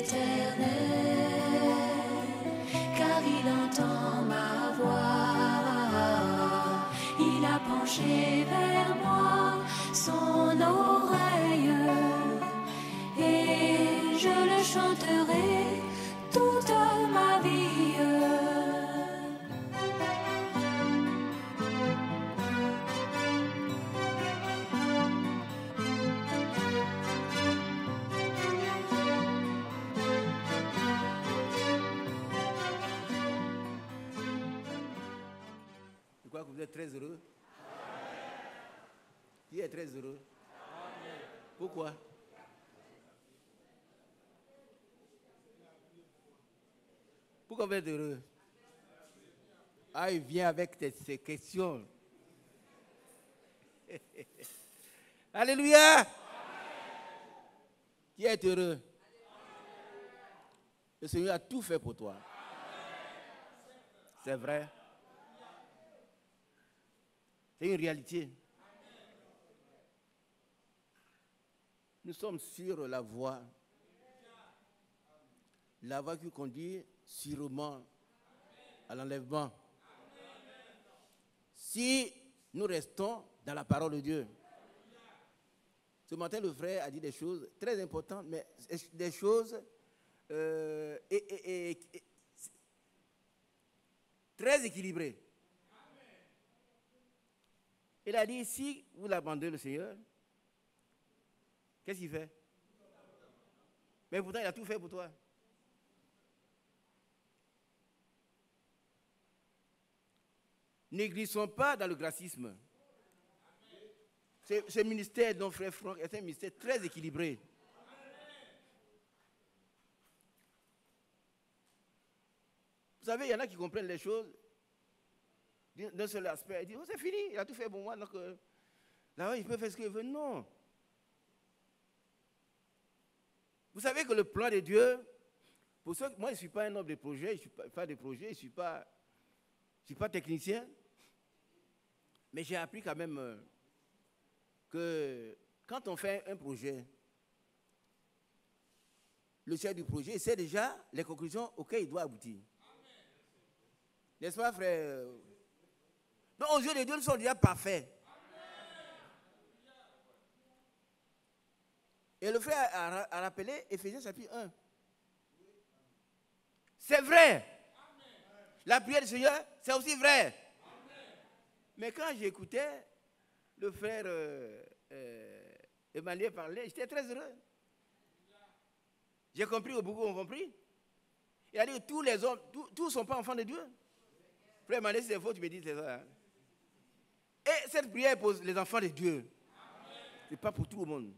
l'Éternel, car il entend ma voix. Il a penché vers moi son oreille, et je le chanterai toute ma vie. Je crois que vous êtes très heureux. Qui est très heureux? Pourquoi? Pourquoi vous êtes heureux? Ah, il vient avec ces questions. Alléluia! Qui est heureux? Le Seigneur a tout fait pour toi. C'est vrai. C'est une réalité. Nous sommes sur la voie qui conduit sûrement à l'enlèvement. Si nous restons dans la parole de Dieu. Ce matin, le frère a dit des choses très importantes, mais des choses très équilibrées. Il a dit, si vous l'abandonnez le Seigneur, qu'est-ce qu'il fait? Mais pourtant, il a tout fait pour toi. Négligeons pas dans le gracisme. Ce ministère dont frère Franck est un ministère très équilibré. Vous savez, il y en a qui comprennent les choses d'un seul aspect. Ils disent, oh, c'est fini, il a tout fait pour moi, donc là, il peut faire ce qu'il veut. Non. Vous savez que le plan de Dieu, pour ceux, moi je ne suis pas un homme de projet, je ne suis pas de projet, je ne suis pas technicien, mais j'ai appris quand même que quand on fait un projet, le chef du projet sait déjà les conclusions auxquelles il doit aboutir. N'est-ce pas, frère? Donc, aux yeux de Dieu, nous sommes déjà parfaits. Et le frère a rappelé Éphésiens chapitre 1. C'est vrai. La prière du Seigneur, c'est aussi vrai. Mais quand j'écoutais le frère Emmanuel parler, j'étais très heureux. J'ai compris, beaucoup ont compris. Il a dit que tous les hommes, tous ne sont pas enfants de Dieu. Frère Emmanuel, si c'est faux, tu me dis c'est ça. Hein? Et cette prière pour les enfants de Dieu. Ce n'est pas pour tout le monde.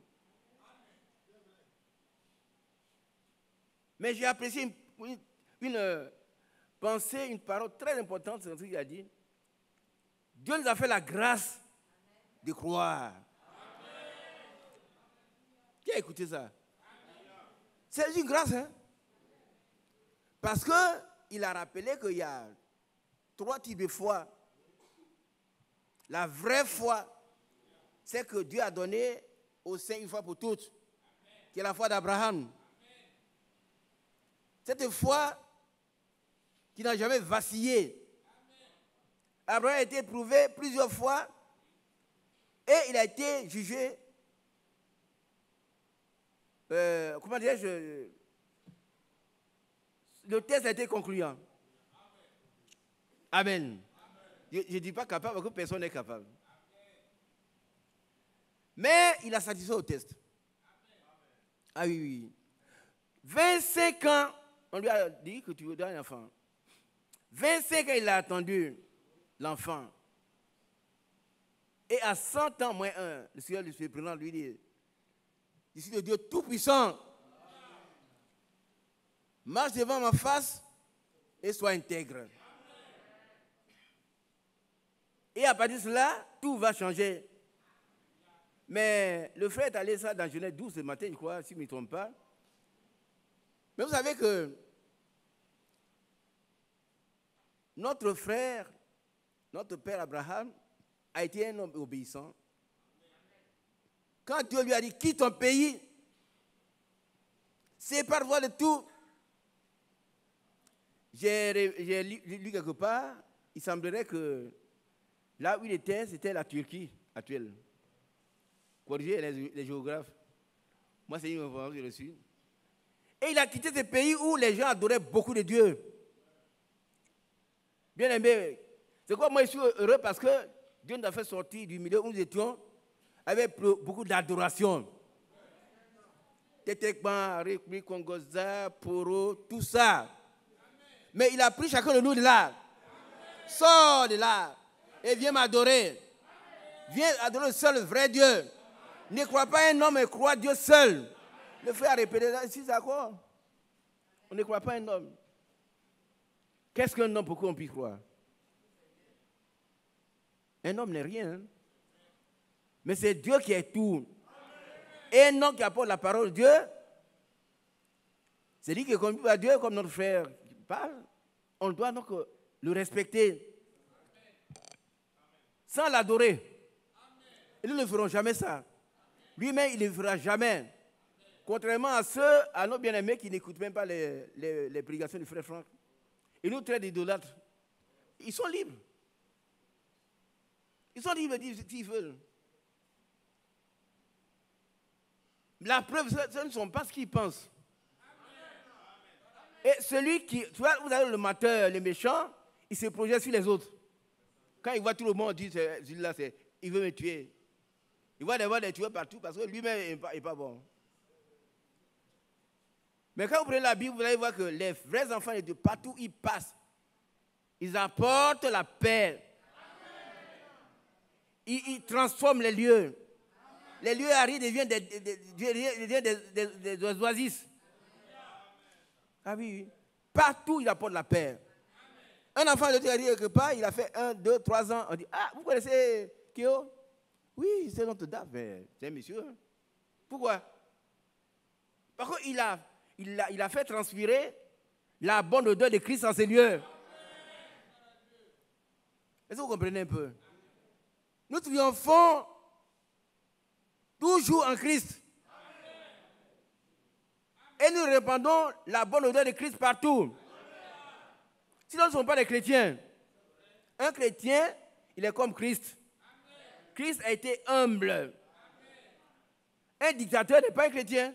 Mais j'ai apprécié une pensée, une parole très importante, c'est ce qu'il a dit. Dieu nous a fait la grâce de croire. Qui a écouté ça? C'est une grâce, hein? Parce qu'il a rappelé qu'il y a 3 types de foi. La vraie foi, c'est que Dieu a donné aux saints une fois pour toutes, qui est la foi d'Abraham. Cette foi qui n'a jamais vacillé. Abraham a été éprouvé plusieurs fois et il a été jugé, comment dirais-je, le test a été concluant. Amen. Je ne dis pas capable parce que personne n'est capable. Mais il a satisfait au test. Ah oui, oui. 25 ans, on lui a dit que tu veux donner un enfant. 25 ans, il a attendu l'enfant. Et à 100 ans moins 1, le Seigneur lui surprenant lui dit, je suis le Dieu tout-puissant. Marche devant ma face et sois intègre. Et à partir de cela, tout va changer. Mais le frère est allé ça dans Genèse 12 ce matin, je crois, si je ne me trompe pas. Mais vous savez que notre frère, notre père Abraham, a été un homme obéissant. Quand Dieu lui a dit, quitte ton pays, Sépare-toi de tout. J'ai lu quelque part, il semblerait que là où il était, c'était la Turquie actuelle. Corrigez les géographes. Moi, c'est une information que j'ai reçue. Et il a quitté ce pays où les gens adoraient beaucoup de Dieu. Bien aimé, c'est quoi moi je suis heureux parce que Dieu nous a fait sortir du milieu où nous étions avec beaucoup d'adoration. Tétekban, République, Congoza, Poro, tout ça. Mais il a pris chacun de nous de là. Sors de là et viens m'adorer. Viens adorer le seul vrai Dieu. Ne crois pas un homme, mais crois Dieu seul. Le frère a répété ça, ici, c'est d'accord. On ne croit pas un homme. Qu'est-ce qu'un homme, pourquoi on peut y croire? Un homme n'est rien. Hein? Mais c'est Dieu qui est tout. Et un homme qui apporte la parole de Dieu, c'est lui qui est connu par Dieu, comme notre frère parle. On doit donc le respecter. Sans l'adorer. Et nous ne ferons jamais ça. Lui-même, il ne le fera jamais. Contrairement à nos bien-aimés qui n'écoutent même pas les prédications du frère Franck. Ils nous traitent d'idolâtres. Ils sont libres. Ils sont libres de dire ce qu'ils veulent. La preuve, ce ne sont pas ce qu'ils pensent. Et celui qui, tu vois, vous avez le menteur, le méchant, il se projette sur les autres. Quand il voit tout le monde, il dit, là, il veut me tuer. Il voit des tueurs partout parce que lui-même n'est pas bon. Mais quand vous prenez la Bible, vous allez voir que les vrais enfants de Dieu, partout où ils passent, ils apportent la paix. Ils transforment les lieux. Les lieux arides deviennent des oasis. Ah oui, oui. Partout, il apporte la paix. Un enfant de Dieu arrive quelque part, il a fait 1, 2, 3 ans. On dit, ah, vous connaissez Kyo? Oui, c'est notre dame. C'est un monsieur. Hein. Pourquoi? Parce qu'il a fait transpirer la bonne odeur de Christ en ces lieux. Est-ce que vous comprenez un peu? Nous triomphons toujours en Christ. Et nous répandons la bonne odeur de Christ partout. Sinon, nous ne sommes pas des chrétiens. Un chrétien, il est comme Christ. Christ a été humble. Un dictateur n'est pas un chrétien.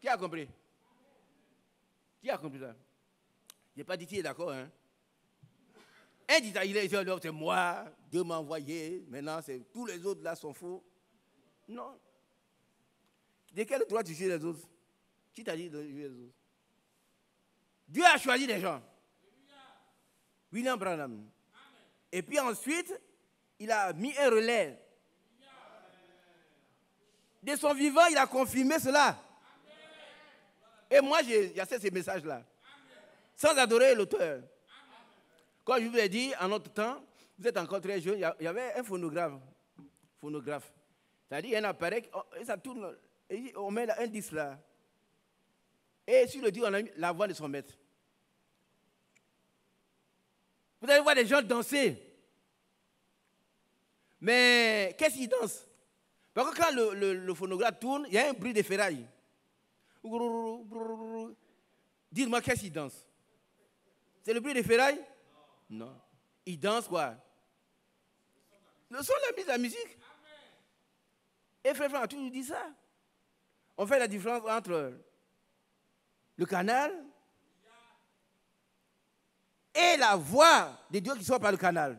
Qui a compris? Qui a compris ça? Je n'ai pas dit qu'il est d'accord. Hein? Un dictateur, il est c'est moi, Dieu m'a envoyé. Maintenant, tous les autres là sont faux. Non. De quel droit tu juges les autres? Qui t'a dit de juger les autres? Dieu a choisi des gens. William Branham. Et puis ensuite, il a mis un relais. De son vivant, il a confirmé cela. Et moi, j'accepte ces messages-là. Sans adorer l'auteur. Comme je vous l'ai dit, en notre temps, vous êtes encore très jeune, il y avait un phonographe. C'est-à-dire un appareil, et ça tourne, et on met un disque là. Et sur le disque, on a mis la voix de son maître. Vous allez voir des gens danser. Mais qu'est-ce qu'ils dansent? Parce que quand le phonographe tourne, il y a un bruit de ferraille. Dites-moi, qu'est-ce qu'ils dansent? C'est le bruit des ferrailles? Non. Ils dansent quoi? Le son, la musique. Et frère Franck a toujours dit ça. On fait la différence entre le canal et la voix de Dieu qui sort par le canal.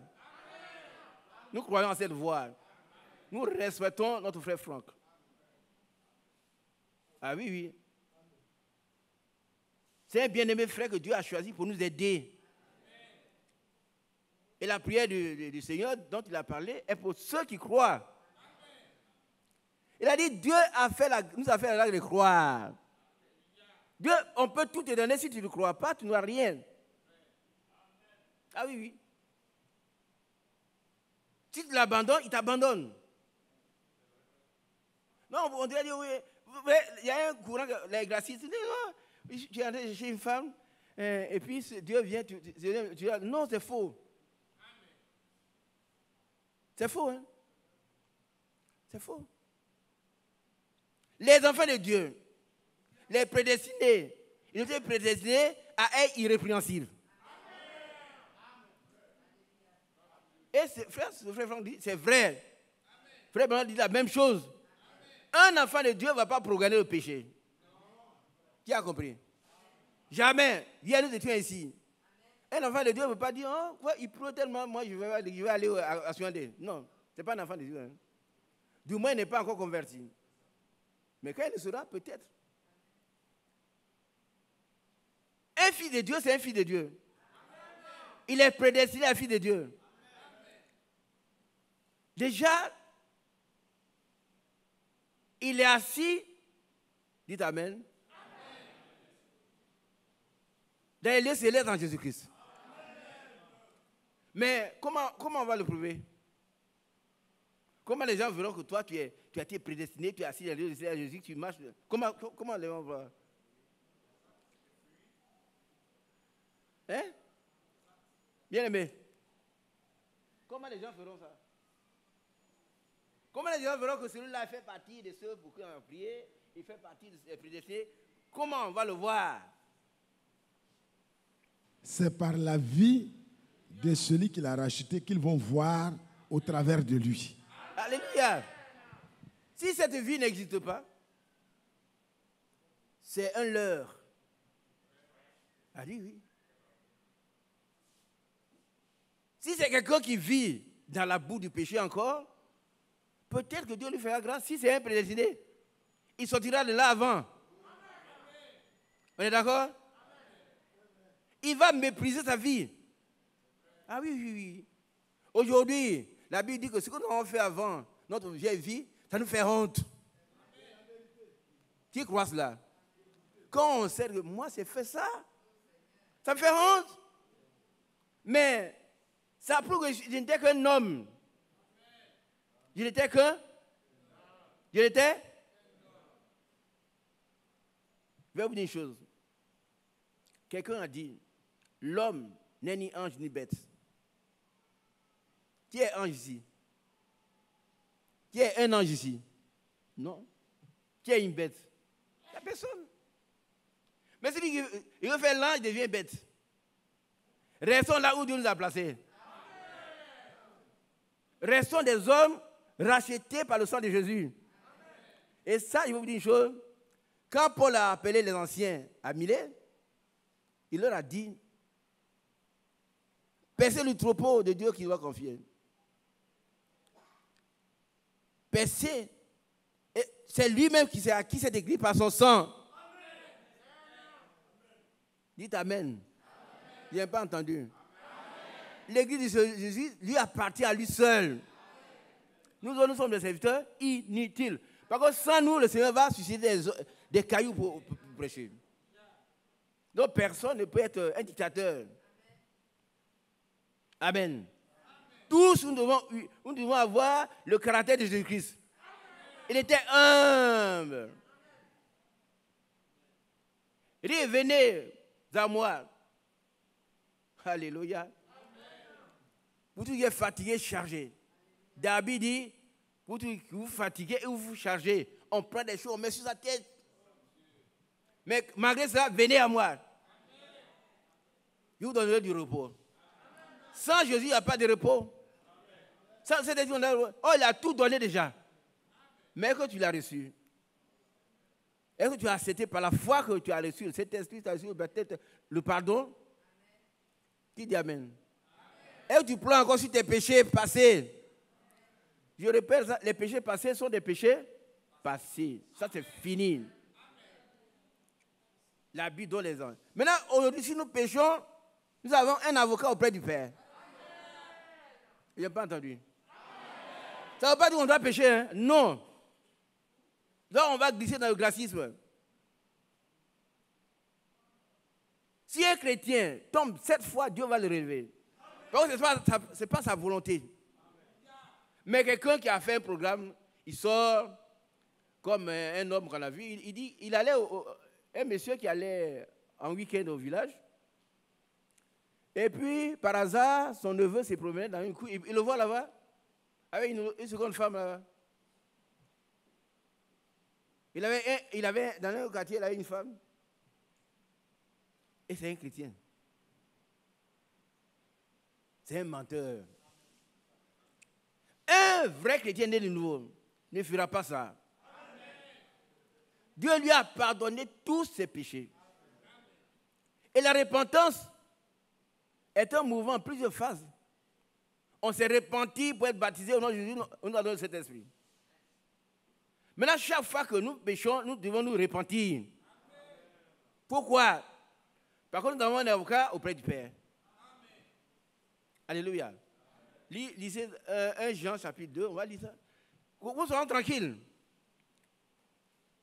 Nous croyons en cette voix. Nous respectons notre frère Franck. Ah oui, oui. C'est un bien-aimé frère que Dieu a choisi pour nous aider. Et la prière du Seigneur dont il a parlé est pour ceux qui croient. Il a dit, Dieu nous a fait la grâce de croire. Dieu, on peut tout te donner, si tu ne crois pas, tu n'auras rien. Ah oui, oui. Si tu l'abandonnes, il t'abandonne. Non, on dirait, oui, il y a un courant, les gracistes, tu es allé chez une femme, et puis Dieu vient, tu dis, non, c'est faux. C'est faux, hein? C'est faux. Les enfants de Dieu, Les prédestinés, ils étaient prédestinés à être irrépréhensibles. Et frère Franck dit, c'est vrai. Frère Franck dit la même chose. Un enfant de Dieu ne va pas programmer le péché. Qui a compris? Jamais. Viens nous étions ici. Un enfant de Dieu ne peut pas dire, oh, ouais, il pleut tellement, moi je vais aller à Suandé. Non, ce n'est pas un enfant de Dieu. Hein. Du moins, il n'est pas encore converti. Mais quand il le sera, peut-être. Un fils de Dieu, c'est un fils de Dieu. Il est prédestiné à fils de Dieu. Déjà, il est assis, dites Amen, dans les lieux célestes en Jésus-Christ. Mais comment on va le prouver? Comment les gens verront que toi, tu as été prédestiné, tu es assis dans les lieux célestes en Jésus, tu marches? Comment les gens vont? Hein? Bien aimé. Comment les gens feront ça? Comment les gens verront que celui-là fait partie de ceux pour qui on a prié, il fait partie des prédestinés? Comment on va le voir? C'est par la vie de celui qui l'a racheté qu'ils vont voir au travers de lui. Alléluia. Si cette vie n'existe pas, c'est un leurre. Ah oui. Si c'est quelqu'un qui vit dans la boue du péché encore, peut-être que Dieu lui fera grâce. Si c'est un prédestiné, il sortira de là avant. On est d'accord? Il va mépriser sa vie. Ah oui. Aujourd'hui, la Bible dit que ce que nous avons fait avant, notre vieille vie, ça nous fait honte. Qui croit cela? Quand on sait que moi, j'ai fait ça, ça me fait honte. Mais ça prouve que je n'étais qu'un homme. Je n'étais qu'un? Je l'étais? Je vais vous dire une chose. Quelqu'un a dit, l'homme n'est ni ange ni bête. Qui est ange ici? Qui est un ange ici? Non. Qui est une bête? La personne. Mais celui qui veut faire l'ange devient bête. Restons là où Dieu nous a placés. Restons des hommes rachetés par le sang de Jésus. Et ça, je vais vous dire une chose. Quand Paul a appelé les anciens à Milet, il leur a dit, percez le troupeau de Dieu qui doit confier. Percez. Et c'est lui-même qui s'est acquis cette église par son sang. Dites Amen. Il n'a pas entendu. L'église de Jésus lui appartient à lui seul. Nous sommes des serviteurs inutiles. Par contre, sans nous, le Seigneur va susciter des cailloux pour prêcher. Donc, personne ne peut être un dictateur. Amen. Tous, nous devons avoir le caractère de Jésus-Christ. Il était humble. Il dit, venez à moi. Alléluia. Vous tous qui êtes fatigués, chargés. David dit, vous tous qui vous fatiguez et vous chargez, on prend des choses, on met sur sa tête. Mais malgré ça, venez à moi. Je vous donnerai du repos. Sans Jésus, il n'y a pas de repos. Sans cette on a, oh, il a tout donné déjà. Mais est-ce que tu l'as reçu? Est-ce que tu as accepté par la foi que tu as reçu cet esprit, tu as reçu peut-être le pardon? Qui dit Amen? Est-ce que tu pleures encore sur tes péchés passés? Je répète, les péchés passés sont des péchés passés. Ça, c'est fini. La Bible donne les anges. Maintenant, aujourd'hui, si nous péchons, nous avons un avocat auprès du Père. Il n'a pas entendu. Ça ne veut pas dire qu'on doit pécher, hein? Non. Là, on va glisser dans le gracisme. Si un chrétien tombe 7 fois, Dieu va le relever. Donc, ce n'est pas sa volonté. Mais quelqu'un qui a fait un programme, il sort comme un homme qu'on a vu. Il dit, il allait un monsieur qui allait en week-end au village. Et puis, par hasard, son neveu s'est promené dans une cour. Il le voit là-bas, avec une seconde femme là-bas. Il avait dans un quartier, il avait une femme. Et c'est un chrétien. C'est un menteur. Un vrai chrétien né de nouveau ne fera pas ça. Amen. Dieu lui a pardonné tous ses péchés. Et la repentance est un mouvement en plusieurs phases. On s'est repenti pour être baptisé au nom de Jésus, on nous a donné cet esprit. Maintenant, chaque fois que nous péchons, nous devons nous repentir. Amen. Pourquoi? Parce que nous avons un avocat auprès du Père. Amen. Alléluia. Lisez 1 Jean chapitre 2, on va lire ça. Vous serez tranquilles.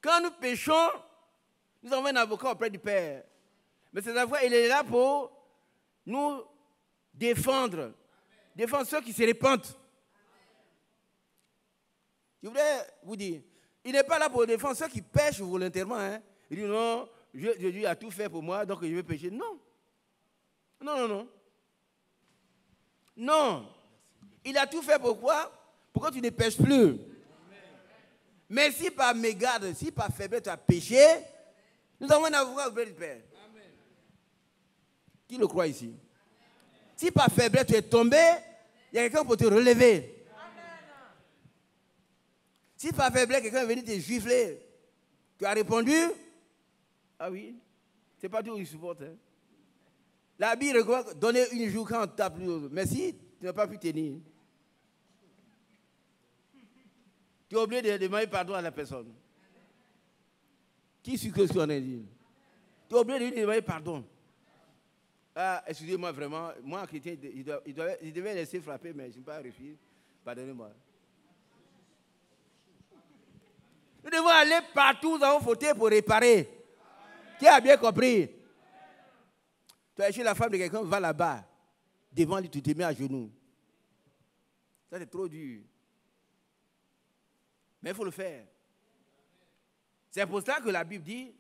Quand nous péchons, nous avons un avocat auprès du Père. Mais cet avocat, il est là pour nous défendre. Défendre ceux qui se repentent. Je voudrais vous dire, il n'est pas là pour défendre ceux qui pêchent volontairement. Hein. Il dit non, Jésus a tout fait pour moi, donc je vais pécher. Non. Non. Non. Il a tout fait pourquoi? Pour que tu ne pêches plus. Amen. Mais si par mégarde, si par faiblesse tu as péché, nous avons un avocat auprès du Père. Amen. Qui le croit ici? Amen. Si par faiblesse tu es tombé, il y a quelqu'un pour te relever. Amen. Si par faiblesse quelqu'un est venu te gifler, tu as répondu, ah oui, c'est pas tout il supporte. Hein. La Bible recommande donner une joue quand on tape l'autre. Mais si tu n'as pas pu tenir, tu es obligé de demander pardon à la personne. Qui suit que ce qu'on a dit? Tu es obligé de lui demander pardon. Ah, excusez-moi vraiment, moi, chrétien, il devait laisser frapper, mais je n'ai pas réussi. Pardonnez-moi. Nous devons aller partout où nous avons fauté pour réparer. Qui a bien compris? Tu as chez la femme de quelqu'un, va là-bas. Devant lui, tu te mets à genoux. Ça, c'est trop dur. Mais il faut le faire. C'est pour ça que la Bible dit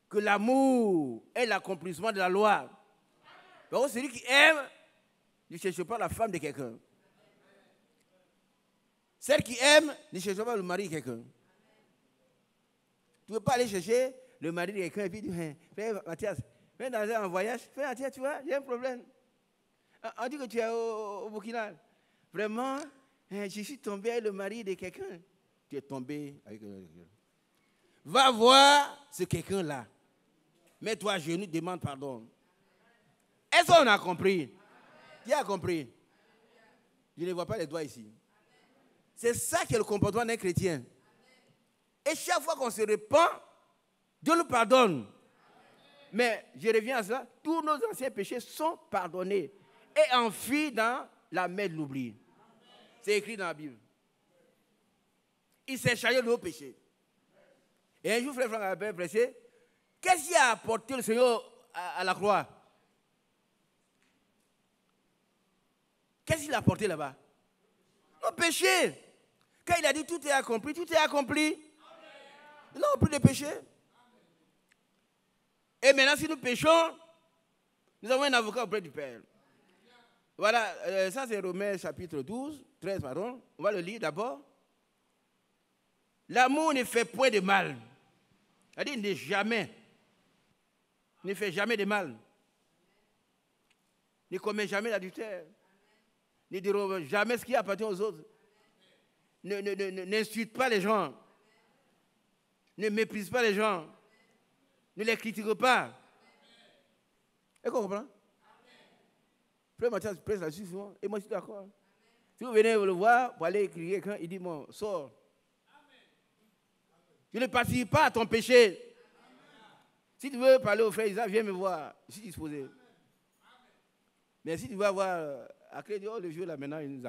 que l'amour est l'accomplissement de la loi. Donc, celui qui aime ne cherche pas la femme de quelqu'un. Celle qui aime ne cherche pas le mari de quelqu'un. Tu ne peux pas aller chercher le mari de quelqu'un et puis dire, frère Mathias, viens dans un voyage, frère Mathias, tu vois, j'ai un problème. On dit que tu es au Burkina. Vraiment, je suis tombé avec le mari de quelqu'un. Tu es tombé avec quelqu'un. Va voir ce quelqu'un-là. Mets-toi à genoux, demande pardon. Est-ce qu'on a compris? Qui a compris? Je ne vois pas les doigts ici. C'est ça qui est le comportement d'un chrétien. Et chaque fois qu'on se repent, Dieu nous pardonne. Mais je reviens à cela, tous nos anciens péchés sont pardonnés et enfuis dans la mer de l'oubli. C'est écrit dans la Bible. Il s'est chargé de nos péchés. Et un jour, frère Franck avait prêché, qu'est-ce qui a apporté le Seigneur à la croix? Qu'est-ce qu'il a apporté là-bas? Nos péchés. Quand il a dit tout est accompli, tout est accompli. Nous n'avons plus de péchés. Et maintenant, si nous péchons, nous avons un avocat auprès du Père. Voilà, ça c'est Romains chapitre 13, pardon. On va le lire d'abord. L'amour ne fait point de mal. C'est-à-dire, ne fait jamais de mal. Ne commet jamais l'adultère. Ne dérobe jamais ce qui appartient aux autres. N'insulte pas les gens. Ne méprise pas les gens. Ne les critique pas. Est-ce qu'on comprend? Frère Mathias presse là-dessus souvent. Et moi, je suis d'accord. Si vous venez le voir, pour aller crier quelqu'un, il dit, bon, sors. Je ne participe pas à ton péché. Si tu veux parler au frère Isaac, viens me voir. Je suis disposé. Mais si tu vas voir, après, oh, le vieux là, maintenant, il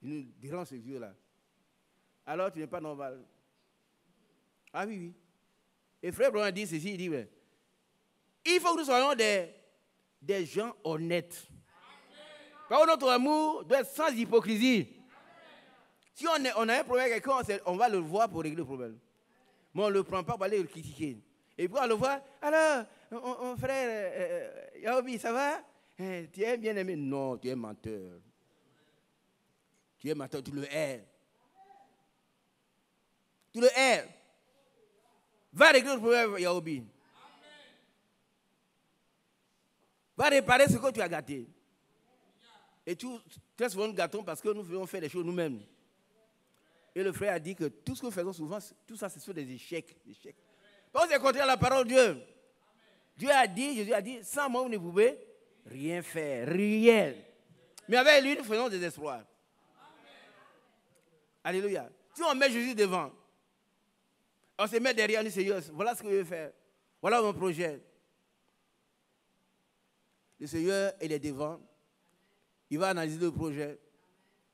nous dérange ce vieux là. Alors, tu n'es pas normal. Ah oui, oui. Et frère Brown dit ceci, il dit, ouais, il faut que nous soyons des gens honnêtes. Parce que notre amour doit être sans hypocrisie. Si on a un problème avec quelqu'un, on va le voir pour régler le problème. Mais on ne le prend pas pour aller le critiquer. Et puis on le voit, alors, mon frère, Yaobi, ça va? Tu es bien aimé? Non, tu es menteur. Tu es menteur, tu le hais. Tu le hais. Va régler le problème, Yaobi. Va réparer ce que tu as gâté. Et très souvent nous gâtons parce que nous faisons faire des choses nous-mêmes. Et le frère a dit que tout ce que nous faisons souvent, tout ça, ce sont des échecs. Parce que c'est contraire à la parole de Dieu. Dieu a dit, Jésus a dit, sans moi, vous ne pouvez rien faire. Rien. Mais avec lui, nous faisons des exploits. Alléluia. Si on met Jésus devant, on se met derrière, on dit, Seigneur, voilà ce que je veux faire. Voilà mon projet. Le Seigneur, il est devant. Il va analyser le projet.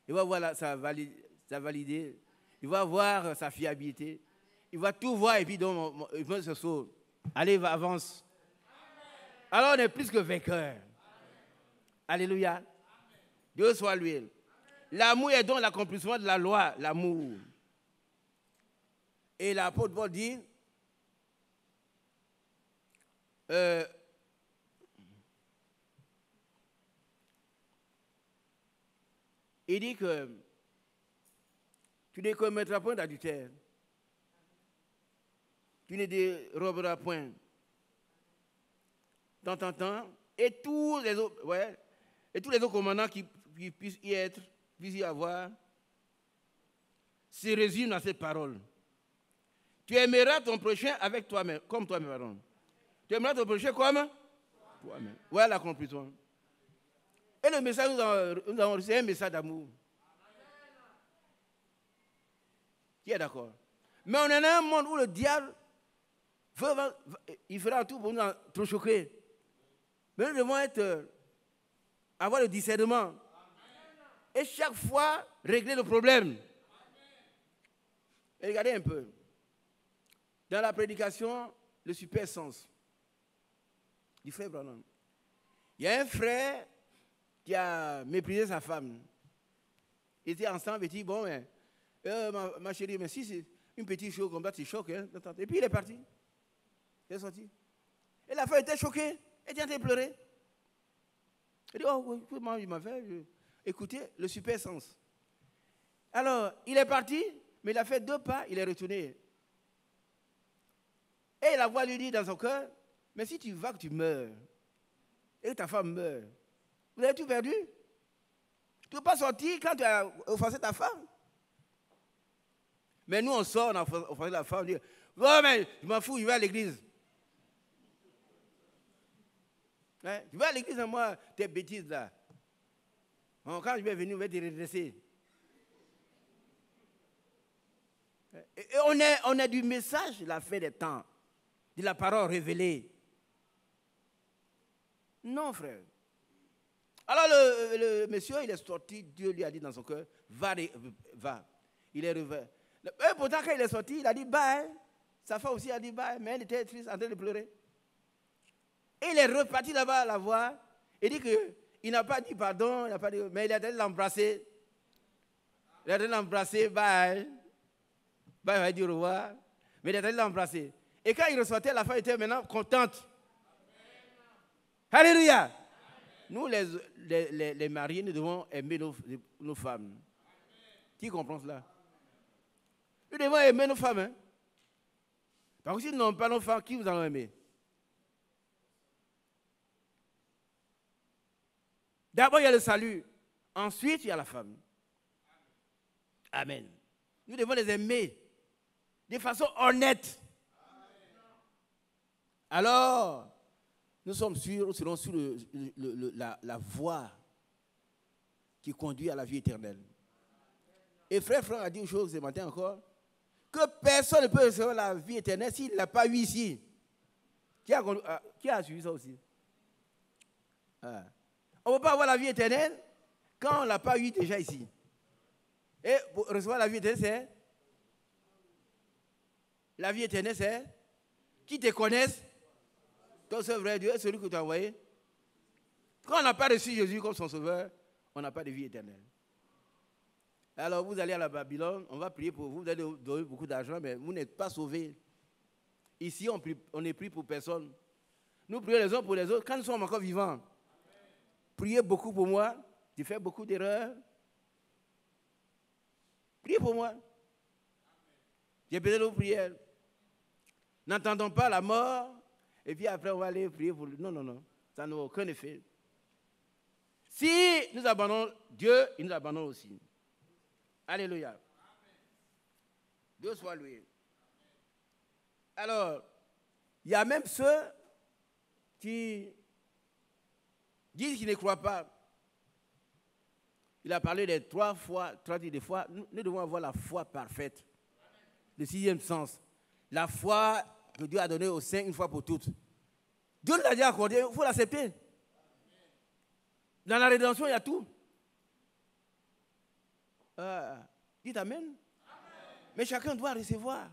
Il va voir sa validité. Il va voir sa fiabilité. Il va tout voir et puis donc, il va se sauver. Allez, avance. Alors on est plus que vainqueur. Alléluia. Dieu soit loué. L'amour est donc l'accomplissement de la loi, l'amour. Et l'apôtre Paul dit, il dit que tu ne commettras point d'adultère. Tu ne déroberas point. Temps. Et tous les autres commandants qui puissent y avoir, se résument à cette parole. Tu aimeras ton prochain avec toi-même, comme toi-même, pardon. Tu aimeras ton prochain comme toi-même. Voilà l'accomplissement. Et le message, nous avons reçu un message d'amour. Qui est d'accord? Mais on est dans un monde où le diable il fera tout pour nous trop choquer. Mais nous devons avoir le discernement. Et chaque fois, régler le problème. Et regardez un peu. Dans la prédication, le super sens du frère Branham. Il y a un frère qui a méprisé sa femme. Ils étaient ensemble et dit, bon, ma chérie, mais si c'est une petite chose comme ça, tu choques. Hein? Et puis il est parti. Il est sorti. Et la femme était choquée. Elle était en train de pleurer. Elle dit, oh, comment il m'a fait? Écoutez, le super sens. Alors, il est parti, mais il a fait 2 pas, il est retourné. Et la voix lui dit dans son cœur, mais si tu vas que tu meurs, et que ta femme meurt, vous avez tout perdu. Tu ne peux pas sortir quand tu as offensé ta femme. Mais nous, on sort, on a offensé la femme, on dit, oh, mais je m'en fous, je vais à l'église. Hein? Tu vas à l'église, moi, tes bêtises là. Bon, quand je vais venir, je vais te redresser. Et on est du message, la fin des temps, de la parole révélée. Non, frère. Alors le monsieur, il est sorti, Dieu lui a dit dans son cœur, va. Il est revenu. Et pourtant, quand il est sorti, il a dit bye. Sa femme aussi a dit bye, mais elle était triste, en train de pleurer. Et il est reparti là-bas à la voir. Il dit qu'il n'a pas dit pardon, mais il a dit l'embrasser. Il a dit l'embrasser, bye. Bye, il va dire au revoir. Mais il a dit l'embrasser. Et quand il ressortait, la femme était maintenant contente. Amen. Alléluia. Nous, les mariés, nous devons aimer nos femmes. Amen. Qui comprend cela? Nous devons aimer nos femmes. Hein? Parce que si nous n'aimons pas nos femmes, qui vous allons aimer? D'abord, il y a le salut. Ensuite, il y a la femme. Amen. Nous devons les aimer de façon honnête. Alors, nous sommes sûrs, nous serons sur la voie qui conduit à la vie éternelle. Et frère Franck a dit une chose ce matin encore, que personne ne peut recevoir la vie éternelle s'il ne l'a pas eu ici. Qui a suivi ça aussi? On ne peut pas avoir la vie éternelle quand on ne l'a pas eu déjà ici. Et pour recevoir la vie éternelle, c'est? La vie éternelle, c'est? Qui te connaissent? Ton seul vrai Dieu est celui que tu as envoyé. Quand on n'a pas reçu Jésus comme son sauveur, on n'a pas de vie éternelle. Alors vous allez à la Babylone, on va prier pour vous, vous allez donner beaucoup d'argent, mais vous n'êtes pas sauvés. Ici, on n'est pris pour personne. Nous prions les uns pour les autres quand nous sommes encore vivants. Priez beaucoup pour moi. Tu fais beaucoup d'erreurs. Priez pour moi. J'ai besoin de vos prières. N'attendons pas la mort, et puis après on va aller prier pour lui. Non, non, non. Ça n'a aucun effet. Si nous abandonnons Dieu, il nous abandonne aussi. Alléluia. Dieu soit loué. Alors, il y a même ceux qui disent qu'ils ne croient pas. Il a parlé des 3 types de foi. Nous devons avoir la foi parfaite. Le 6e sens. La foi que Dieu a donnée aux saints une fois pour toutes. Dieu nous l'a déjà accordé, il faut l'accepter. Dans la rédemption, il y a tout. Dites Amen. Amen. Mais chacun doit recevoir.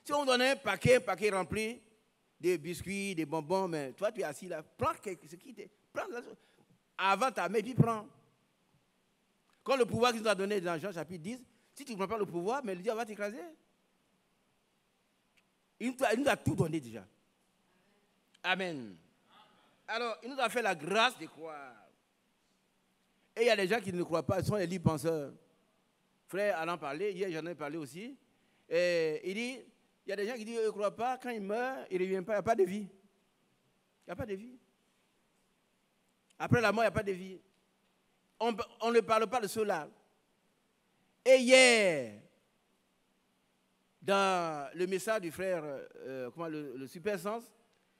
Si on donne un paquet rempli de biscuits, de bonbons, mais toi tu es assis là, prends ce qui te. Prends avant ta main, puis prends. Quand le pouvoir qu'il nous a donné dans Jean chapitre 10, si tu ne prends pas le pouvoir, mais le diable va t'écraser. Il nous a tout donné déjà. Amen. Alors, il nous a fait la grâce de croire. Et il y a des gens qui ne croient pas, ils sont les libres penseurs. Frère Alain parlait, hier j'en ai parlé aussi. Et il dit, il y a des gens qui disent qu'ils ne croient pas, quand ils meurent, ils ne reviennent pas, il n'y a pas de vie. Il n'y a pas de vie. Après la mort, il n'y a pas de vie. On ne parle pas de cela. Et hier, dans le message du frère, le super sens,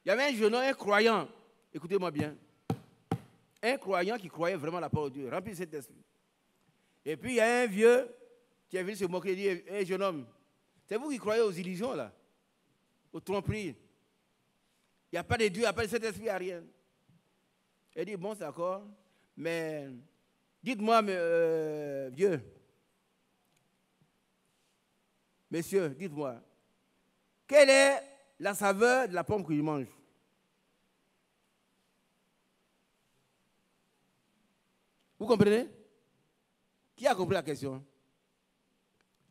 il y avait un jeune homme, un croyant, écoutez-moi bien, un croyant qui croyait vraiment à la parole de Dieu, rempli de cet esprit. Et puis il y a un vieux qui est venu se moquer, il dit, hey, jeune homme, c'est vous qui croyez aux illusions là, aux tromperies. Il n'y a pas de Dieu, il n'y a pas de cet esprit, il n'y a rien. Il dit, bon, c'est d'accord, mais dites-moi, vieux, messieurs, dites-moi, quelle est la saveur de la pomme que je mange? Vous comprenez? Qui a compris la question?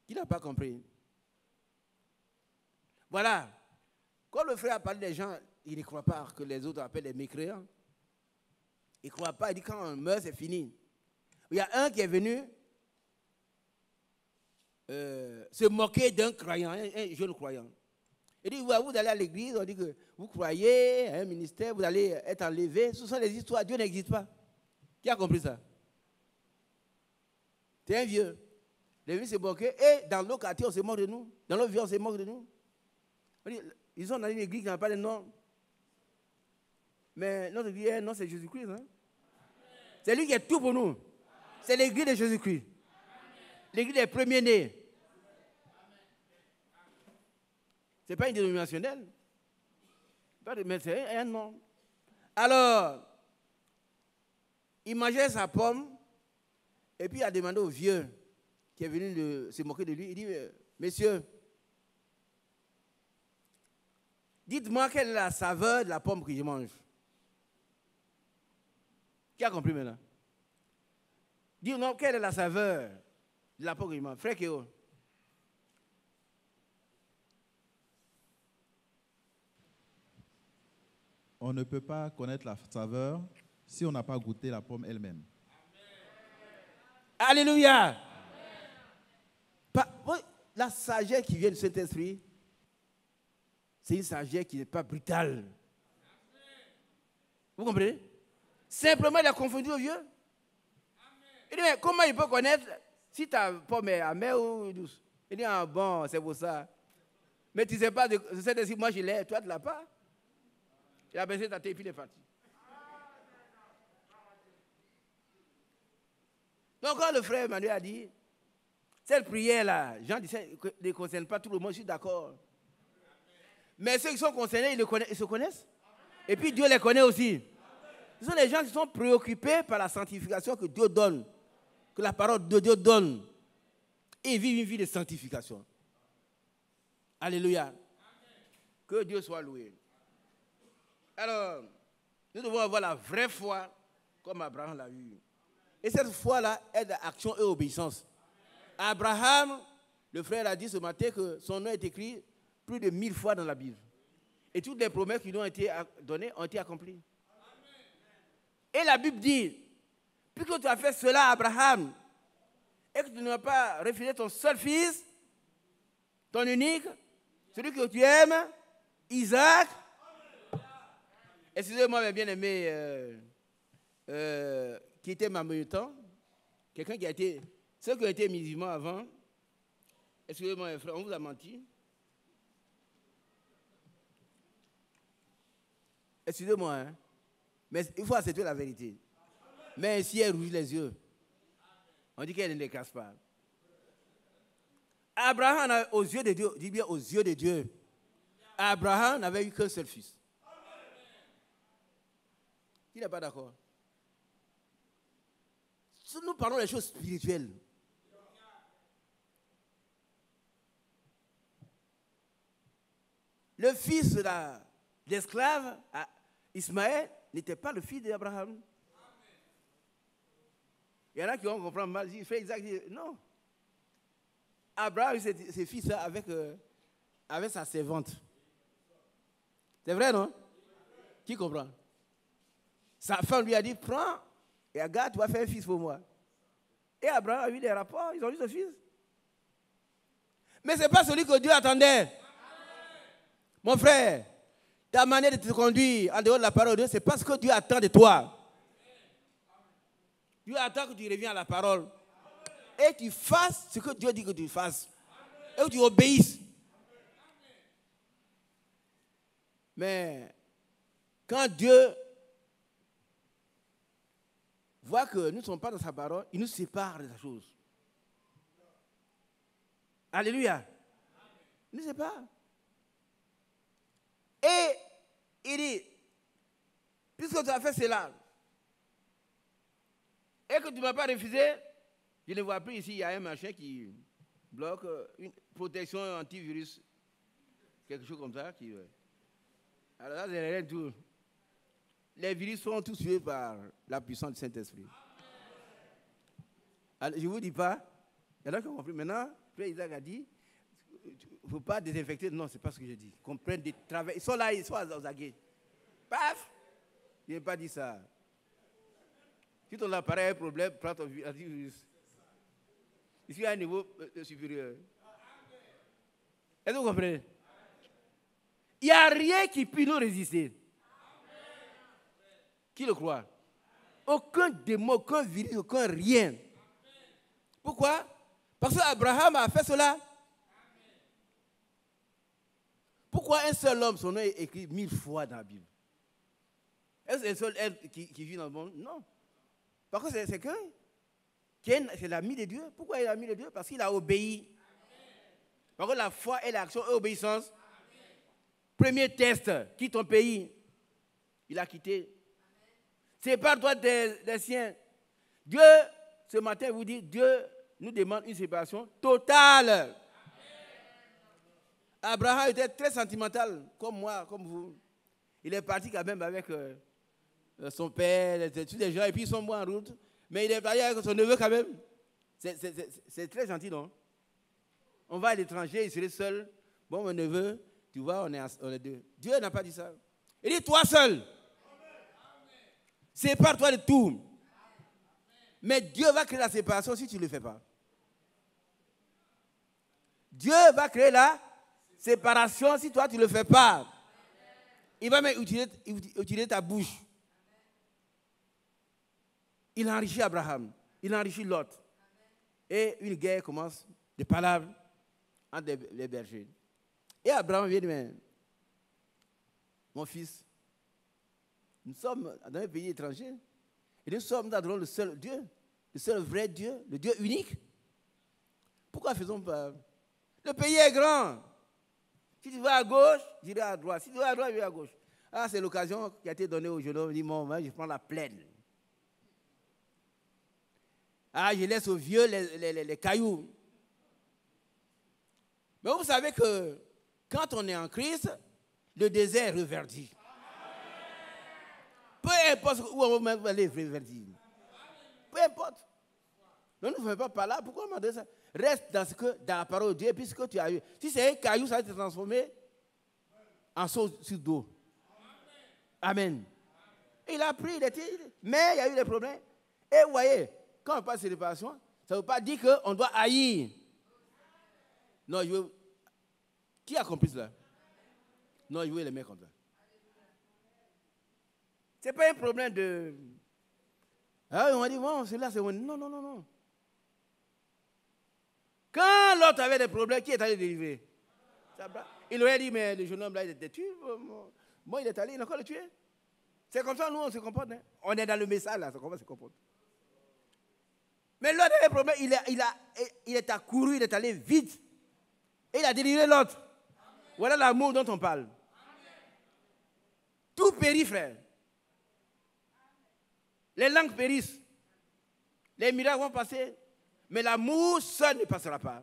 Qui n'a pas compris? Voilà. Quand le frère a parlé des gens, il ne croit pas que les autres appellent les mécréants. Il ne croit pas, il dit quand on meurt, c'est fini. Il y a un qui est venu se moquer d'un croyant, un jeune croyant. Il dit, vous allez à l'église, on dit que vous croyez à un ministère, vous allez être enlevé. Ce sont des histoires, Dieu n'existe pas. Qui a compris ça? C'est un vieux. Les vieux se moquaient et dans l'autre quartier, on se moque de nous. Dans l'autre vie, on se moque de nous. Ils sont dans une église qui n'a pas de nom. Mais notre église, non, c'est Jésus-Christ. Hein? C'est lui qui est tout pour nous. C'est l'église de Jésus-Christ. L'église des premiers-nés. Ce n'est pas une dénominationnelle. Mais c'est un nom. Alors, il mangeait sa pomme et puis il a demandé au vieux qui est venu se moquer de lui. Il dit, messieurs, dites-moi quelle est la saveur de la pomme que je mange. Qui a compris maintenant? Dis-moi quelle est la saveur de la pomme que je mange. Frère Kéo. On ne peut pas connaître la saveur si on n'a pas goûté la pomme elle-même. Alléluia. La sagesse qui vient du Saint-Esprit, c'est une sagesse qui n'est pas brutale. Vous comprenez? Simplement, il a confondu au vieux. Il dit, mais comment il peut connaître si ta pomme est amère ou douce? Il dit, ah bon, c'est pour ça. Mais tu ne sais pas, de Saint-Esprit, moi je l'ai, toi tu ne l'as pas. Il a baissé ta tête et puis il est parti. Donc quand le frère Emmanuel a dit, cette prière-là, Jean disait, ne concerne pas tout le monde, je suis d'accord. Mais ceux qui sont concernés, ils se connaissent. Et puis Dieu les connaît aussi. Ce sont les gens qui sont préoccupés par la sanctification que Dieu donne, que la parole de Dieu donne. Et ils vivent une vie de sanctification. Alléluia. Que Dieu soit loué. Alors, nous devons avoir la vraie foi, comme Abraham l'a eu. Et cette foi-là est d'action et obéissance. Abraham, le frère a dit ce matin que son nom est écrit plus de 1000 fois dans la Bible. Et toutes les promesses qui lui ont été données ont été accomplies. Et la Bible dit, puisque tu as fait cela à Abraham, et que tu n'as pas refusé ton seul fils, ton unique, celui que tu aimes, Isaac. Excusez-moi, mes bien-aimés, qui était mamelutant, quelqu'un qui a été, ceux qui ont été musulmans avant, excusez-moi, mes frères, on vous a menti. Excusez-moi, hein, mais il faut accepter la vérité. Mais si elle rougit les yeux, on dit qu'elle ne les casse pas. Abraham, aux yeux de Dieu, dis bien aux yeux de Dieu, Abraham n'avait eu qu'un seul fils. Qui n'est pas d'accord? Si nous parlons des choses spirituelles, le fils de l'esclave, Ismaël, n'était pas le fils d'Abraham. Il y en a qui vont comprendre mal. Il fait Isaac dit non. Abraham a eu ses fils avec sa servante. C'est vrai, non? Qui comprend? Sa femme lui a dit, prends, et regarde, tu vas faire un fils pour moi. Et Abraham a eu des rapports, ils ont eu ce fils. Mais ce n'est pas celui que Dieu attendait. Amen. Mon frère, ta manière de te conduire en dehors de la parole de Dieu, c'est pas ce que Dieu attend de toi. Dieu attend que tu reviennes à la parole. Et tu fasses ce que Dieu dit que tu fasses. Et que tu obéisses. Mais quand Dieu voit que nous ne sommes pas dans sa parole, il nous sépare de la chose. Alléluia. Il nous sépare. Et il dit, puisque tu as fait cela, et que tu ne m'as pas refusé, je ne vois plus ici, il y a un machin qui bloque une protection antivirus, quelque chose comme ça. Alors là, c'est rien du tout. Les virus sont tous tués par la puissance du Saint-Esprit. Alors, je ne vous dis pas, il y en a qui ont compris. Maintenant, Isaac a dit, il ne faut pas désinfecter. Non, ce n'est pas ce que je dis. Qu'on prenne des travaux. Ils sont là, ils sont aux aguets. Paf! Je n'ai pas dit ça. Si ton appareil a un problème, prends ton antivirus. Ici, il y a un niveau supérieur. Est-ce que vous comprenez? Il n'y a rien qui puisse nous résister. Qui le croit? Aucun démon, aucun virus, aucun rien. Pourquoi? Parce qu'Abraham a fait cela. Pourquoi un seul homme, son nom est écrit 1000 fois dans la Bible? Est-ce un seul être qui vit dans le monde? Non. Parce que c'est qu'un. C'est l'ami de Dieu. Pourquoi il est l'ami de Dieu? Parce qu'il a obéi. Parce que la foi et l'action et l'obéissance. Premier test, quitte ton pays. Il a quitté. Sépare-toi des siens. Dieu, ce matin, vous dit, Dieu nous demande une séparation totale. Amen. Abraham était très sentimental, comme moi, comme vous. Il est parti quand même avec son père, tous les gens, et puis ils sont moins en route. Mais il est parti avec son neveu quand même. C'est très gentil, non? On va à l'étranger, il serait seul. Bon, mon neveu, tu vois, on est deux. Dieu n'a pas dit ça. Il dit, toi seul. Sépare-toi de tout. Mais Dieu va créer la séparation si tu ne le fais pas. Dieu va créer la séparation si toi tu ne le fais pas. Il va même utiliser ta bouche. Il enrichit Abraham. Il enrichit Lot. Et une guerre commence, des palabres entre les bergers. Et Abraham vient dire, mais, mon fils, nous sommes dans un pays étranger. Et nous sommes dans le seul Dieu, le seul vrai Dieu, le Dieu unique. Pourquoi faisons pas? Le pays est grand. Si tu vas à gauche, j'irai à droite. Si tu vas à droite, j'irai à gauche. Ah, c'est l'occasion qui a été donnée au jeune homme. Il dit, bon, moi, je prends la plaine. Ah, je laisse aux vieux les cailloux. Mais vous savez que quand on est en Christ, le désert reverdit. Peu importe où on va aller reverdir. Peu importe. Ne nous fais pas par là. Pourquoi on m'a dit ça? Reste dans la parole de Dieu, puisque tu as eu. Si c'est un caillou, ça va te transformer en saut sur d'eau. Amen. Et il a pris, mais il y a eu des problèmes. Et vous voyez, quand on parle de séparation, ça ne veut pas dire qu'on doit haïr. Non, qui a compris cela? Non, il veut les mettre comme ça. Ce n'est pas un problème de... Ah, on va dire, bon, c'est là, c'est... Non. Quand l'autre avait des problèmes, qui est allé délivrer? Il aurait dit, mais le jeune homme là, il était tué. Bon, il est allé, il a encore le tué. C'est comme ça, nous, on se comporte. Hein? On est dans le message, là, c'est comment on se comporte. Mais l'autre avait des problèmes, il est accouru, il est allé vite. Et il a délivré l'autre. Voilà l'amour dont on parle. Tout périt, frère. Les langues périssent. Les miracles vont passer. Mais l'amour seul ne passera pas.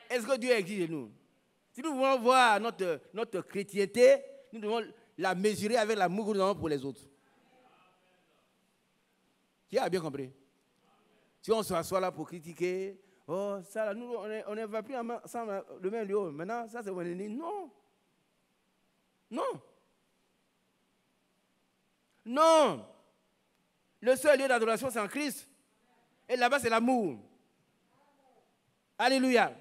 Est-ce que Dieu exige de nous? Si nous voulons voir notre chrétienté, nous devons la mesurer avec l'amour que nous avons pour les autres. Qui a bien compris? Si on s'assoit là pour critiquer, oh, ça là, nous, on ne va plus ensemble le même lieu. Maintenant, ça c'est mon ennemi. Non. Le seul lieu d'adoration, c'est en Christ. Et là-bas, c'est l'amour. Alléluia.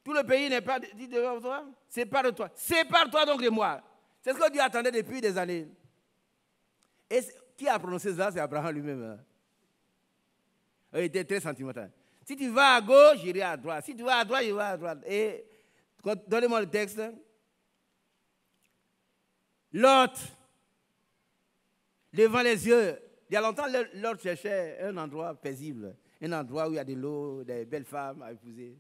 Tout le pays n'est pas dit devant toi. Sépare-toi. Sépare-toi donc de moi. C'est ce que Dieu attendait depuis des années. Et qui a prononcé ça? C'est Abraham lui-même. Il était très sentimental. Si tu vas à gauche, j'irai à droite. Si tu vas à droite, je vais à droite. Et donnez-moi le texte. Lot, devant les yeux, il y a longtemps, Lot cherchait un endroit paisible, un endroit où il y a de l'eau, des belles femmes à épouser.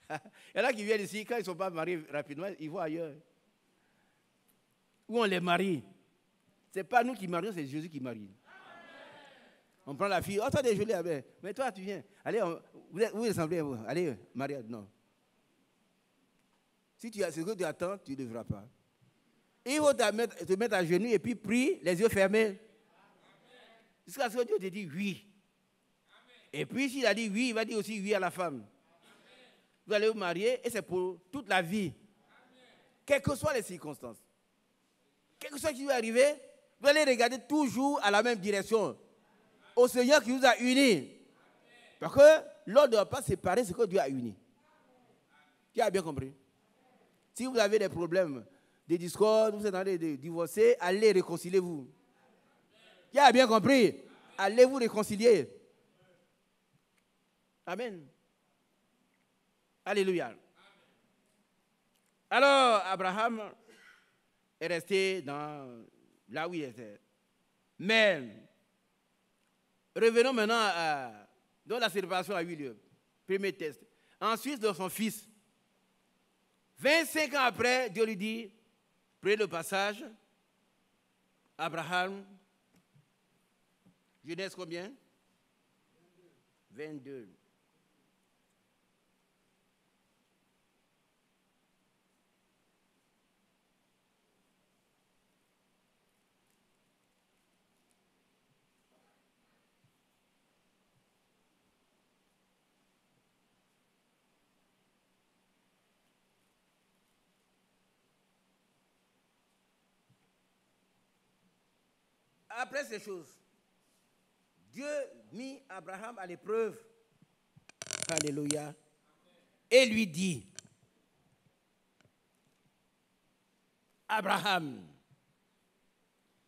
Il y en a qui viennent ici, quand ils ne sont pas mariés rapidement, ils vont ailleurs. Où on les marie. Ce n'est pas nous qui marions, c'est Jésus qui marie. On prend la fille, oh toi t'es jolie, mais toi tu viens. Allez, vous ressemblez à vous. Allez, mariage, non. Si tu as ce que tu attends, tu ne devras pas. Il faut te mettre à genoux et puis prie, les yeux fermés. Jusqu'à ce que Dieu te dise oui. Et puis s'il a dit oui, il va dire aussi oui à la femme. Vous allez vous marier et c'est pour toute la vie. Quelles que soient les circonstances. Quel que soit ce qui va arriver, vous allez regarder toujours à la même direction. Au Seigneur qui vous a unis. Parce que l'on ne doit pas séparer ce que Dieu a uni. Qui a bien compris? Si vous avez des problèmes, des discordes, vous êtes en train de divorcer, allez réconciliez-vous. Qui a bien compris? Allez vous réconcilier. Amen. Alléluia. Alors, Abraham est resté là où il était. Mais, revenons maintenant à dont la séparation a eu lieu. Premier test. Ensuite, de son fils. 25 ans après, Dieu lui dit, prenez le passage. Abraham, Genèse combien? 22. Après ces choses, Dieu mit Abraham à l'épreuve. Alléluia. Et lui dit, Abraham,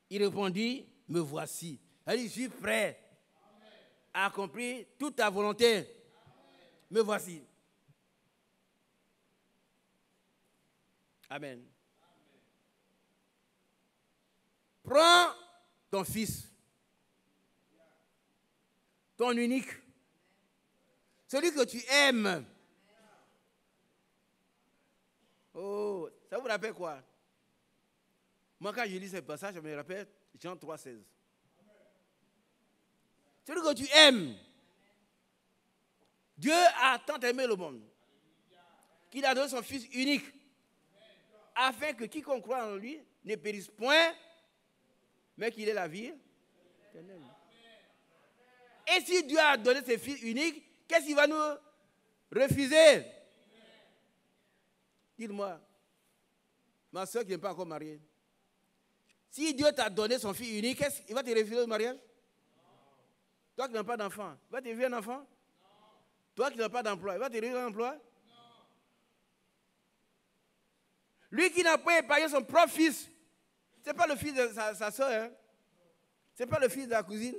il répondit, me voici. Il dit, je suis prêt à accomplir toute ta volonté. Me voici. Amen. Prends ton fils, ton unique, celui que tu aimes. Oh, ça vous rappelle quoi? Moi, quand je lis ce passage, je me rappelle Jean 3,16. Celui que tu aimes. Dieu a tant aimé le monde qu'il a donné son fils unique afin que quiconque croit en lui ne périsse point, mais qu'il ait la vie éternelle. Et si Dieu a donné ses fils uniques, qu'est-ce qu'il va nous refuser? Dites-moi, ma soeur qui n'est pas encore mariée, si Dieu t'a donné son fils unique, qu'est-ce qu'il va te refuser le mariage? Toi qui n'as pas d'enfant, il va te refuser un enfant? Toi qui n'as pas d'emploi, il va te refuser un emploi? Lui qui n'a pas épargné son propre fils, ce n'est pas le fils de sa soeur, hein? Ce n'est pas le fils de la cousine.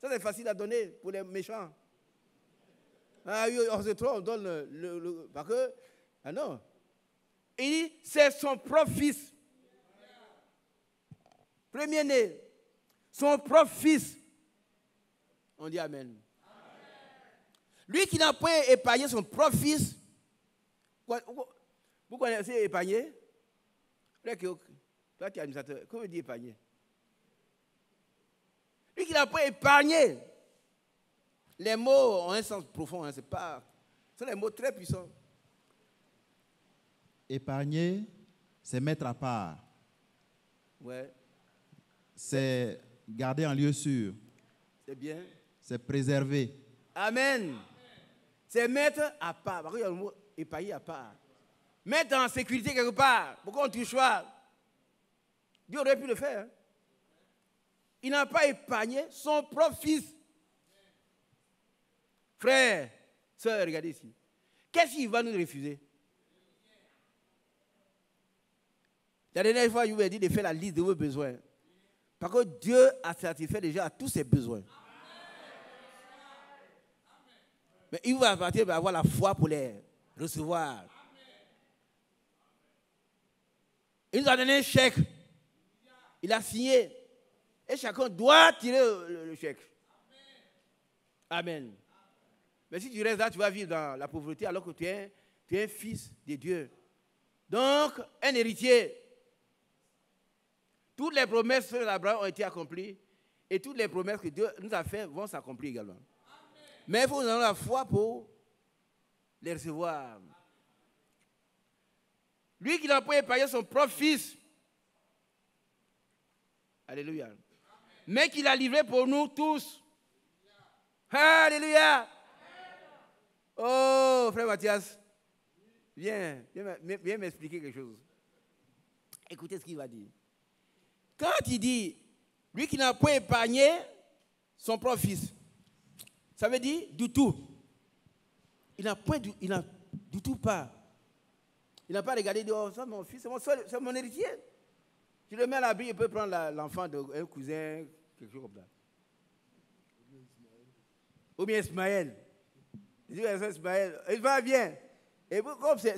Ça, c'est facile à donner pour les méchants. Ah oui, on se trompe, on donne le parce que, ah non. Il dit, c'est son propre fils. Premier-né, son propre fils. On dit Amen. Lui qui n'a pas épargné son propre fils, vous connaissez épargner? Toi, tu es administrateur. Comment on dit épargner? Lui qui n'a pas épargné. Les mots ont un sens profond. Hein, c'est des mots très puissants. Épargner, c'est mettre à part. Ouais. C'est garder en lieu sûr. C'est bien. C'est préserver. Amen. C'est mettre à part. Parce qu'il y a le mot épargner à part. Mettre en sécurité quelque part. Pourquoi on touche pas? Dieu aurait pu le faire. Hein? Il n'a pas épargné son propre fils. Frère, sœur, regardez ici. Qu'est-ce qu'il va nous refuser? La dernière fois, je vous ai dit de faire la liste de vos besoins. Parce que Dieu a satisfait déjà à tous ses besoins. Mais il va partir avoir la foi pour les recevoir. Il nous a donné un chèque. Il a signé. Et chacun doit tirer le chèque. Amen. Mais si tu restes là, tu vas vivre dans la pauvreté alors que tu es un fils de Dieu. Donc, un héritier. Toutes les promesses d'Abraham ont été accomplies. Et toutes les promesses que Dieu nous a faites vont s'accomplir également. Amen. Mais il faut nous avoir la foi pour les recevoir. Lui qui n'a pas épargné son propre fils. Alléluia. Amen. Mais qu'il a livré pour nous tous. Alléluia. Amen. Oh, frère Mathias, viens m'expliquer quelque chose. Écoutez ce qu'il va dire. Quand il dit, lui qui n'a pas épargné son propre fils, ça veut dire du tout. Il n'a du tout pas. Il n'a pas regardé, il dit, oh, ça mon fils, c'est mon héritier. Tu le mets à l'abri, il peut prendre l'enfant d'un cousin, quelque chose comme ça. Ou bien Ismaël. Il dit, Ismaël, il va bien. Et comme c'est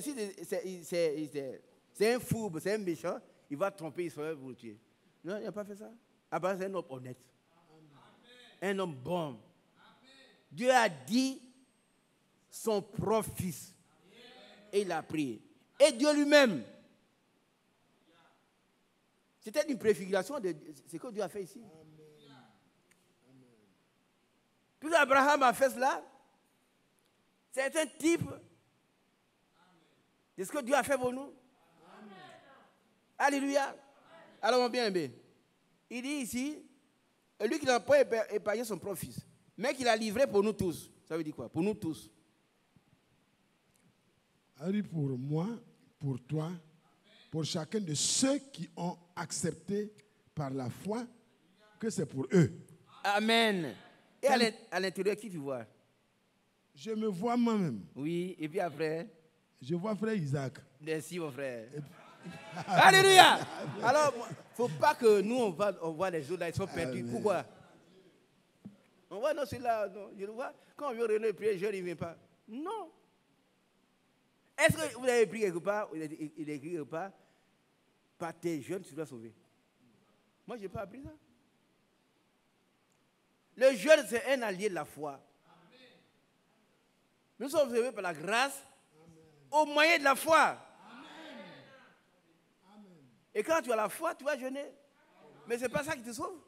un fourbe, c'est un méchant, il va tromper Israël pour le tuer. Non, il n'a pas fait ça. Abraham, c'est un homme honnête. Amen. Un homme bon. Amen. Dieu a dit son propre fils. Amen. Et il a prié. Et Dieu lui-même. C'était une préfiguration de ce que Dieu a fait ici. Amen. Puis Abraham a fait cela. C'est un type de ce que Dieu a fait pour nous. Amen. Alléluia. Alors, mon bien-aimé, il dit ici, lui qui n'a pas épargné son propre fils, mais qu'il a livré pour nous tous. Ça veut dire quoi? Pour nous tous. Ali, pour moi, pour toi, pour chacun de ceux qui ont accepté par la foi que c'est pour eux. Amen. Et à l'intérieur, qui tu vois? Je me vois moi-même. Oui, et puis après? Je vois frère Isaac. Merci, mon frère. Alléluia. Alors, il ne faut pas que nous, on voit les autres là, ils sont perdus. Amen. Pourquoi? On voit, non, c'est là, non, je le vois. Quand on veut réunir prier, je ne viens pas. Non. Est-ce que vous avez prié quelque part, il est écrit quelque part, par tes jeunes, tu dois sauver? Moi, je n'ai pas appris ça. Le jeûne, c'est un allié de la foi. Amen. Nous sommes sauvés par la grâce. Amen. Au moyen de la foi. Amen. Et quand tu as la foi, tu vas jeûner. Amen. Mais ce n'est pas ça qui te sauve.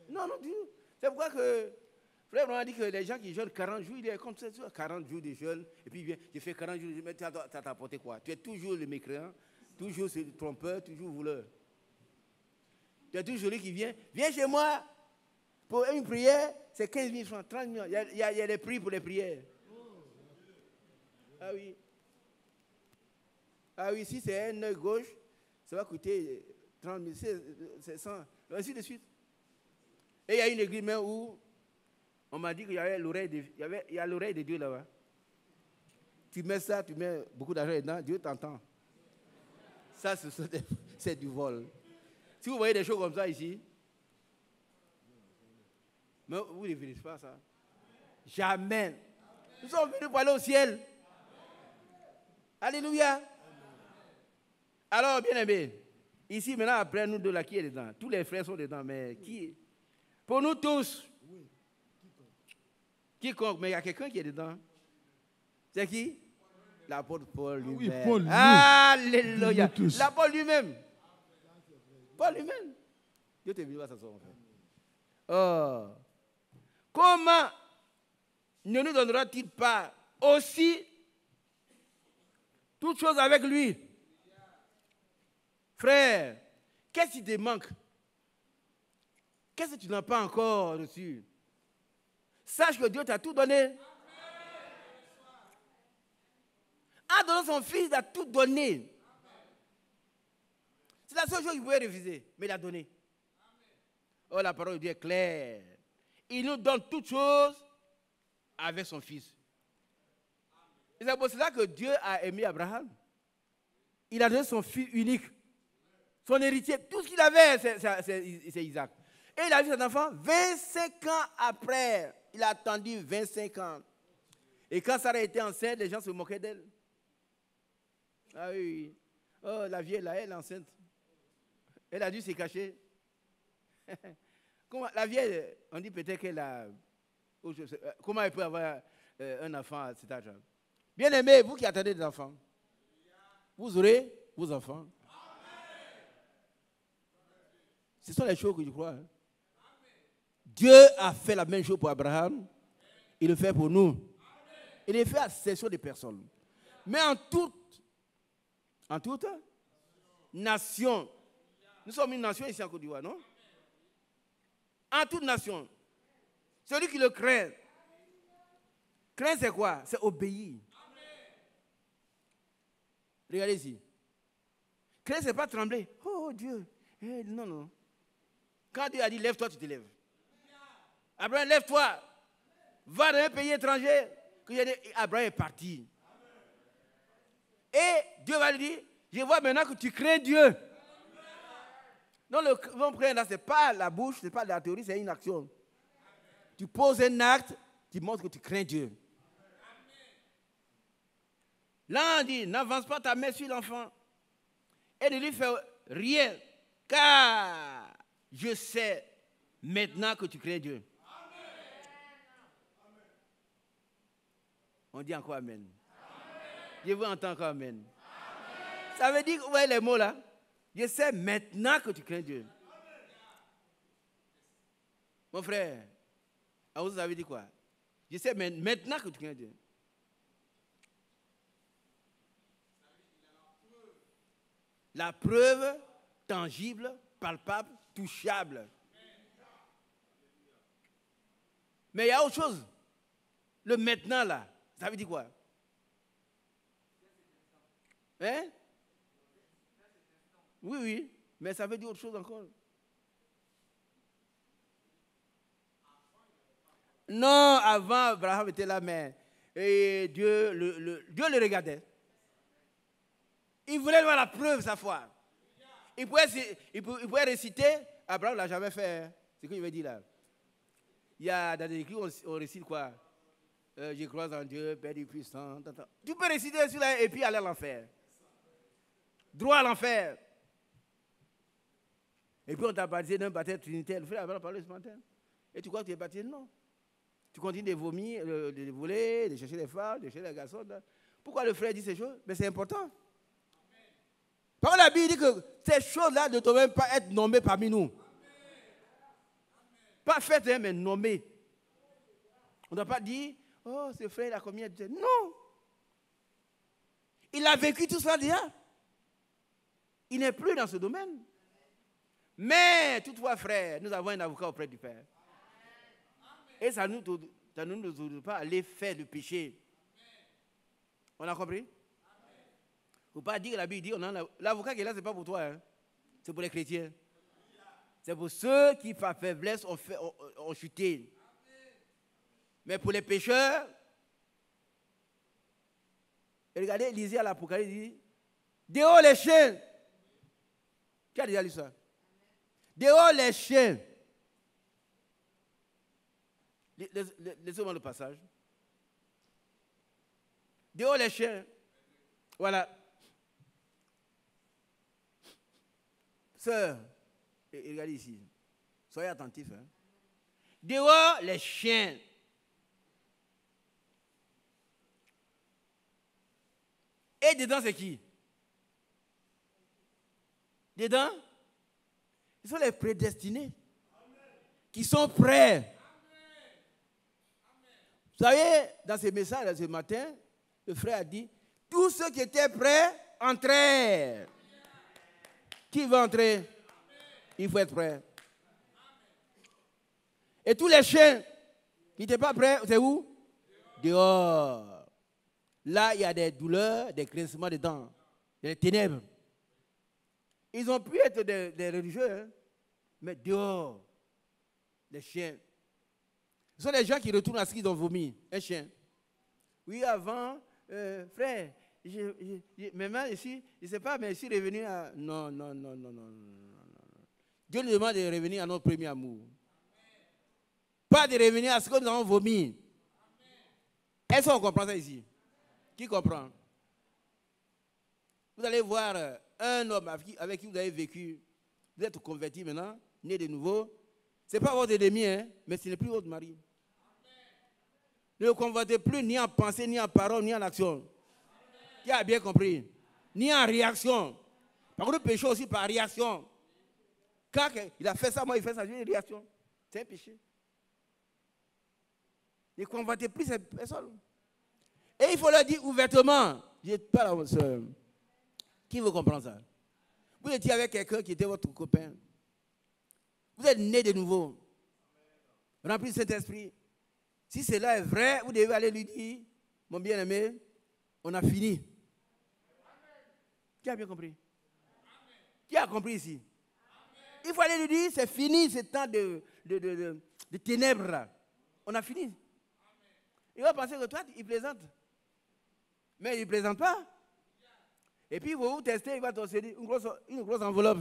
Non, non, du tout. C'est pourquoi que frère on a dit que les gens qui jeûnent 40 jours, il est comme ça, 40 jours de jeûne, et puis il vient, je fais 40 jours, mais tu as apporté quoi? Tu es toujours le mécréant, toujours le trompeur, toujours voleur. Tu es toujours celui qui viens chez moi. Pour une prière, c'est 15 000 francs, 30 000. Il y a des prix pour les prières. Ah oui. Ah oui, si c'est un œil gauche, ça va coûter 30 000, c'est 100, ainsi de suite. Et il y a une église même où on m'a dit qu'il y avait l'oreille il y a l'oreille de Dieu là-bas. Tu mets ça, tu mets beaucoup d'argent dedans, Dieu t'entend. Ça, c'est du vol. Si vous voyez des choses comme ça ici, mais vous ne vérifiez pas ça. Jamais. Nous sommes venus pour aller au ciel. Alléluia. Alors, bien aimé, ici, maintenant, après nous deux là, qui est dedans? Tous les frères sont dedans, mais qui? Pour nous tous. Quiconque, mais il y a quelqu'un qui est dedans. C'est qui? L'apôtre Paul lui-même. Oui, Paul, Alléluia. L'apôtre lui-même. Paul lui-même. Dieu t'est venu à s'asseoir, mon frère. Oh. Comment ne nous donnera-t-il pas aussi toutes choses avec lui? Frère, qu'est-ce qui te manque? Qu'est-ce que tu n'as pas encore reçu? Sache que Dieu t'a tout donné. En donnant son fils, il a tout donné. C'est la seule chose qu'il pouvait refuser, mais il a donné. Oh, la parole de Dieu est claire. Il nous donne toutes choses avec son fils. Et c'est pour cela que Dieu a aimé Abraham. Il a donné son fils unique, son héritier. Tout ce qu'il avait, c'est Isaac. Et il a vu cet enfant 25 ans après. Il a attendu 25 ans. Et quand Sarah était enceinte, les gens se moquaient d'elle. Ah oui. Oh, la vieille, là, elle est enceinte. Elle a dû se cacher. Comment, la vieille, on dit peut-être qu'elle a... Comment elle peut avoir un enfant à cet âge? Bien aimé, vous qui attendez des enfants, vous aurez vos enfants. Ce sont les choses que je crois. Hein. Dieu a fait la même chose pour Abraham. Il le fait pour nous. Il le fait à l'exception des personnes. Mais en toute nation, nous sommes une nation ici en Côte d'Ivoire, non? En toute nation, celui qui le craint, c'est quoi? C'est obéir. Regardez ici. Craindre, ce n'est pas trembler. Oh Dieu. Non, non. Quand Dieu a dit lève-toi, tu te lèves. Abraham, lève-toi. Va dans un pays étranger. Abraham est parti. Et Dieu va lui dire, je vois maintenant que tu crains Dieu. Non, le craindre là, ce n'est pas la bouche, ce n'est pas la théorie, c'est une action. Tu poses un acte qui montre que tu crains Dieu. Là, on dit, n'avance pas ta main sur l'enfant et ne lui fais rien, car je sais maintenant que tu crains Dieu. On dit encore Amen. Je veux entendre encore Amen. Ça veut dire, vous voyez les mots là? Je sais maintenant que tu crains Dieu. Mon frère, vous avez dit quoi? Je sais maintenant que tu crains Dieu. La preuve tangible, palpable, touchable. Mais il y a autre chose. Le maintenant là, ça veut dire quoi? Hein? Oui, oui, mais ça veut dire autre chose encore. Non, avant, Abraham était là, mais et Dieu le regardait. Il voulait voir la preuve sa foi. Il pouvait réciter, Abraham ne l'a jamais fait. C'est ce que je veux dire là. Il y a dans les écrits, on récite quoi? Je crois en Dieu, Père du puissant. Tu peux réciter celui-là et puis aller à l'enfer. Droit à l'enfer. Et puis on t'a baptisé d'un baptême trinitaire. Le frère avait parlé ce matin. Et tu crois que tu es baptisé? Non. Tu continues de vomir, de voler, de chercher les femmes, de chercher les garçons. Pourquoi le frère dit ces choses? Mais c'est important. Par contre, la Bible dit que ces choses-là ne doivent même pas être nommées parmi nous. Pas faites, hein, mais nommées. On ne doit pas dire, oh, ce frère, il a combien de temps? Non. Il a vécu tout ça déjà. Il n'est plus dans ce domaine. Mais, toutefois, frère, nous avons un avocat auprès du Père. Et ça ne nous autorise pas à aller faire le péché. On a compris? Il ne faut pas dire que la Bible dit, l'avocat qui est là, ce n'est pas pour toi. Hein. C'est pour les chrétiens. C'est pour ceux qui, par faiblesse, ont chuté. Mais pour les pécheurs, et regardez, lisez à l'Apocalypse, il dit, dehors les chaînes, Qui a déjà lu ça? Dehors les chiens. Laissez-moi le passage. Dehors les chiens. Voilà. Sœur, regardez ici. Soyez attentifs. Hein. Dehors les chiens. Et dedans, c'est qui? Dedans, ils sont les prédestinés. Qui sont prêts. Vous savez, dans ce message, ce matin, le frère a dit, tous ceux qui étaient prêts entrèrent. Qui veut entrer? Il faut être prêt. Et tous les chiens qui n'étaient pas prêts, c'est où? Dehors. Là, il y a des douleurs, des grincements de dents, des ténèbres. Ils ont pu être des religieux, hein, mais dehors, les chiens. Ce sont les gens qui retournent à ce qu'ils ont vomi, un chien. Oui, avant, frère, maintenant ici, je ne sais pas, mais je suis revenu à... Non. Dieu nous demande de revenir à notre premier amour. Pas de revenir à ce que nous avons vomi. Est-ce qu'on comprend ça ici? Qui comprend? Vous allez voir un homme avec qui vous avez vécu, vous êtes converti maintenant, né de nouveau. Ce n'est pas votre ennemi, hein, mais ce n'est plus votre mari. Ne le convertez plus ni en pensée, ni en parole, ni en action. Qui a bien compris? Ni en réaction. Par contre, le péché aussi par réaction. Quand il a fait ça, moi il fait ça, j'ai une réaction. C'est un péché. Ne convertez plus ces personnes. Et il faut leur dire ouvertement. Je parle à votre soeur. Qui veut comprendre ça? Vous étiez avec quelqu'un qui était votre copain. Vous êtes né de nouveau. Rempli de Saint-Esprit. Si cela est vrai, vous devez aller lui dire, mon bien-aimé, on a fini. Qui a bien compris? Qui a compris ici? Il faut aller lui dire, c'est fini ce temps de ténèbres là. On a fini. Il va penser que toi, il plaisante. Mais il ne plaisante pas. Et puis, il va vous tester, il va te dire une grosse enveloppe.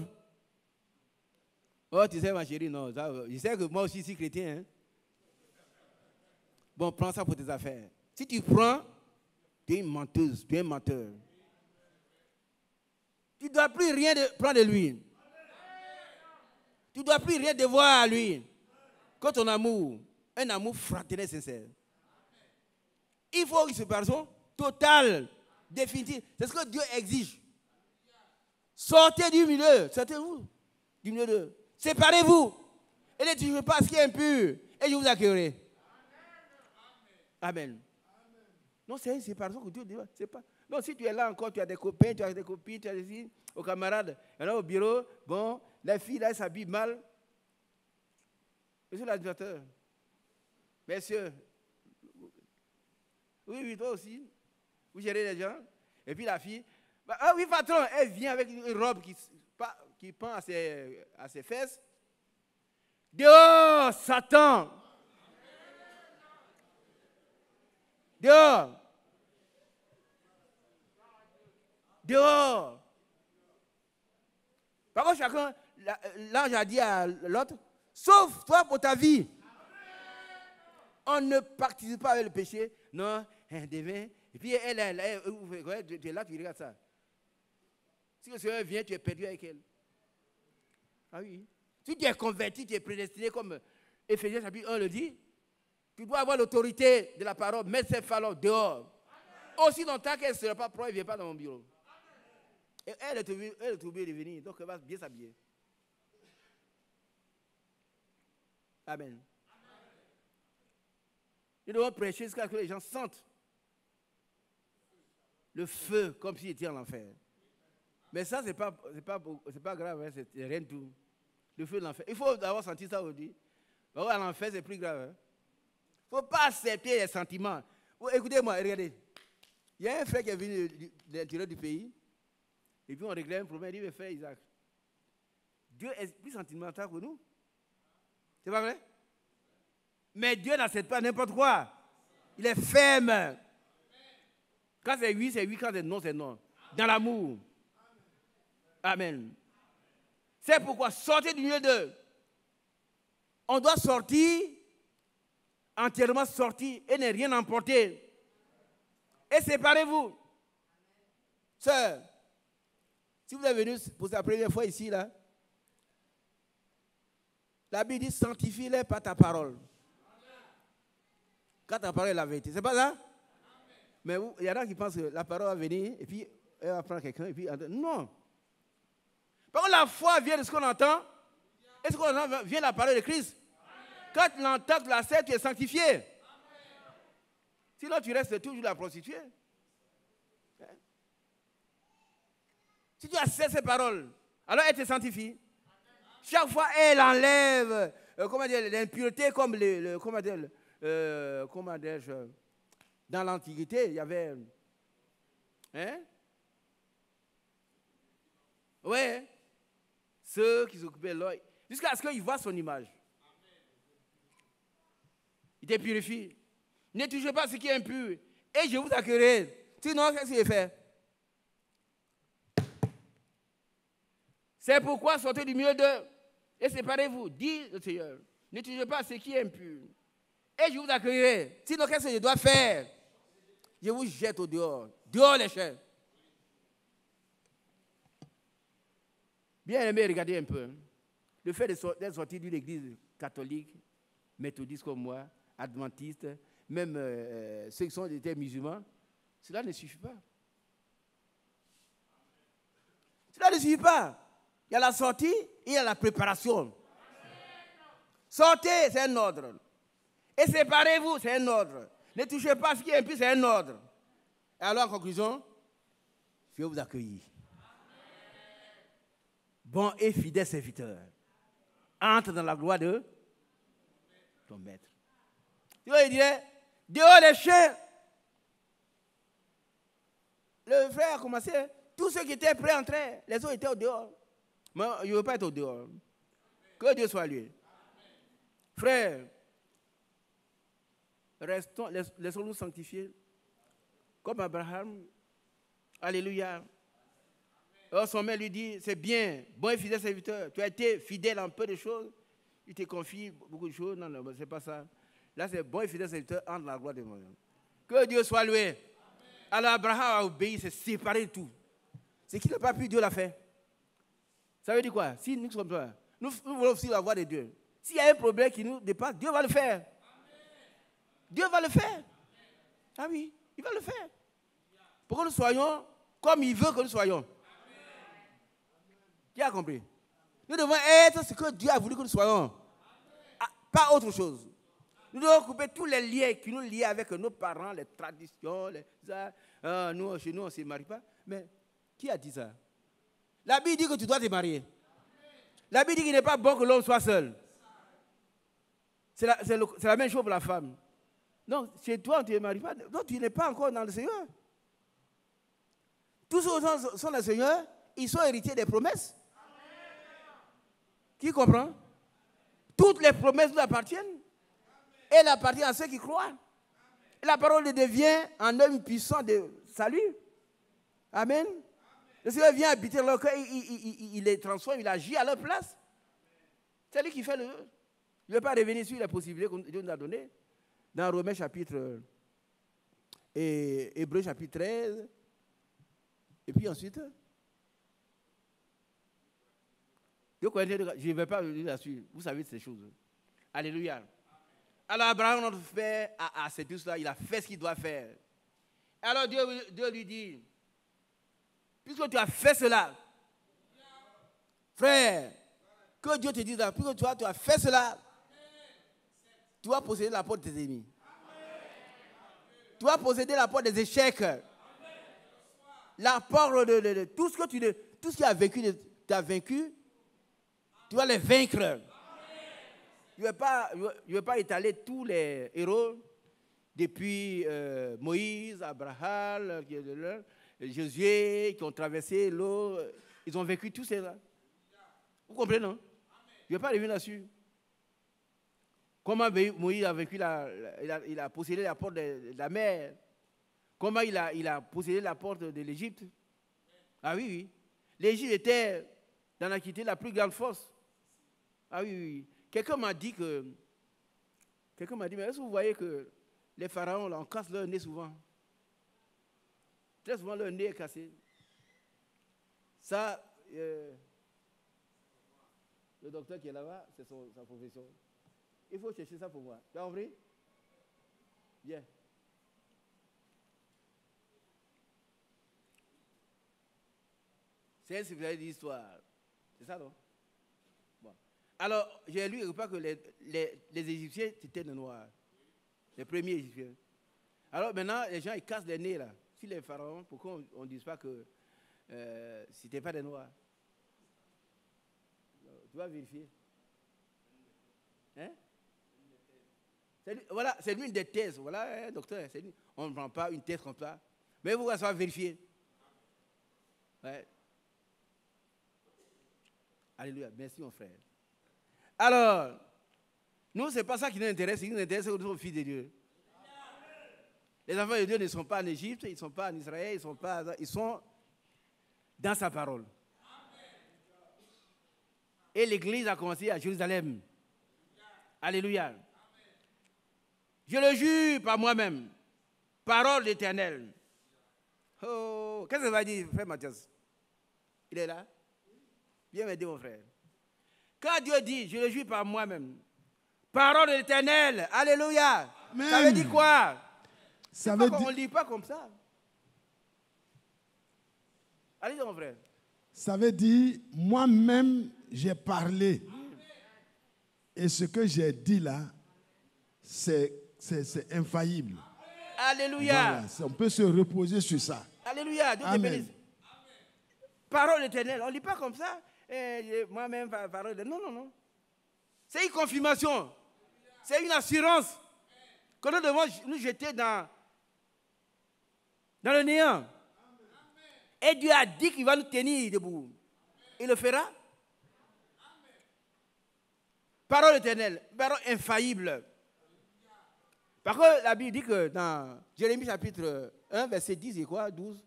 Oh, tu sais, ma chérie, non. Ça, je sais que moi aussi, je suis chrétien. Hein? Bon, prends ça pour tes affaires. Si tu prends, tu es une menteuse, tu es un menteur. Tu ne dois plus rien prendre de lui. Tu ne dois plus rien devoir à lui. Que ton amour, un amour fraternel sincère. Il faut une séparation totale, définitive. C'est ce que Dieu exige. Sortez du milieu. Sortez-vous du milieu d'eux. Séparez-vous. Et ne touchez pas ce qui est impur. Et je vous accueillerai. Amen. Non, c'est une séparation que Dieu dit. C'est pas... Non, si tu es là encore, tu as des copains, tu as des copines, tu as des aux camarades. Il y en a au bureau. Bon, la fille là, elle s'habille mal. Monsieur l'administrateur. Messieurs. Oui, toi aussi. Vous gérez les gens. Et puis la fille. Ah oui, patron, elle vient avec une robe qui pend à ses fesses. Dehors, Satan. Dehors. Dehors. Par contre, chacun, l'ange a dit à l'autre, sauve-toi pour ta vie. On ne participe pas avec le péché. Non, elle devient. Et puis elle, tu es là, tu regardes ça. Si le Seigneur vient, tu es perdu avec elle. Ah oui. Si tu es converti, tu es prédestiné, comme Éphésiens chapitre 1 le dit, tu dois avoir l'autorité de la parole, mettre ses phalanges dehors. Aussi longtemps qu'elle ne sera pas propre, elle ne vient pas dans mon bureau. Et elle est obligée de venir, donc elle va bien s'habiller. Amen. Nous devons prêcher jusqu'à ce que les gens sentent le feu comme s'ils étaient en enfer. Mais ça, ce n'est pas grave, hein, c'est rien de tout. Le feu de l'enfer. Il faut d'abord sentir ça aujourd'hui. À l'enfer, c'est plus grave. Il ne faut pas accepter les sentiments. Écoutez-moi, regardez. Il y a un frère qui est venu de l'intérieur du pays. Et puis on réglait un problème. Il dit, mais frère Isaac, Dieu est plus sentimental que nous. C'est pas vrai? Mais Dieu n'accepte pas n'importe quoi. Il est ferme. Quand c'est oui, c'est oui. Quand c'est non, c'est non. Dans l'amour. Amen. C'est pourquoi sortez du milieu d'eux. On doit sortir, entièrement sortir et ne rien emporter. Et séparez-vous. Sœur, si vous êtes venu pour la première fois ici, là, la Bible dit sanctifie-les par ta parole. Quand ta parole est la vérité. C'est pas ça? Mais il y en a qui pensent que la parole va venir et puis elle va prendre quelqu'un et puis... Non. Par contre, la foi vient de ce qu'on entend et ce qu'on entend vient de la parole de Christ. Quand tu l'entends, tu l'acceptes, tu es sanctifié. Sinon, tu restes toujours la prostituée. Si tu acceptes ces paroles, alors elle te sanctifie. Chaque fois, elle enlève l'impureté comme comment dire-je, dans l'Antiquité, il y avait... Hein? Oui. Ceux qui s'occupaient de l'œil. Jusqu'à ce qu'ils voient son image. Il te purifie. Ne touchez pas ce qui est impur. Et je vous accueillerai. Sinon, qu'est-ce qu'il fait? C'est pourquoi sortez du milieu d'eux et séparez-vous, dit le Seigneur. Ne touchez pas ce qui est impur. Et je vous accueillerai. Sinon, qu'est-ce que je dois faire? Je vous jette au dehors. Dehors les chiens. Bien aimé, regardez un peu. Le fait d'être sorti d'une église catholique, méthodiste comme moi, adventiste, même ceux qui sont des musulmans, cela ne suffit pas. Cela ne suffit pas. Il y a la sortie et il y a la préparation. Sortez, c'est un ordre. Et séparez-vous, c'est un ordre. Ne touchez pas à ce qui est impur, c'est un ordre. Et alors, en conclusion, je vais vous accueillir. Bon et fidèle serviteur, entre dans la gloire de ton maître. Tu vois, il dirait, dehors les chiens. Le frère a commencé, tous ceux qui étaient prêts à entrer, les autres étaient au dehors. Moi, je ne veux pas être au dehors. Que Dieu soit lui. Frère, laissons-nous sanctifier comme Abraham. Alléluia. Alors son maître lui dit, c'est bien, bon et fidèle serviteur, tu as été fidèle en peu de choses, il te confie beaucoup de choses. Non, non, c'est pas ça. Là, c'est bon et fidèle serviteur, entre dans la gloire de Dieu. Que Dieu soit loué. Alors Abraham a obéi, s'est séparé de tout. Ce qu'il n'a pas pu, Dieu l'a fait. Ça veut dire quoi? Si nous sommes là, nous voulons aussi la voix de Dieu. S'il y a un problème qui nous dépasse, Dieu va le faire. Amen. Dieu va le faire. Ah oui, il va le faire. Pour que nous soyons comme il veut que nous soyons. Amen. Qui a compris? Nous devons être ce que Dieu a voulu que nous soyons. Ah, pas autre chose. Nous devons couper tous les liens qui nous lient avec nos parents, les traditions, nous, chez nous, on ne se marie pas. Mais qui a dit ça? La Bible dit que tu dois te marier. La Bible dit qu'il n'est pas bon que l'homme soit seul. C'est la même chose pour la femme. Non, chez toi, tu ne te maries pas. Non, tu n'es pas encore dans le Seigneur. Tous ceux qui sont dans le Seigneur, ils sont héritiers des promesses. Qui comprend? Toutes les promesses nous appartiennent. Et elles appartiennent à ceux qui croient. Et la parole devient un homme puissant de salut. Amen. Le Seigneur vient habiter dans leur cœur, il les transforme, il agit à leur place. C'est lui qui fait le... Je ne vais pas revenir sur les possibilités que Dieu nous a données. Dans Romains chapitre... et Hébreux chapitre 13. Et puis ensuite... je ne vais pas revenir là-dessus. Vous savez ces choses. Alléluia. Alors Abraham, notre frère, a accepté cela. Il a fait ce qu'il doit faire. Alors Dieu lui dit... puisque tu as fait cela, frère, que Dieu te dise là, puisque tu as fait cela, tu vas posséder la porte de tes ennemis. Tu vas posséder la porte des échecs. La porte de tout ce que tu as vécu, tu vas les vaincre. Je ne vais pas étaler tous les héros depuis Moïse, Abraham, Josué, qui ont traversé l'eau, ils ont vécu tout cela. Vous comprenez, non? Je ne vais pas revenir là-dessus. Comment Moïse a vécu, il a possédé la porte de la mer. Comment il a possédé la porte de l'Égypte. Ah oui, oui. L'Égypte était d'en acquitter la plus grande force. Ah oui, oui. Quelqu'un m'a dit, mais est-ce que vous voyez que les pharaons, là, on casse leur nez souvent? Très souvent, leur nez est cassé. Ça, le docteur qui est là-bas, c'est sa profession. Il faut chercher ça pour moi. Tu as compris? Bien. C'est un spécialiste d'histoire. C'est ça, non? Bon. Alors, j'ai lu quelque part que les Égyptiens étaient de noirs. Les premiers Égyptiens. Alors maintenant, les gens, ils cassent les nez, là. Si les pharaons, pourquoi on ne dit pas que c'était pas des noirs? Tu vas vérifier. Hein? Voilà, c'est l'une des thèses. Voilà, hein, docteur, on ne prend pas une thèse comme ça. Mais vous, ça va vérifier. Ouais. Alléluia. Merci, mon frère. Alors, nous, ce n'est pas ça qui nous intéresse. Ce qui nous intéresse, c'est que nous sommes fils de Dieu. Les enfants de Dieu ne sont pas en Égypte, ils ne sont pas en Israël, ils sont dans sa parole. Et l'église a commencé à Jérusalem. Alléluia. Je le jure par moi-même. Parole d'Éternel. Oh, qu'est-ce que ça va dire, frère Mathias? Il est là? Viens m'aider, mon frère. Quand Dieu dit, je le jure par moi-même, parole de l'Éternel, alléluia. Amen. Ça veut dire quoi? Ça veut dire... On ne lit pas comme ça. Allez, mon frère. Ça veut dire, moi-même, j'ai parlé. Et ce que j'ai dit là, c'est infaillible. Alléluia. Voilà, on peut se reposer sur ça. Alléluia. Dieu te bénisse. Parole éternelle. On ne lit pas comme ça. Moi-même, parole de... Non, non, non. C'est une confirmation. C'est une assurance que nous devons nous jeter dans le néant. Et Dieu a dit qu'il va nous tenir debout. Il le fera. Parole éternelle, parole infaillible. Par contre, la Bible dit que dans Jérémie chapitre 1, verset 10 et quoi, 12,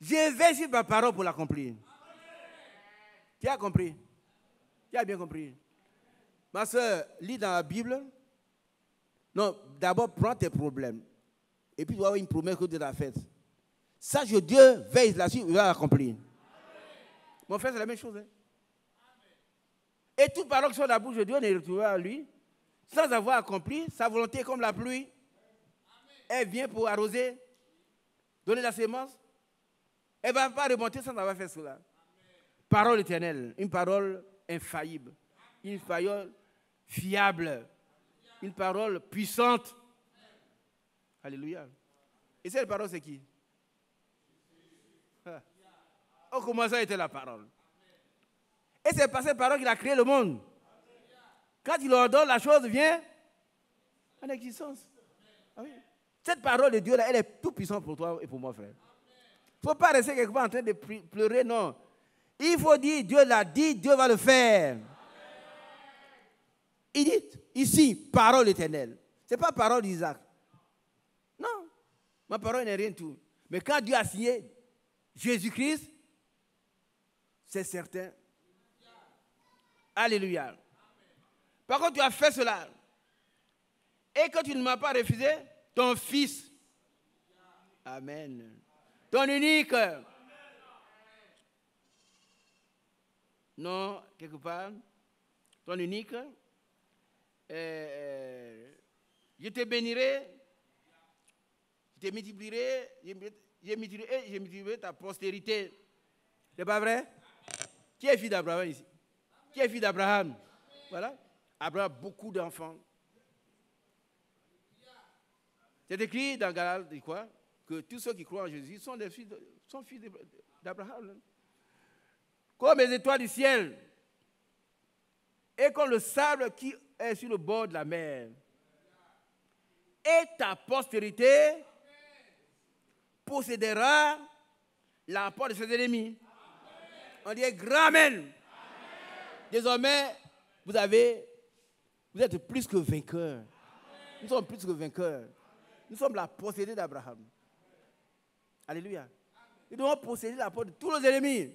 je vais sur ma parole pour l'accomplir. Tu as compris? Tu as bien compris? Ma soeur, lis dans la Bible. Non, d'abord, prends tes problèmes. Et puis, tu vas avoir une promesse que Dieu t'a faite. Sache que Dieu veille là-dessus, il va l'accomplir. Mon frère, c'est la même chose. Hein? Et toute parole qui sort de la bouche de Dieu, on est retrouvé à lui, sans avoir accompli sa volonté comme la pluie. Elle vient pour arroser, donner la sémence. Elle ne va pas remonter sans avoir fait cela. Parole éternelle, une parole infaillible, une parole fiable, une parole puissante. Alléluia. Et cette parole, c'est qui? Oh, comment ça a été la parole? Et c'est par cette parole qu'il a créé le monde. Quand il ordonne, la chose vient en existence. Ah oui. Cette parole de Dieu, là, elle est tout puissante pour toi et pour moi, frère. Il ne faut pas rester quelque part en train de pleurer, non. Il faut dire, Dieu l'a dit, Dieu va le faire. Il dit, ici, parole éternelle. Ce n'est pas parole d'Isaac. Non, ma parole n'est rien de tout. Mais quand Dieu a signé Jésus-Christ, c'est certain. Alléluia. Par contre, tu as fait cela. Et que tu ne m'as pas refusé, ton fils. Amen. Ton unique. Non, quelque part. Ton unique. Je te bénirai. Je te multiplierai. Je multiplierai ta postérité. C'est pas vrai? Qui est fils d'Abraham ici? Qui est fils d'Abraham? Voilà. Abraham a beaucoup d'enfants. C'est écrit dans Galates, dit quoi? Que tous ceux qui croient en Jésus sont fils d'Abraham. Comme les étoiles du ciel. Et comme le sable qui est sur le bord de la mer. Et ta postérité possédera la porte de ses ennemis. On dit grand amen. Désormais, vous êtes plus que vainqueurs. Nous sommes plus que vainqueurs. Nous sommes la possédée d'Abraham. Alléluia. Nous devons posséder la porte de tous nos ennemis.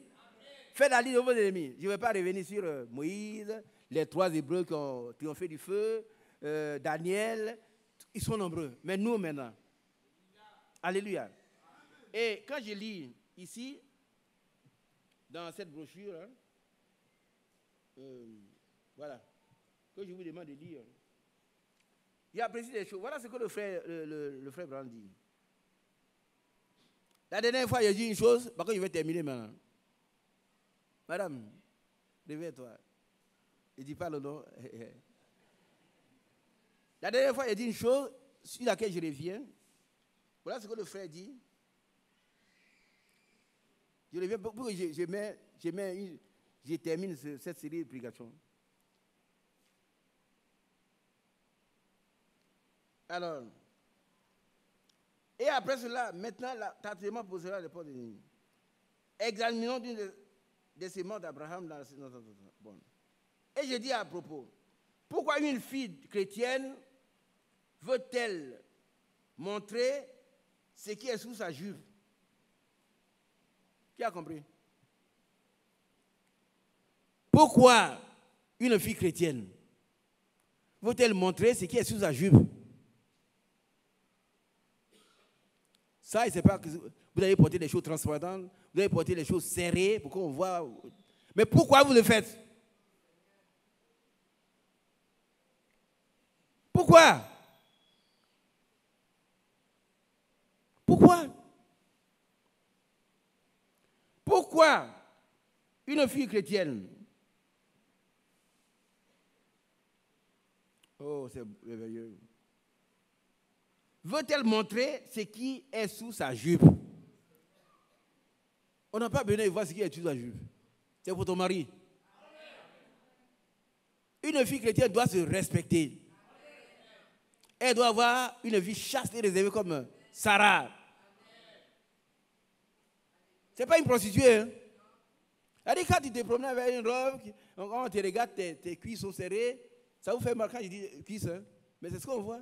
faites la liste de vos ennemis. Je ne vais pas revenir sur Moïse, les 3 Hébreux qui ont triomphé du feu, Daniel. Ils sont nombreux. Mais nous, maintenant. Alléluia. Et quand je lis ici, dans cette brochure, hein, voilà, que je vous demande de lire, j'apprécie des choses. Voilà ce que le frère Brandt dit. La dernière fois, j'ai dit une chose, par contre, je vais terminer maintenant. Madame, réveille-toi. Il dit pas le nom. La dernière fois, j'ai dit une chose sur laquelle je reviens. Voilà ce que le frère dit. Je reviens pour que je termine cette série de prédications. Alors, et après cela, maintenant, l'attention posera les portes de l'ennemi. Examinons d'une des semences d'Abraham dans la bon. Et je dis à propos, pourquoi une fille chrétienne veut-elle montrer ce qui est sous sa jupe? Qui a compris? Pourquoi une fille chrétienne veut-elle montrer ce qui est sous sa jupe? Ça, c'est pas que vous allez porter des choses transparentes, vous allez porter des choses serrées pour qu'on voit. Mais pourquoi vous le faites? Pourquoi? Pourquoi? Pourquoi une fille chrétienne? Oh, c'est merveilleux. Veut-elle montrer ce qui est sous sa jupe? On n'a pas besoin de voir ce qui est sous sa jupe. C'est pour ton mari. Une fille chrétienne doit se respecter. Elle doit avoir une vie chaste et réservée comme Sarah. Ce n'est pas une prostituée. Hein? C'est-à-dire, quand tu te promènes avec une robe, quand on te regarde, tes cuisses sont serrées, ça vous fait mal quand je dis cuisses. Hein? Mais c'est ce qu'on voit.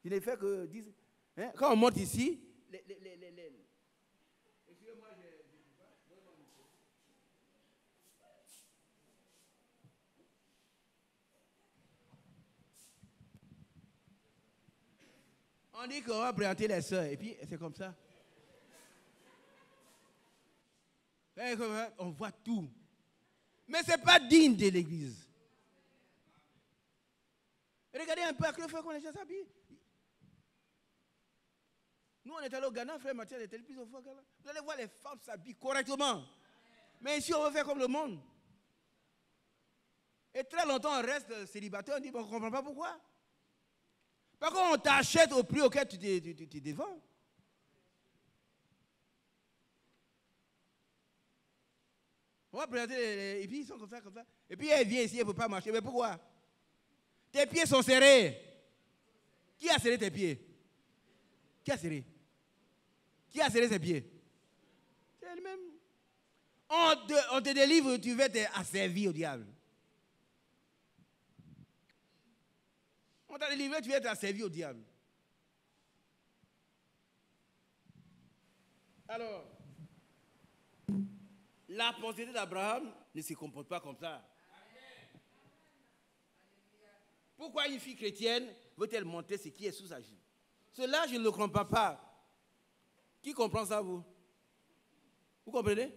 Il ne fait que dire. Hein? Quand on monte ici, excusez-moi, on dit qu'on va présenter les sœurs, et puis c'est comme ça. On voit tout. Mais ce n'est pas digne de l'église. Regardez un peu à quel feu qu'on les gens s'habillent. Nous, on est allé au Ghana, frère Mathieu était le plus au fort. Vous allez voir les femmes s'habillent correctement. Mais ici, on veut faire comme le monde. Et très longtemps, on reste célibataire, on dit, on ne comprend pas pourquoi. Par contre, on t'achète au prix auquel tu te défends. On va présenter, et puis ils sont comme ça, comme ça. Et puis elle vient ici, elle ne peut pas marcher. Mais pourquoi? Tes pieds sont serrés. Qui a serré tes pieds? Qui a serré? Qui a serré ses pieds? C'est elle-même. On te délivre, tu vas t'asservir au diable. On t'a délivré, tu vas t'asservir au diable. Alors, la postérité d'Abraham ne se comporte pas comme ça. Pourquoi une fille chrétienne veut-elle montrer ce qui est sous sa jupe? Cela, je ne le comprends pas. Qui comprend ça, vous? Vous comprenez?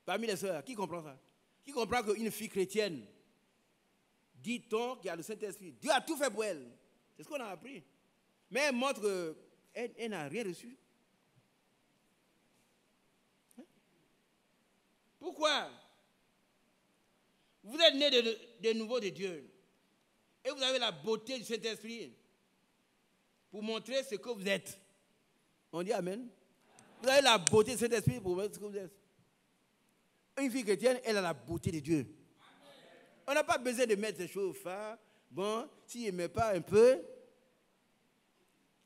Parmi les sœurs, qui comprend ça? Qui comprend qu'une fille chrétienne, dit-on, qui a le Saint-Esprit, Dieu a tout fait pour elle. C'est ce qu'on a appris. Mais elle montre qu'elle n'a rien reçu. Pourquoi? Vous êtes né de nouveau de Dieu. Et vous avez la beauté du Saint-Esprit pour montrer ce que vous êtes. On dit Amen. Vous avez la beauté du Saint-Esprit pour montrer ce que vous êtes. Une fille chrétienne, elle a la beauté de Dieu. On n'a pas besoin de mettre ses cheveux au phare. Bon, s'il ne met pas un peu,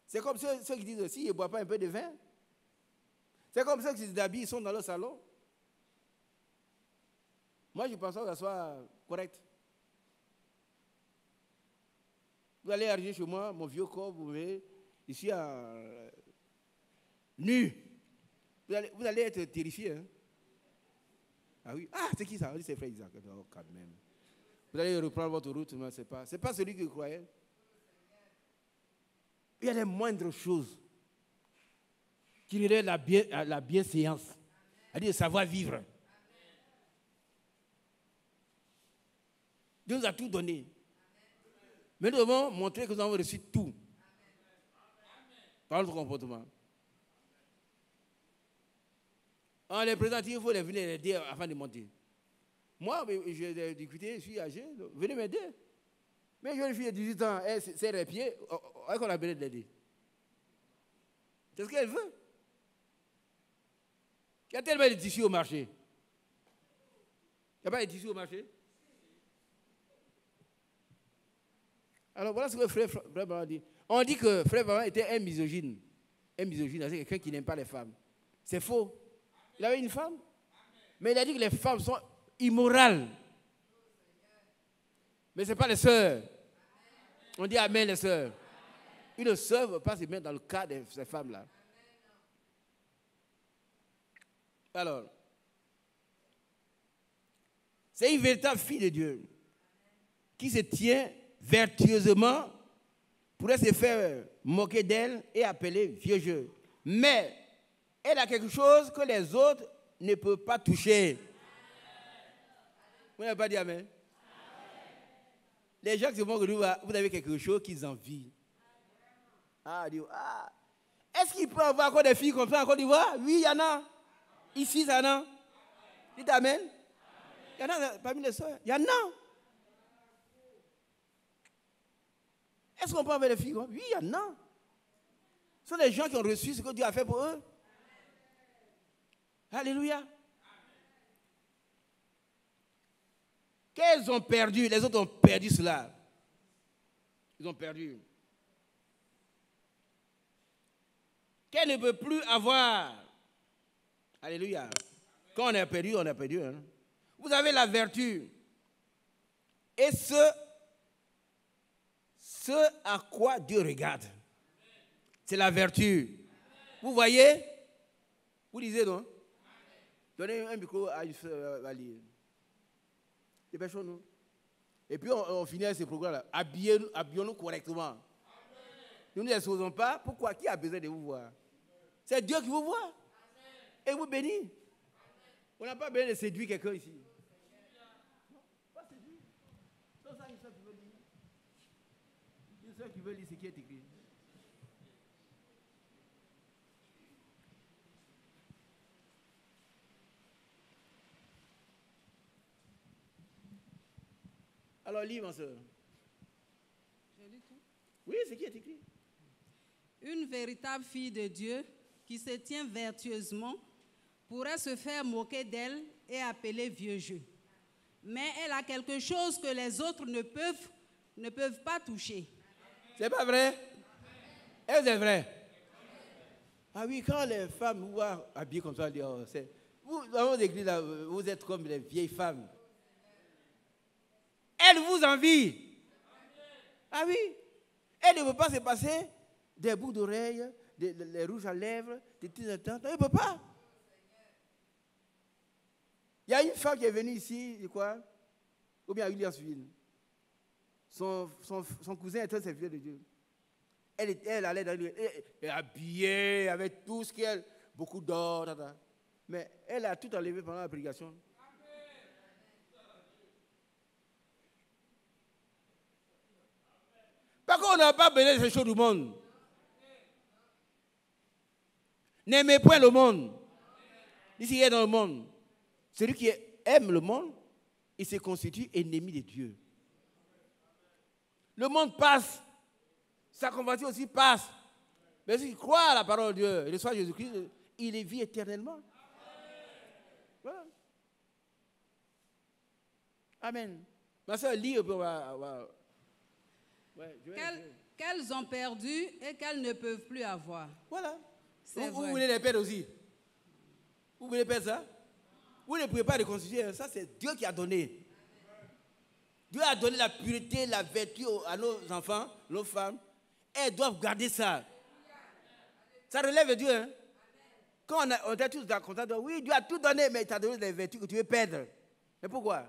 c'est comme ceux qui disent, s'il ne boit pas un peu de vin, c'est comme ceux qui s'habillent, ils sont dans leur salon. Moi, je pense que ça soit correct. Vous allez arriver chez moi, mon vieux corps, vous voyez, ici, nu. Vous allez être terrifié. Hein? Ah oui. Ah, c'est qui ça? On dit c'est frère Isaac. Oh, quand même. Vous allez reprendre votre route, mais ce n'est pas celui que vous croyez. Il y a les moindres choses qui relèvent la bienséance, c'est-à-dire le savoir-vivre. Dieu nous a tout donné. Mais nous devons montrer que nous avons reçu tout par notre comportement. En les présentant, il faut les venir aider avant de monter. Moi, j'ai discuté, je suis âgé, donc venez m'aider. Mais j'ai une fille de 18 ans, elle serre les pieds, elle qu'on a besoin de l'aider. C'est ce qu'elle veut. Il y a tellement de tissus au marché. Il n'y a pas de tissus au marché? Alors voilà ce que Frère Branham dit. On dit que Frère Branham était un misogyne. Un misogyne, c'est quelqu'un qui n'aime pas les femmes. C'est faux. Il avait une femme. Mais il a dit que les femmes sont immorales. Mais ce n'est pas les sœurs. On dit amen les sœurs. Une sœur ne veut pas se mettre dans le cas de ces femmes-là. Alors, c'est une véritable fille de Dieu qui se tient vertueusement, pourrait se faire moquer d'elle et appeler vieux jeu. Mais elle a quelque chose que les autres ne peuvent pas toucher. Vous n'avez pas dit amen? Les gens qui se moquent de vous, vous avez quelque chose qu'ils envient. Est-ce qu'il peut y avoir encore des filles comme ça en Côte d'Ivoire? Oui, il y en a. Ici, il y en a. Dites amen. Il y en a parmi les soeurs. Il y en a. Est-ce qu'on peut avoir des filles comme ça? Oui, il y en a. Ce sont des gens qui ont reçu ce que Dieu a fait pour eux. Alléluia. Qu'elles ont perdu, les autres ont perdu cela. Ils ont perdu. Qu'elles ne peuvent plus avoir. Alléluia. Quand on a perdu, on a perdu. Hein. Vous avez la vertu. Et ce à quoi Dieu regarde, c'est la vertu. Vous voyez? Vous lisez, non? Donnez un micro à une soeur, à lire. Dépêchons-nous. Et puis on finit avec ce programme-là. Habillons-nous correctement. Nous ne les exposons pas. Pourquoi? Qui a besoin de vous voir? C'est Dieu qui vous voit. Et vous bénit. On n'a pas besoin de séduire quelqu'un ici. Non, pas séduire. C'est ça une soeur qui veut lire. Une soeur qui veut lire ce qui est écrit. Alors, lis, ma soeur. Je lis tout. Oui, ce qui est écrit. Une véritable fille de Dieu qui se tient vertueusement pourrait se faire moquer d'elle et appeler vieux jeu. Mais elle a quelque chose que les autres ne peuvent pas toucher. C'est pas vrai? Est-ce que c'est vrai? Ah oui, quand les femmes vous voient habillées comme ça, vous, dans vos églises, là, vous êtes comme les vieilles femmes. Elle vous envie. Ah oui. Elle ne veut pas se passer des boucles d'oreilles, des rouges à lèvres, des petits attentes. Elle ne peut pas. Il y a une femme qui est venue ici, quoi? Ou bien à Williamsville. Son cousin était un serviteur de Dieu. Elle allait dans elle est habillée avec tout ce qu'elle, beaucoup d'or. Mais elle a tout enlevé pendant la prédication. Parce qu'on n'a pas besoin de ces choses du monde. N'aimez point le monde. Ici, il est dans le monde. Celui qui aime le monde, il se constitue ennemi de Dieu. Le monde passe. Sa conversion aussi passe. Mais s'il croit à la parole de Dieu et reçoit Jésus-Christ, il est vit éternellement. Voilà. Amen. Ma soeur, lis un peu. Qu'elles ont perdu et qu'elles ne peuvent plus avoir. Voilà. Vous Vrai. voulez les perdre aussi? Vous voulez perdre ça? Vous ne pouvez pas reconstituer. Ça, c'est Dieu qui a donné. Dieu a donné la pureté, la vertu à nos enfants, nos femmes. Elles doivent garder ça. Ça relève de Dieu. Hein? Quand on était tous contents, oui, Dieu a tout donné, mais il t'a donné des vertus que tu veux perdre. Mais pourquoi?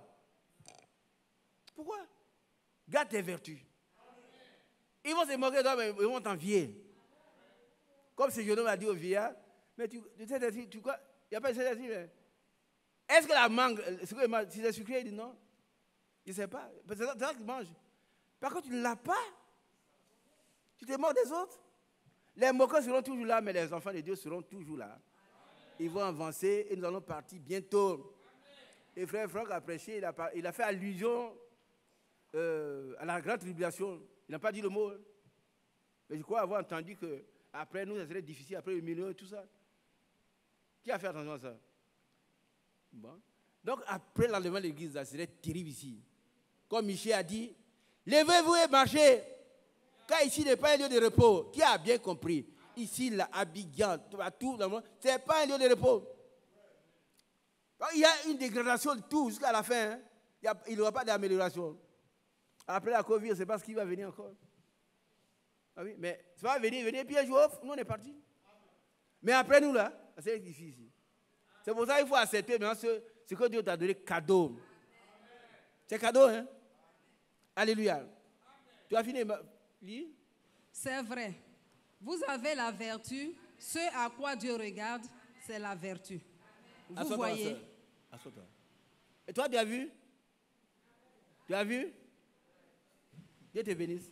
Pourquoi? Garde tes vertus. Ils vont se moquer de toi, mais ils vont t'envier. Comme ce jeune homme a dit au vieillard, mais tu sais, tu quoi? Il n'y a pas de ceci, mais est-ce que la mangue, si c'est sucré, il dit non? Il ne sait pas. C'est ça qu'il mange. Par contre, tu ne l'as pas. Tu te moques des autres. Les moqueurs seront toujours là, mais les enfants de Dieu seront toujours là. Ils vont avancer et nous allons partir bientôt. Et frère Franck a prêché, il a fait allusion à la grande tribulation. Il n'a pas dit le mot. Mais je crois avoir entendu qu'après nous, ça serait difficile, après le milieu et tout ça. Qui a fait attention à ça? Bon. Donc après l'enlèvement de l'église, ça serait terrible ici. Comme Michel a dit, levez-vous et marchez. Car ici n'est pas un lieu de repos. Qui a bien compris? Ici, là, Abidjan, tout le monde, ce n'est pas un lieu de repos. Il y a une dégradation de tout jusqu'à la fin. Hein. Il n'y aura pas d'amélioration. Après la Covid, je ne sais pas ce qui va venir encore. Ah oui, mais ça va venir, puis un jour, nous on est partis. Mais après nous, là, c'est difficile. C'est pour ça qu'il faut accepter maintenant ce que Dieu t'a donné cadeau. C'est cadeau, hein? Alléluia. Tu as fini, lis? C'est vrai. Vous avez la vertu. Ce à quoi Dieu regarde, c'est la vertu. Vous voyez. Assois-toi. Et toi, tu as vu? Tu as vu? Dieu te bénisse.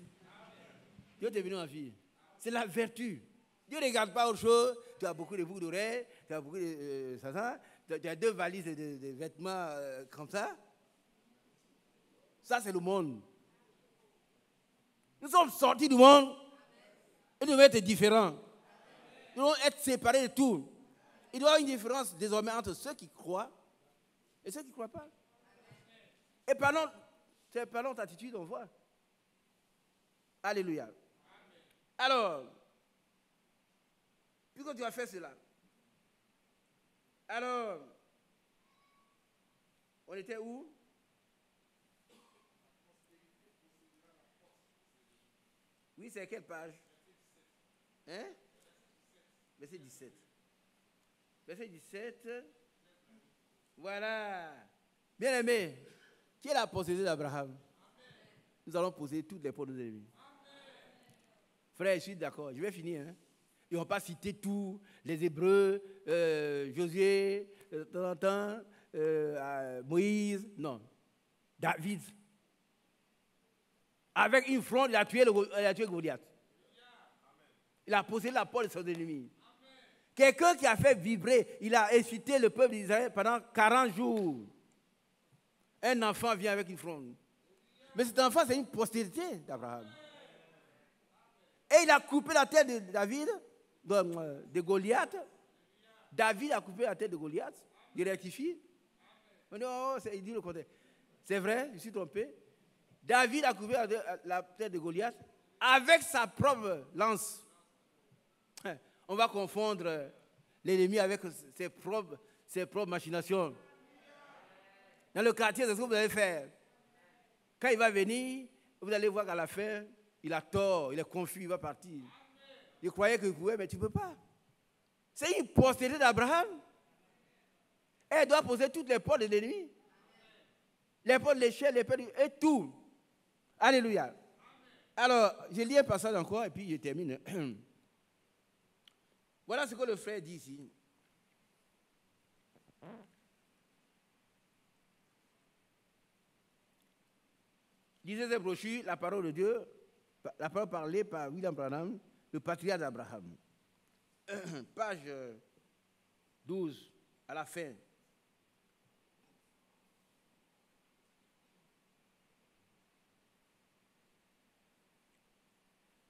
Dieu te bénisse, ma fille. C'est la vertu. Dieu ne regarde pas autre chose. Tu as beaucoup de boucles d'oreilles, tu as beaucoup de... tu as 2 valises de vêtements comme ça. Ça, c'est le monde. Nous sommes sortis du monde et nous devons être différents. Nous devons être séparés de tout. Il doit y avoir une différence désormais entre ceux qui croient et ceux qui ne croient pas. Et pendant ta attitude, on voit. Alléluia. Alors, puisque tu as fait cela, alors, on était où? Oui, c'est quelle page? Hein? Verset 17. Verset 17. Voilà. Bien aimé, qui est la possédée d'Abraham? Nous allons poser toutes les portes de nos ennemis. Frère, je suis d'accord. Je vais finir. Hein? Ils ne vont pas citer tous les Hébreux, Josué, Moïse. Non. David. Avec une fronde, il a tué Goliath. Il a posé la porte de son ennemi. Quelqu'un qui a fait vibrer, il a incité le peuple d'Israël pendant 40 jours. Un enfant vient avec une fronde. Mais cet enfant, c'est une postérité d'Abraham. Et il a coupé la tête de David, de Goliath. David a coupé la tête de Goliath. Il rectifie. Il dit le contraire. C'est vrai, je suis trompé. David a coupé la tête de Goliath avec sa propre lance. On va confondre l'ennemi avec ses propres machinations. Dans le quartier, c'est ce que vous allez faire. Quand il va venir, vous allez voir qu'à la fin, il a tort, il est confus, il va partir. Il croyait qu'il pouvait, mais tu ne peux pas. C'est une postérité d'Abraham. Elle doit poser toutes les portes de l'ennemi. Les portes de l'échelle, les portes et tout. Alléluia. Alors, je lis un passage encore et puis je termine. Voilà ce que le frère dit ici. Lisez ces brochures, la parole de Dieu, la parole parlée par William Branham, le patriarche d'Abraham. Page 12, à la fin.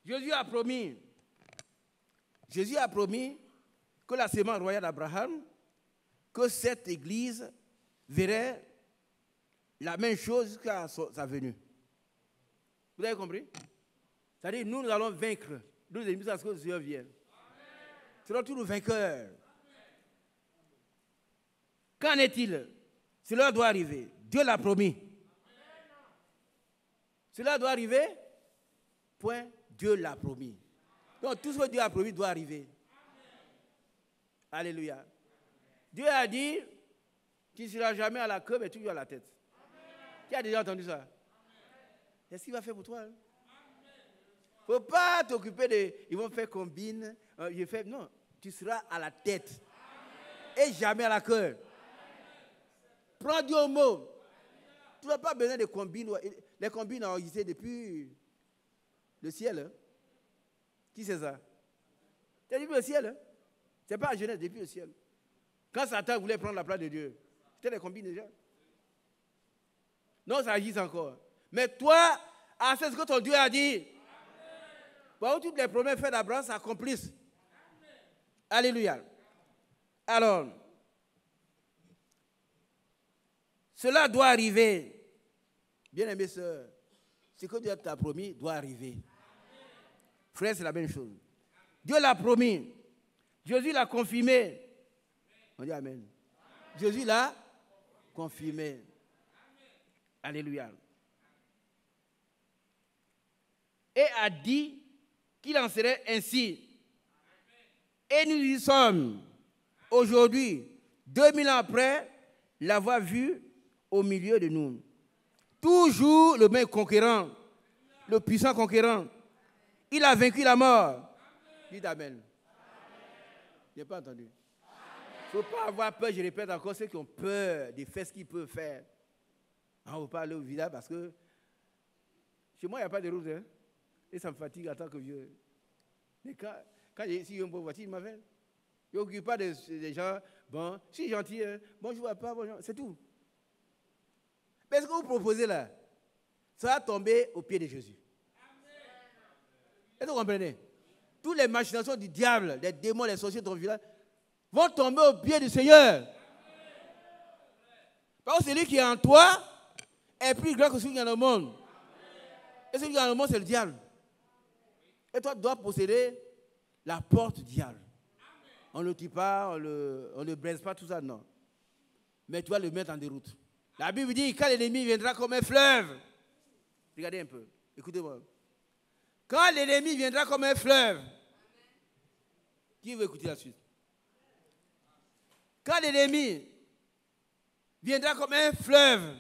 Jésus a promis que la sémence royale d'Abraham, que cette église verrait la même chose jusqu'à sa venue. Vous avez compris? C'est-à-dire, nous allons vaincre. Nous ennemis, parce que le Seigneur vienne. Nous serons tous nos vainqueurs. Qu'en est-il? Cela doit arriver. Dieu l'a promis. Cela doit arriver? Point. Dieu l'a promis. Donc, tout ce que Dieu a promis doit arriver. Alléluia. Dieu a dit, tu ne seras jamais à la queue, mais toujours à la tête. Qui a déjà entendu ça? Qu'est-ce qu'il va faire pour toi? Il ne faut pas t'occuper de... Ils vont faire combine. Non, tu seras à la tête. Et jamais à la queue. Prends Dieu au mot. Tu n'as pas besoin de combines. Les combines ont existé depuis le ciel. Hein? Qui c'est ça? C'est depuis le ciel. Hein? Ce n'est pas à Genèse, depuis le ciel. Quand Satan voulait prendre la place de Dieu, c'était les combines déjà. Non, ça agit encore. Mais toi, c'est ce que ton Dieu a dit. Bon, toutes les promesses faites d'Abraham s'accomplissent. Alléluia. Alors, cela doit arriver. Bien-aimés sœurs, ce que Dieu t'a promis doit arriver. Frère, c'est la même chose. Dieu l'a promis. Jésus l'a confirmé. On dit Amen. Jésus l'a confirmé. Alléluia. Et a dit qu'il en serait ainsi. Et nous y sommes aujourd'hui, 2000 ans après, l'avoir vu au milieu de nous. Toujours le même conquérant, le puissant conquérant. Il a vaincu la mort. Dites Amen. Je n'ai pas entendu. Il ne faut pas avoir peur, je répète encore, ceux qui ont peur de faire ce qu'ils peuvent faire. On ne va pas aller au village parce que chez moi, il n'y a pas de route. Hein? Et ça me fatigue en tant que vieux. Mais quand j'ai ici une bonne voiture, il m'appelle. Je n'occupe pas des gens, bon, je suis gentil, hein? Bonjour, papa, bonjour, c'est tout. Mais ce que vous proposez là, ça va tomber au pied de Jésus. Est-ce que vous comprenez? Toutes les machinations du diable, les démons, les sorciers de ton village, vont tomber au pied du Seigneur. Parce que celui qui est en toi est plus grand que celui qui est dans le monde. Et celui qui est dans le monde, c'est le diable. Et toi, tu dois posséder la porte du diable. On ne le tue pas, on ne braise pas, tout ça, non. Mais tu dois le mettre en déroute. La Bible dit, quand l'ennemi viendra comme un fleuve, regardez un peu, écoutez-moi. Quand l'ennemi viendra comme un fleuve, qui veut écouter la suite? Quand l'ennemi viendra comme un fleuve,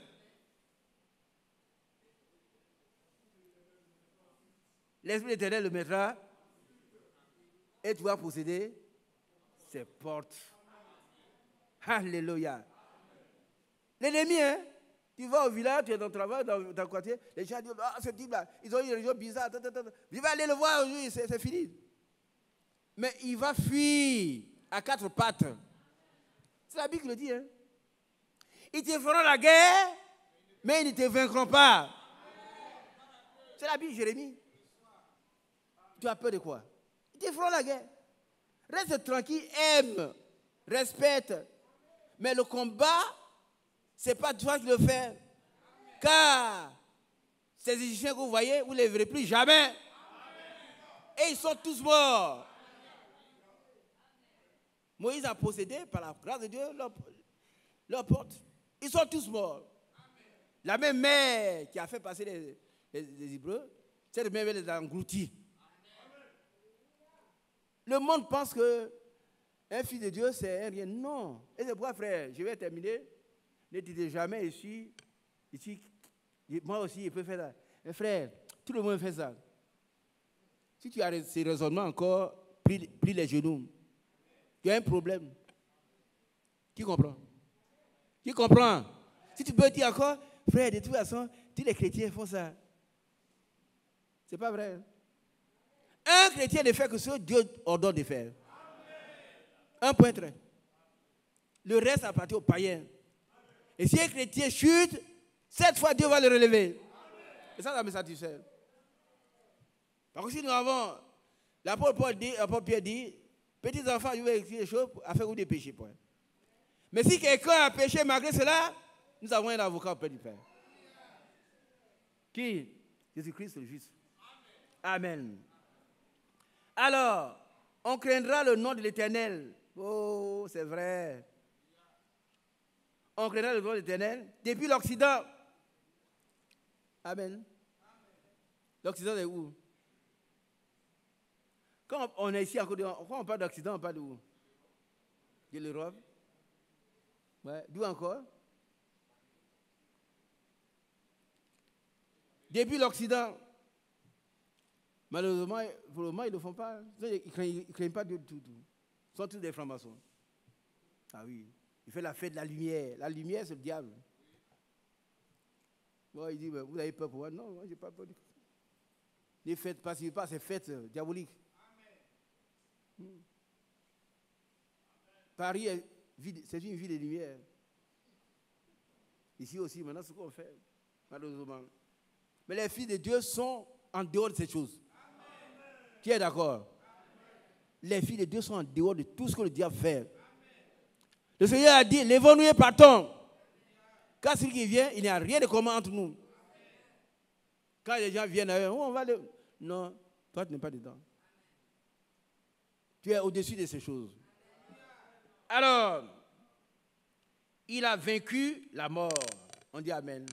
l'Esprit éternel le mettra et tu vas posséder ses portes. Alléluia. L'ennemi, hein? Tu vas au village, tu es dans ton travail, dans le quartier, les gens disent, ah, ce type-là, ils ont une religion bizarre, je vais aller le voir aujourd'hui, c'est fini. Mais il va fuir à quatre pattes. C'est la Bible qui le dit, hein? Ils te feront la guerre, mais ils ne te vaincront pas. C'est la Bible, Jérémie. Tu as peur de quoi? Ils te feront la guerre. Reste tranquille, aime, respecte. Mais le combat, ce n'est pas toi qui le fais. Car ces Égyptiens que vous voyez, vous ne les verrez plus jamais. Et ils sont tous morts. Moïse a possédé, par la grâce de Dieu, leur porte. Ils sont tous morts. La même mer qui a fait passer les Hébreux, cette mer les a engloutis. Le monde pense que un fils de Dieu, c'est un rien. Non. Et c'est pourquoi, frère, je vais terminer. Ne dites jamais ici, moi aussi, je peux faire ça. Mais frère, tout le monde fait ça. Si tu as ces raisonnements encore, plie les genoux. Tu as un problème. Qui comprend? Qui comprend? Si tu peux dire encore, frère, de toute façon, tous les chrétiens font ça. C'est pas vrai. Un chrétien ne fait que ce que Dieu ordonne de faire. Un point très. Le reste appartient aux païens. Et si un chrétien chute, cette fois Dieu va le relever. Et ça me satisfait. Parce que si nous avons, l'apôtre Pierre dit, petits enfants, je vais écrire des choses afin que vous ne péchiez pas. Mais si quelqu'un a péché malgré cela, nous avons un avocat auprès du Père. Qui? Jésus-Christ le juste. Amen. Alors, on craindra le nom de l'Éternel. Oh, c'est vrai. On craindra le nom de l'Éternel depuis l'Occident. Amen. L'Occident est où? Quand on est ici, quand on parle d'Occident, on parle de où? de l'Europe. Ouais. D'où encore? Depuis l'Occident. Malheureusement, pour le moment, ils ne le font pas. Ils ne craignent pas de tout. Ils sont tous des francs-maçons. Ah oui. Il fait la fête de la lumière. La lumière, c'est le diable. Bon, il dit, vous avez peur pour moi? Non, moi, je n'ai pas peur. Ne faites pas, si pas ces fêtes diaboliques. Paris, c'est une ville de lumière. Ici aussi, maintenant, c'est ce qu'on fait, malheureusement. Mais les filles de Dieu sont en dehors de ces choses. Qui est d'accord? Les filles de Dieu sont en dehors de tout ce que le diable fait. Le Seigneur a dit, lèvons-nous et partons. Quand celui qui vient, il n'y a rien de commun entre nous. Quand les gens viennent, on va le... Non, toi tu n'es pas dedans. Tu es au-dessus de ces choses. Alors, il a vaincu la mort. On dit Amen.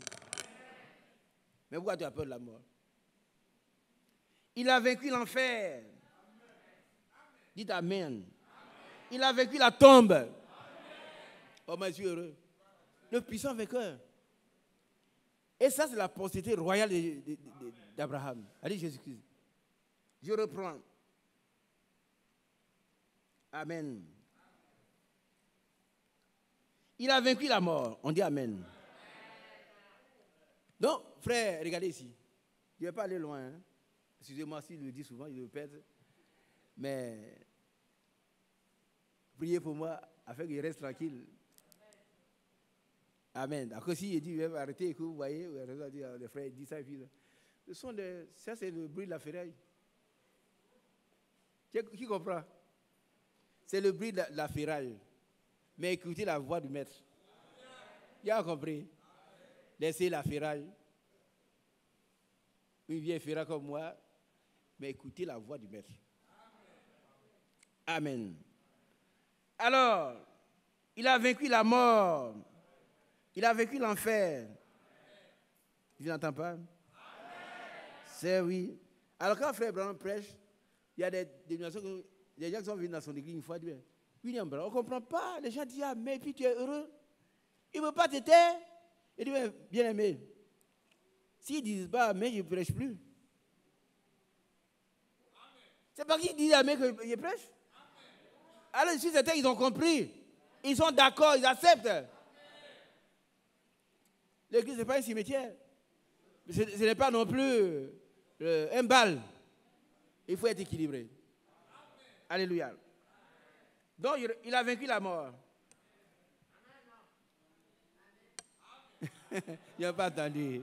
Mais pourquoi tu as peur de la mort? Il a vaincu l'enfer. Dites Amen. Il a vaincu la tombe. Oh, mais je suis heureux. Le puissant vainqueur. Et ça, c'est la postérité royale d'Abraham. Allez, Jésus-Christ. Je reprends. Amen. Il a vaincu la mort. On dit Amen. Donc, frère, regardez ici. Je ne vais pas aller loin. Hein. Excusez-moi s'il le dit souvent, il le répète. Mais priez pour moi afin qu'il reste tranquille. Amen. Après, s'il dit, il va arrêter, que vous voyez, les frères disent ça, et puis, ça, c'est le bruit de la ferraille. Qui comprend? C'est le bruit de la ferraille. Mais écoutez la voix du maître. Il a compris? Laissez la ferraille. Une vieille ferraille comme moi, mais écoutez la voix du maître. Amen. Alors, il a vaincu la mort. Il a vaincu l'enfer. Tu n'entends pas? Amen. C'est oui. Alors quand frère Branham prêche, il y a des gens qui sont venus dans son église une fois, disent, William Branham, on ne comprend pas. Les gens disent Amen, puis tu es heureux. Il ne veut pas te taire. Il dit, bien aimé, s'ils ne disent pas Amen, je ne prêche plus. C'est pas qu'ils disent Amen que je prêche. Alors je suis certain qu'ils ont compris. Ils sont d'accord, ils acceptent. L'église, ce n'est pas un cimetière. Ce n'est pas non plus un bal. Il faut être équilibré. Alléluia. Donc, il a vaincu la mort. Il n'a pas entendu.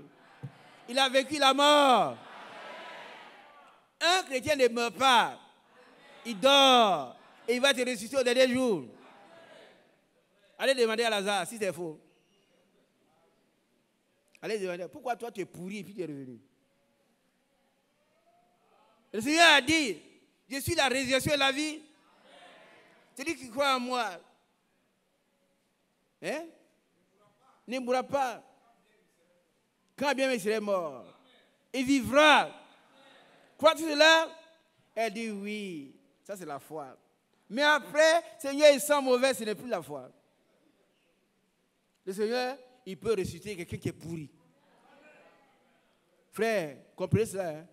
Il a vaincu la mort. Un chrétien ne meurt pas. Il dort. Et il va te ressusciter au dernier jour. Allez demander à Lazare si c'est faux. Allez demander, pourquoi toi tu es pourri et puis tu es revenu? Le Seigneur a dit, je suis la résurrection et la vie. Celui qui croit en moi, hein, ne mourra pas. Quand bien il serait mort, il vivra. Crois-tu cela? Elle dit oui. Ça c'est la foi. Mais après, Seigneur, il sent mauvais, ce n'est plus la foi. Le Seigneur, il peut ressusciter quelqu'un qui est pourri. Frère, comprenez cela. Hein?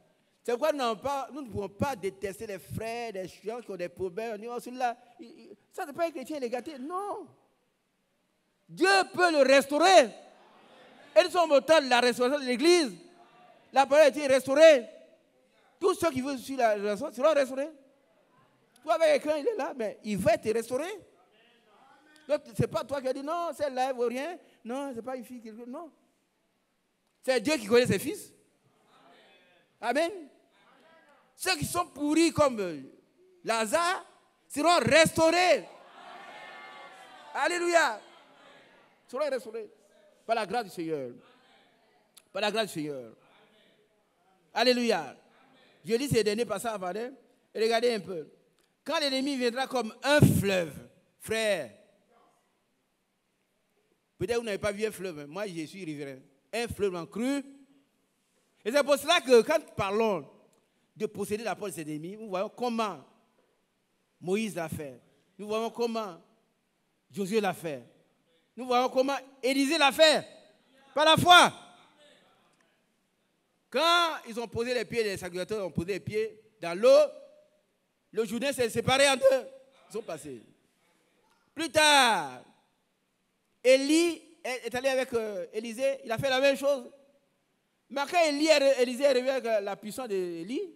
C'est pourquoi nous ne pouvons pas détester les frères, les chiens qui ont des problèmes. On dit, oh, celui-là, ça n'est pas un chrétien, il est gâté. Non. Dieu peut le restaurer. Et nous sommes au temps de la restauration de l'Église. La parole a été restaurée. Tous ceux qui veulent suivre la restauration seront restaurés. Toi, avec quelqu'un, il est là, mais il va être restauré. Donc, ce n'est pas toi qui as dit non, celle-là, elle ne vaut rien. Non, ce n'est pas une fille qui... Non. C'est Dieu qui connaît ses fils. Amen. Ceux qui sont pourris comme Lazare seront restaurés. Alléluia. Seront restaurés. Par la grâce du Seigneur. Par la grâce du Seigneur. Alléluia. Je lis ces derniers passages avant. Et regardez un peu. Quand l'ennemi viendra comme un fleuve, frère, peut-être que vous n'avez pas vu un fleuve. Moi, je suis riverain. Un fleuve en crue. Et c'est pour cela que quand nous parlons de posséder la porte de ses ennemis, nous voyons comment Moïse l'a fait. Nous voyons comment Josué l'a fait. Nous voyons comment Élisée l'a fait. Par la foi. Quand ils ont posé les pieds, les sacrificateurs ont posé les pieds dans l'eau, le Jourdain s'est séparé en deux. Ils sont passés. Plus tard, Élie est allé avec Élisée, il a fait la même chose. Mais quand Élisée est arrivé avec la puissance d'Élie,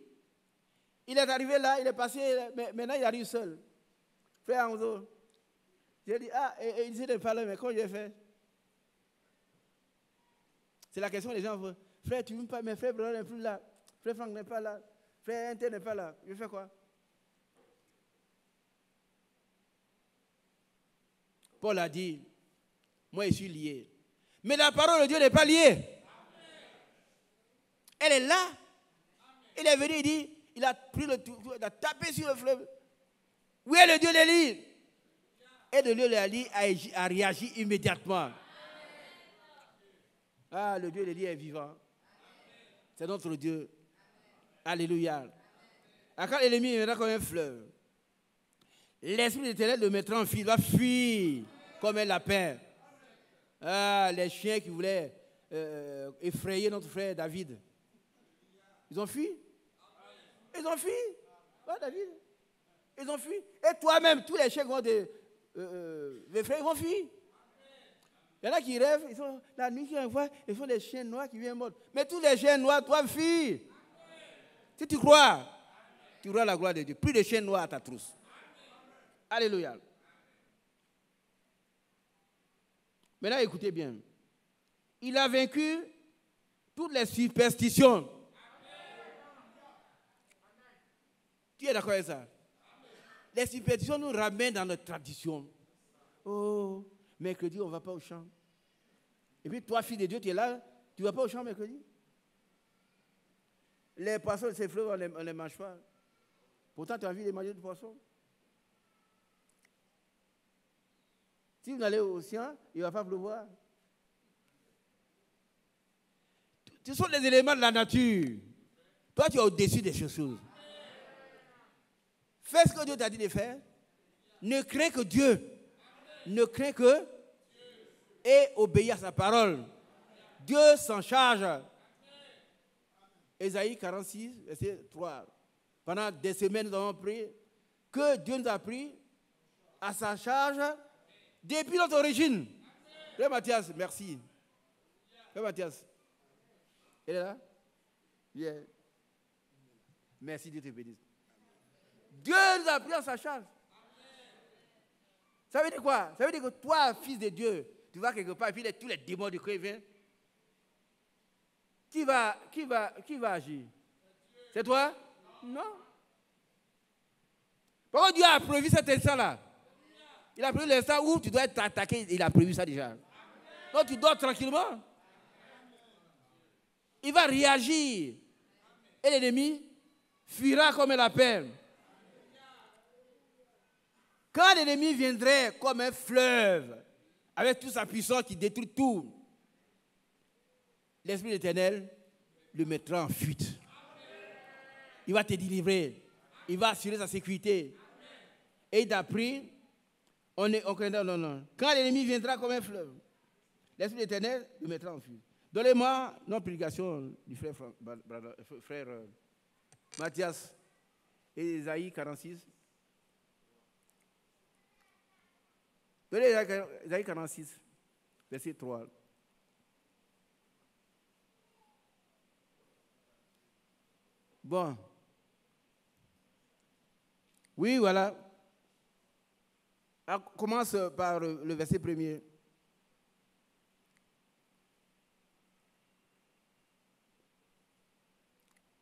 il est arrivé là, il est passé, mais maintenant il arrive seul. Frère Anzo, j'ai dit, Élisée n'est pas là, mais comment je vais faire? C'est la question des gens. Frère, tu ne veux pas, mais frère Bernard n'est plus là. Frère Franck n'est pas là. Frère Inter n'est pas là. Je fais quoi? Paul a dit, moi je suis lié. Mais la parole de Dieu n'est pas liée. Elle est là. Il est venu, il dit, il a pris il a tapé sur le fleuve. Où est le Dieu d'Élie? Et le Dieu d'Élie a réagi immédiatement. Ah, le Dieu d'Élie est vivant. C'est notre Dieu. Alléluia. Quand l'ennemi viendra comme un fleuve, l'Esprit de l'Éternel le mettra en fuite, il va fuir comme un lapin. Ah, les chiens qui voulaient effrayer notre frère David. Ils ont fui. Ils ont fui. Ah, David. Ils ont fui. Et toi-même, tous les chiens qui vont effrayer, ils vont fuir. Il y en a qui rêvent, ils sont, la nuit qui envoient, ils font des chiens noirs qui viennent mordre. Mais tous les chiens noirs doivent fuir. Si tu crois, tu auras la gloire de Dieu. Plus de chiens noirs à ta trousse. Alléluia. Maintenant, écoutez bien. Il a vaincu toutes les superstitions. Tu es d'accord avec ça? Les superstitions nous ramènent dans notre tradition. Oh, mercredi, on ne va pas au champ. Et puis toi, fille de Dieu, tu es là, tu ne vas pas au champ mercredi? Les poissons de ces fleuves, on ne les mange pas. Pourtant, tu as envie de manger du poisson. Si vous allez au océan, il ne va pas pleuvoir. Ce sont les éléments de la nature. Toi, tu es au-dessus des choses. Fais ce que Dieu t'a dit de faire. Ne crains que Dieu. Ne crains que et obéis à sa parole. Dieu s'en charge. Ésaïe 46, verset 3. Pendant des semaines, nous avons prié que Dieu nous a pris à sa charge depuis notre origine. Frère Mathias, merci. Frère Mathias, il est là? Yeah. Merci, Dieu te bénisse. Dieu nous a pris à sa charge. Ça veut dire quoi? Ça veut dire que toi, fils de Dieu, tu vas quelque part et puis tous les démons du cœur viennent. Qui va agir? C'est toi? Non. Pourquoi Dieu a prévu cet instant-là? Il a prévu l'instant où tu dois être attaqué. Il a prévu ça déjà. Donc tu dors tranquillement. Il va réagir. Et l'ennemi fuira comme un lapin. Quand l'ennemi viendrait comme un fleuve, avec toute sa puissance qui détruit tout, l'Esprit de l'Éternel le mettra en fuite. Il va te délivrer. Il va assurer sa sécurité. Et il t'a pris. Non. Quand l'ennemi viendra comme un fleuve, l'Esprit de l'Éternel le mettra en fuite. Donnez-moi notre prédication du frère Mathias et Ésaïe 46. Donnez Ésaïe 46, verset 3. Bon. Oui, voilà. On commence par le verset premier.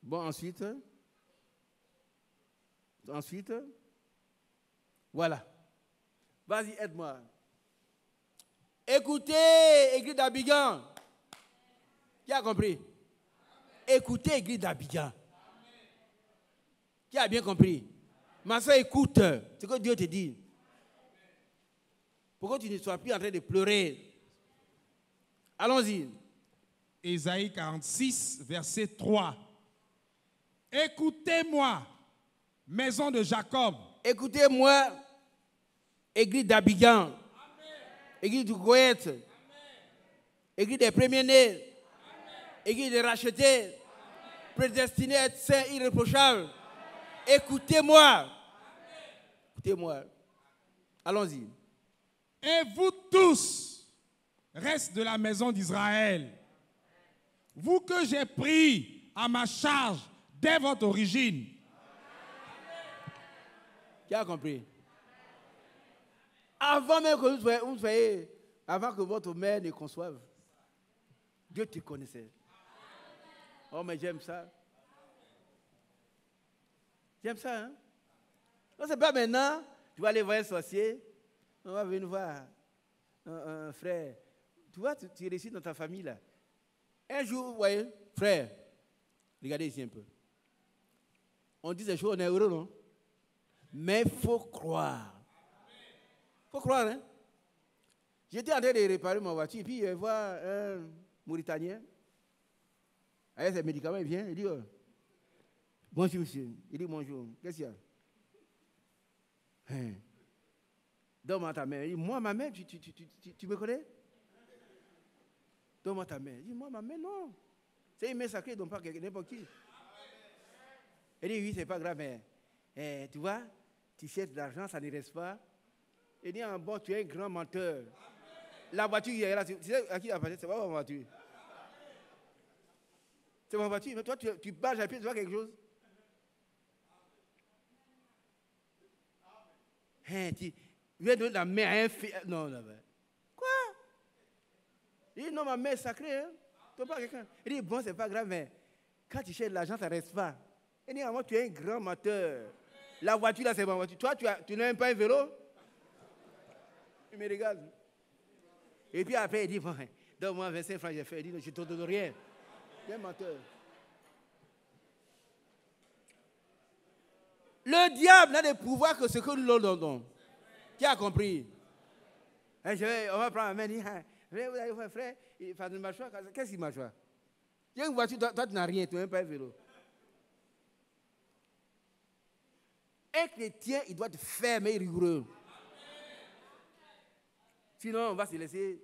Bon, ensuite, voilà. Vas-y, aide-moi. Écoutez, église d'Abidjan. Qui a compris? Écoutez, église d'Abidjan. Qui a bien compris? Ma soeur, écoute ce que Dieu te dit. Pourquoi tu ne sois plus en train de pleurer? Allons-y. Ésaïe 46, verset 3. Écoutez-moi, maison de Jacob. Écoutez-moi, église d'Abidjan. Église du Goëtte. Église des premiers-nés. Église des rachetés. Prédestinée à être saint, irréprochable. Écoutez-moi. Écoutez-moi. Allons-y. Et vous tous, reste de la maison d'Israël, vous que j'ai pris à ma charge dès votre origine. Qui a compris? Avant même que vous soyez, avant que votre mère ne conçoive, Dieu te connaissait. Oh, mais j'aime ça. J'aime ça, hein? Non, c'est pas maintenant, tu vas aller voir un sorcier, on va venir voir un frère. Tu vois, tu réussis dans ta famille, là. Un jour, vous voyez, frère, regardez ici un peu. On dit des choses, on est heureux, non? Mais il faut croire. Il faut croire, hein? J'étais en train de réparer ma voiture, puis je vois un Mauritanien. Avec ses médicaments, il vient, il dit bonjour, monsieur. Il dit bonjour. Qu'est-ce qu'il y a? Hein? Donne-moi ta main. Il dit moi, ma main, tu me connais? Donne-moi ta main. Il dit moi, ma main, non. C'est une main sacrée, donc pas n'importe qui. Il dit oui, c'est pas grave, mais tu vois, tu cherches de l'argent, ça ne reste pas. Il dit bon, tu es un grand menteur. La voiture, il est là. Tu sais à qui appartient? C'est pas ma voiture. C'est ma voiture. Mais toi, tu bats à pied, tu vois quelque chose? Tu viens de la main à un fils. Non, non. Quoi? Il dit non, ma main est sacrée. Hein? Tu pas quelqu'un. Il dit bon, c'est pas grave, mais quand tu cherches l'argent, ça ne reste pas. Il dit moi, tu es un grand menteur. La voiture, là, c'est ma voiture. Toi, tu n'as même pas un vélo? Il me regarde. Et puis après, il dit bon, donne-moi 25 francs, j'ai fait. Il dit je ne te donne rien. Tu es un menteur. Le diable n'a de pouvoir que ce que nous leur donnons. Qui a compris? On va prendre la main et dire, vous allez voir, frère, il fait une mâchoire. Qu'est-ce qu'il mâchoire? Il y a une voiture, toi tu n'as rien, tu n'as même pas un vélo. Un chrétien, il doit être ferme et rigoureux. Sinon, on va se laisser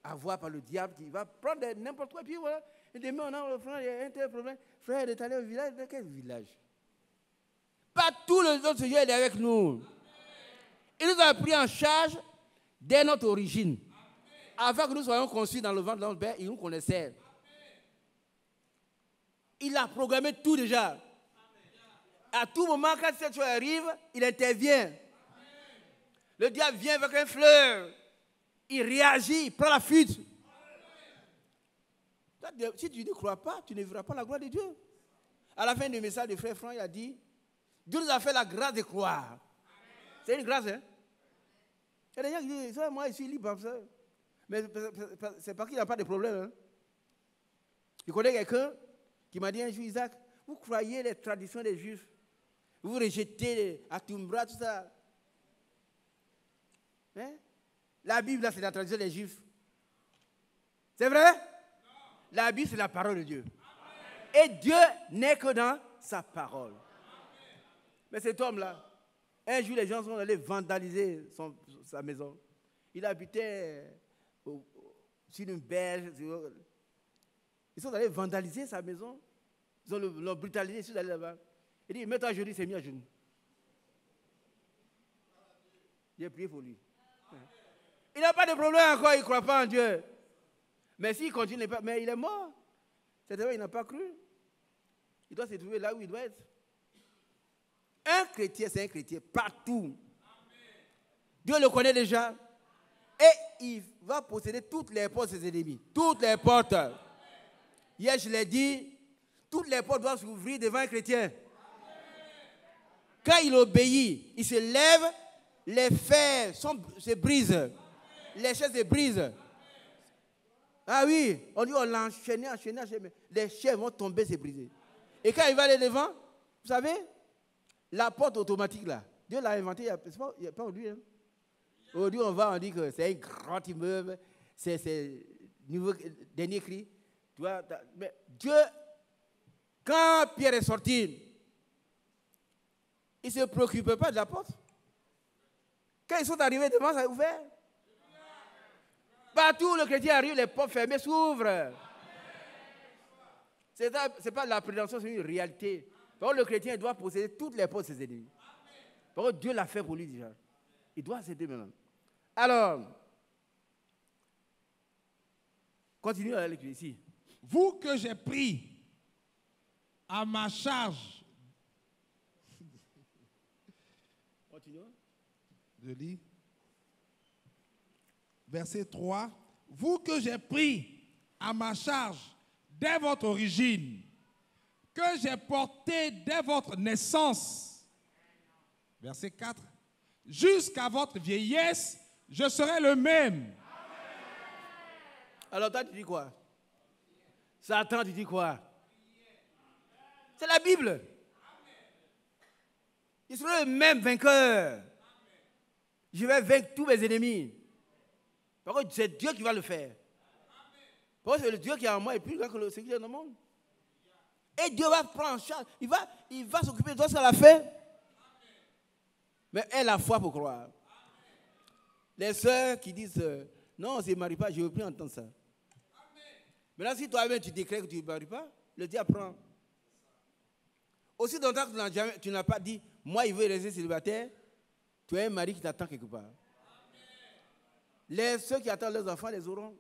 avoir par le diable qui va prendre n'importe quoi. Et puis voilà, et demain, on a frère, il y a un tel problème. Frère, est allé au village. De quel village? Pas tout le autres Seigneur est avec nous. Il nous a pris en charge dès notre origine. Avant que nous soyons conçus dans le ventre de notre père, il nous connaissait. Il a programmé tout déjà. À tout moment, quand cette chose arrive, il intervient. Le diable vient avec un fleur. Il réagit, il prend la fuite. Si tu ne crois pas, tu ne verras pas la gloire de Dieu. À la fin du message de Frère Franck, il a dit, Dieu nous a fait la grâce de croire. C'est une grâce, hein? Il y a des gens qui disent, moi je suis libre. Ça. Mais c'est parce qu'il n'a pas de problème. Hein? Je connais quelqu'un qui m'a dit un jour, Isaac, vous croyez les traditions des Juifs? Vous rejetez les Atumbra, tout ça. Hein? La Bible, là, c'est la tradition des Juifs. C'est vrai? Non. La Bible, c'est la parole de Dieu. Amen. Et Dieu n'est que dans sa parole. Amen. Mais cet homme-là, un jour, les gens sont allés vandaliser sa maison. Il habitait sur une berge. Ils sont allés vandaliser sa maison. Ils l'ont brutalisé, ils sont allés là-bas. Il dit, mets-toi à genoux, il s'est mis à genoux. J'ai prié pour lui. Il n'a pas de problème encore, il ne croit pas en Dieu. Mais s'il continue, mais il est mort. C'est-à-dire qu'il n'a pas cru. Il doit se trouver là où il doit être. Un chrétien, c'est un chrétien partout. Dieu le connaît déjà. Et il va posséder toutes les portes de ses ennemis. Toutes les portes. Hier, je l'ai dit, toutes les portes doivent s'ouvrir devant un chrétien. Quand il obéit, il se lève, les fers se brisent. Les chaises se brisent. Ah oui, on dit on l'a enchaîné. Les chaises vont tomber, se briser. Et quand il va aller devant, vous savez, la porte automatique là, Dieu l'a inventée, il n'y a pas aujourd'hui. Hein. Aujourd'hui, on dit que c'est un grand immeuble, c'est niveau dernier cri. Tu vois, mais Dieu, quand Pierre est sorti, il ne se préoccupait pas de la porte. Quand ils sont arrivés devant, ça a ouvert. Partout où le chrétien arrive, les portes fermées s'ouvrent. Ce n'est pas de la prétention, c'est une réalité. Par contre, le chrétien doit posséder toutes les portes de ses ennemis. Par contre, Dieu l'a fait pour lui déjà. Il doit s'aider maintenant. Alors, continue à la lecture ici. Vous que j'ai pris à ma charge. Continuons. Je lis. Verset 3. Vous que j'ai pris à ma charge dès votre origine, que j'ai porté dès votre naissance. Verset 4. Jusqu'à votre vieillesse, je serai le même. Alors toi, tu dis quoi? Satan, tu dis quoi? C'est la Bible. Je serai le même vainqueur. Je vais vaincre tous mes ennemis. Par contre, c'est Dieu qui va le faire. Parce que c'est le Dieu qui est en moi et plus grand que le Seigneur dans le monde. Et Dieu va prendre en charge. Il va s'occuper de toi, ça l'a fait. Mais aie la foi pour croire. Les sœurs qui disent non, on ne se marie pas, je ne veux plus entendre ça. Maintenant, si toi-même tu décrètes que tu ne te maries pas, le diable prend. Aussi longtemps que tu n'as pas dit, moi, il veut rester célibataire, tu as un mari qui t'attend quelque part. Ceux qui attendent leurs enfants les auront.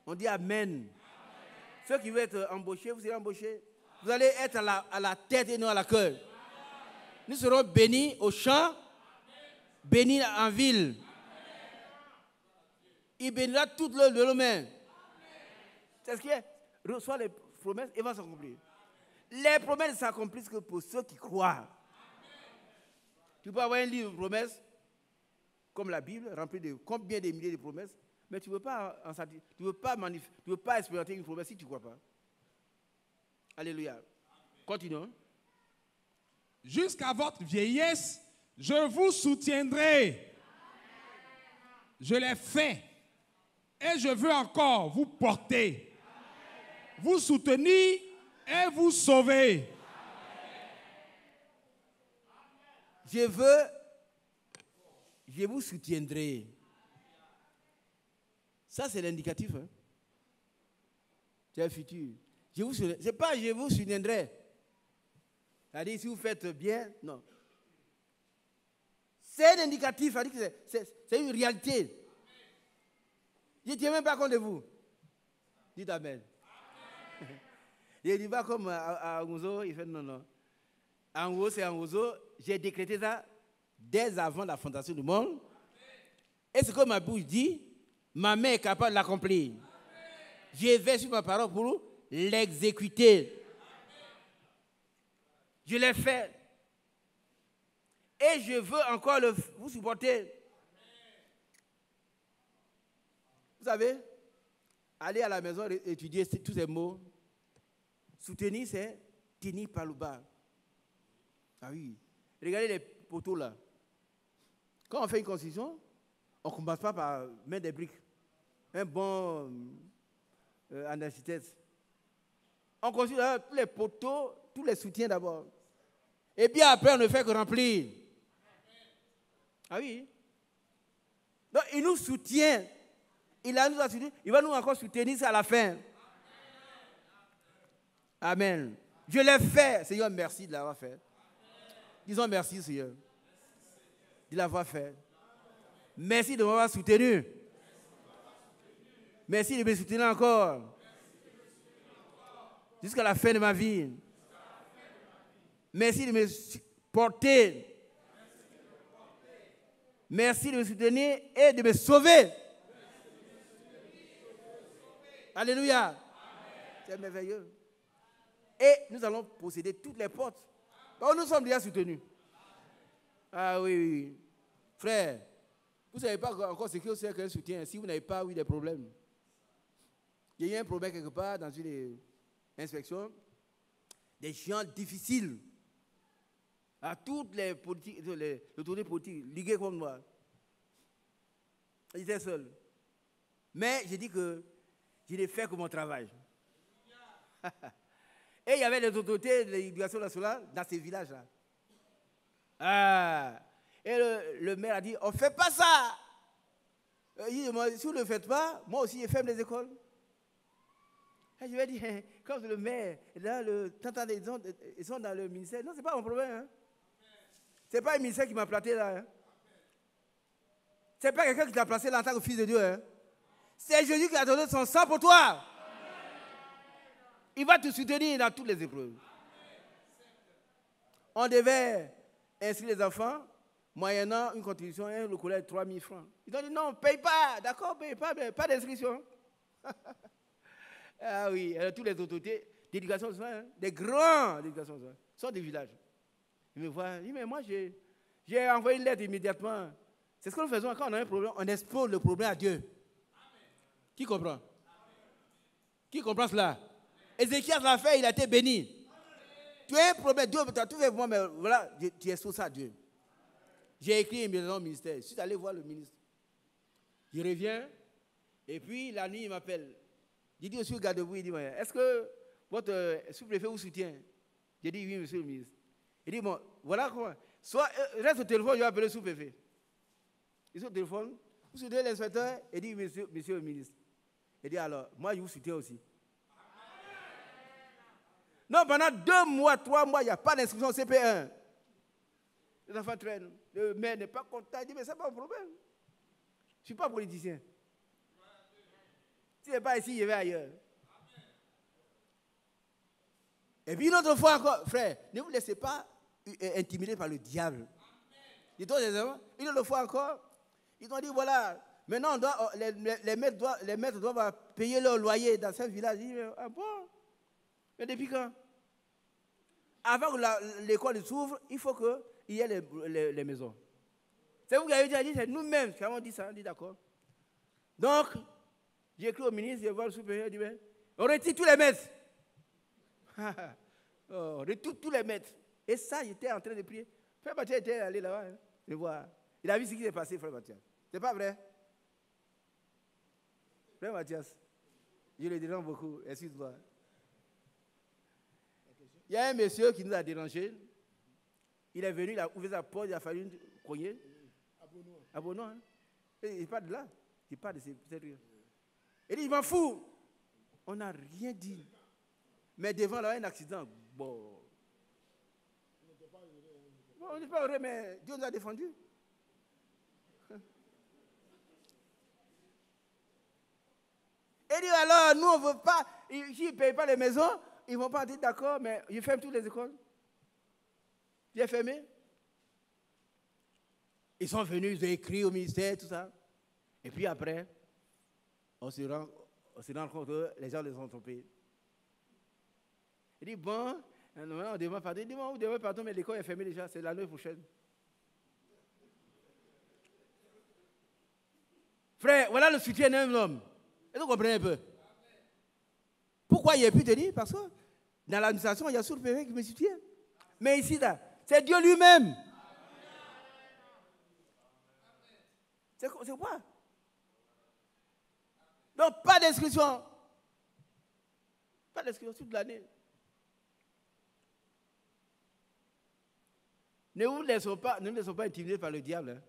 On dit Amen. Ceux qui veulent être embauchés, vous serez embauchés. Vous allez être à la tête et non à la queue. Nous serons bénis au champ, bénis en ville. Il bénira toutes l'œuvre de nos mains. C'est ce qui est. Reçois les promesses et va s'accomplir. Les promesses ne s'accomplissent que pour ceux qui croient. Tu peux avoir un livre de promesses, comme la Bible, rempli de combien de milliers de promesses, mais tu ne veux pas expérimenter une promesse si tu ne crois pas. Alléluia. Continuons. Jusqu'à votre vieillesse, je vous soutiendrai. Je l'ai fait. Et je veux encore vous porter, vous soutenir et vous sauver. Je vous soutiendrai. Ça, c'est l'indicatif. Hein? C'est le futur. Ce n'est pas je vous soutiendrai. C'est-à-dire, si vous faites bien, non. C'est un indicatif, c'est une réalité. Je ne tiens même pas compte de vous. Dites Amen. Il ne dit pas comme à Angozo, il fait non. En gros, c'est Angozo, j'ai décrété ça dès avant la fondation du monde. Et ce que ma bouche dit, ma main est capable de l'accomplir. Je vais sur ma parole pour l'exécuter. Je l'ai fait. Et je veux encore vous supporter. Vous savez, aller à la maison étudier tous ces mots. Soutenir, c'est tenir par le bas. Ah oui. Regardez les poteaux là. Quand on fait une construction, on ne commence pas par mettre des briques. Un bon architecte. On construit tous les poteaux, tous les soutiens d'abord. Et puis après, on ne fait que remplir. Ah oui. Donc, il nous soutient. Il va nous encore soutenir ça à la fin. Amen. Je l'ai fait. Seigneur, merci de l'avoir fait. Disons merci, Seigneur, de l'avoir fait. Merci de m'avoir soutenu. Merci de me soutenir encore. Jusqu'à la fin de ma vie. Merci de me porter. Merci de me soutenir et de me sauver. Alléluia. C'est merveilleux. Et nous allons posséder toutes les portes. Donc nous sommes déjà soutenus. Ah oui. Frère, vous ne savez pas encore ce que c'est qu'un soutien si vous n'avez pas eu des problèmes. Il y a eu un problème quelque part dans une inspection. Des gens difficiles. À toutes les politiques, l'autorité politique, liguées comme moi. J'étais seul. Mais j'ai dit que je l'ai fait comme mon travail. Et il y avait les autorités de l'éducation nationale dans ces villages-là. Ah. Et le maire a dit, on ne fait pas ça. Il dit, moi, si vous ne le faites pas, moi aussi, je ferme les écoles. Et je vais dire, comme le maire, là, ils sont dans le ministère. Non, ce n'est pas mon problème. Hein. Ce n'est pas le ministère qui m'a planté là. Hein. Ce n'est pas quelqu'un qui t'a placé là en tant que fils de Dieu. Hein. C'est Jésus qui a donné son sang pour toi. Il va te soutenir dans toutes les épreuves. On devait inscrire les enfants, moyennant une contribution, le collège de 3 000 francs. Ils ont dit non, paye pas. D'accord, paye pas, mais pas d'inscription. Ah oui, toutes les autorités d'éducation, des grands d'éducation, sont des villages. Ils me voient, ils disent, mais moi j'ai envoyé une lettre immédiatement. C'est ce que nous faisons quand on a un problème, on expose le problème à Dieu. Amen. Qui comprend? Amen. Qui comprend cela? Ézéchias l'a fait, il a été béni. Amen. Tu as un problème, Dieu t'a tout fait pour moi, mais voilà, tu exposes ça à Dieu. J'ai écrit immédiatement au ministère, je suis allé voir le ministre. Je reviens, et puis la nuit il m'appelle. J'ai dit aussi, garde-vous, il dit, est-ce que votre sous-préfet vous soutient? J'ai dit, oui, monsieur le ministre. Il dit, bon, voilà comment. Soit, reste au téléphone, je vais appeler le sous-préfet. Il est au téléphone, vous soutenez l'inspecteur, il dit, monsieur le ministre. Il dit, alors, moi, je vous soutiens aussi. Non, pendant 2 mois, 3 mois, il n'y a pas d'inscription au CP1. Les enfants traînent. Le maire n'est pas content. Il dit, mais ce n'est pas un problème. Je ne suis pas politicien. Si ce n'est pas ici, je vais ailleurs. Et puis une autre fois encore, frère, ne vous laissez pas intimider par le diable. Une autre fois encore, ils ont dit, voilà, maintenant les maîtres doivent payer leur loyer dans ce village. Ils disent, ah bon? Mais depuis quand? Avant que l'école s'ouvre, il faut qu'il y ait les maisons. C'est vous qui avez déjà dit, c'est nous-mêmes qui avons dit ça. On dit d'accord. Donc, j'ai écrit au ministre, je vois le sous-préfet, il dit, on retire tous les maîtres. On retire tous les maîtres. Et ça, j'étais en train de prier. Frère Mathias était allé là-bas, hein, je vois. Il a vu ce qui s'est passé, frère Mathias. C'est pas vrai? Frère Mathias, je le dérange beaucoup, excuse-moi. Il y a un monsieur qui nous a dérangé. Il est venu, il a ouvert sa porte, il a fallu cogner. Abonnement. Hein? Il part de là. Il part de ces trucs. Il dit, il m'en fout. On n'a rien dit. Mais devant là, un accident. Bon. On n'est pas heureux, mais Dieu nous a défendus. Il dit alors, nous on ne veut pas, s'ils ne payent pas les maisons, ils ne vont pas dire d'accord, mais ils ferment toutes les écoles. J'ai fermé. Ils sont venus, ils ont écrit au ministère, tout ça. Et puis après, on se rend compte que les gens les ont trompés. Il dit, bon, on demande pardon. Il dit, bon, vous demandez pardon, mais l'école est fermée déjà, c'est l'année prochaine. Frère, voilà le soutien d'un homme. Et vous comprenez un peu. Pourquoi il n'y a plus de dire? Parce que dans l'administration, il y a sous-préfet qui me soutient. Mais ici, là, c'est Dieu lui-même. C'est quoi? Donc, pas d'inscription. Pas d'inscription toute l'année. Ne nous laissons pas intimider par le diable. Hein.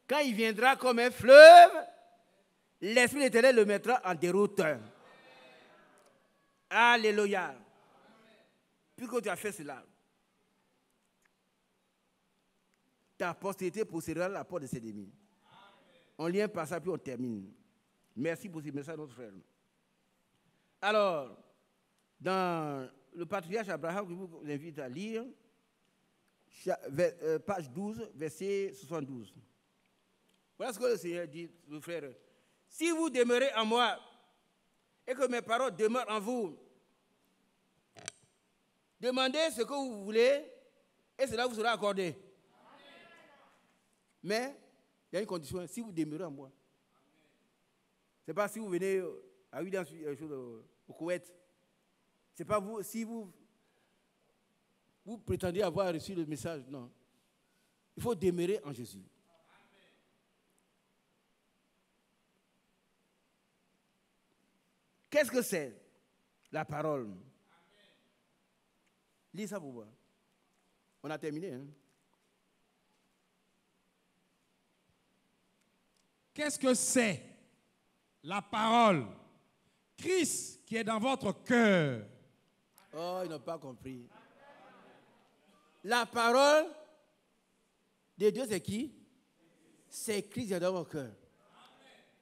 Quand il viendra comme un fleuve, l'Esprit d'Éternel le mettra en déroute. Alléluia. Puisque tu as fait cela, ta postérité possédera la porte de ses ennemis. On lit un passage, puis on termine. Merci pour ce message, notre frère. Alors, dans le patriarche Abraham, que je vous invite à lire, page 12, verset 72. Voilà ce que le Seigneur dit, le frère. Si vous demeurez en moi et que mes paroles demeurent en vous, demandez ce que vous voulez et cela vous sera accordé. Mais il y a une condition, si vous demeurez en moi. Ce n'est pas si vous venez à 8 ans au Koweït. Ce n'est pas vous, si vous prétendez avoir reçu le message, non. Il faut demeurer en Jésus. Qu'est-ce que c'est? La parole. Lis ça pour voir. On a terminé. Hein? qu'est-ce que c'est? La parole. Christ qui est dans votre cœur. Oh, ils n'ont pas compris. La parole de Dieu, c'est qui? C'est Christ qui est dans votre cœur.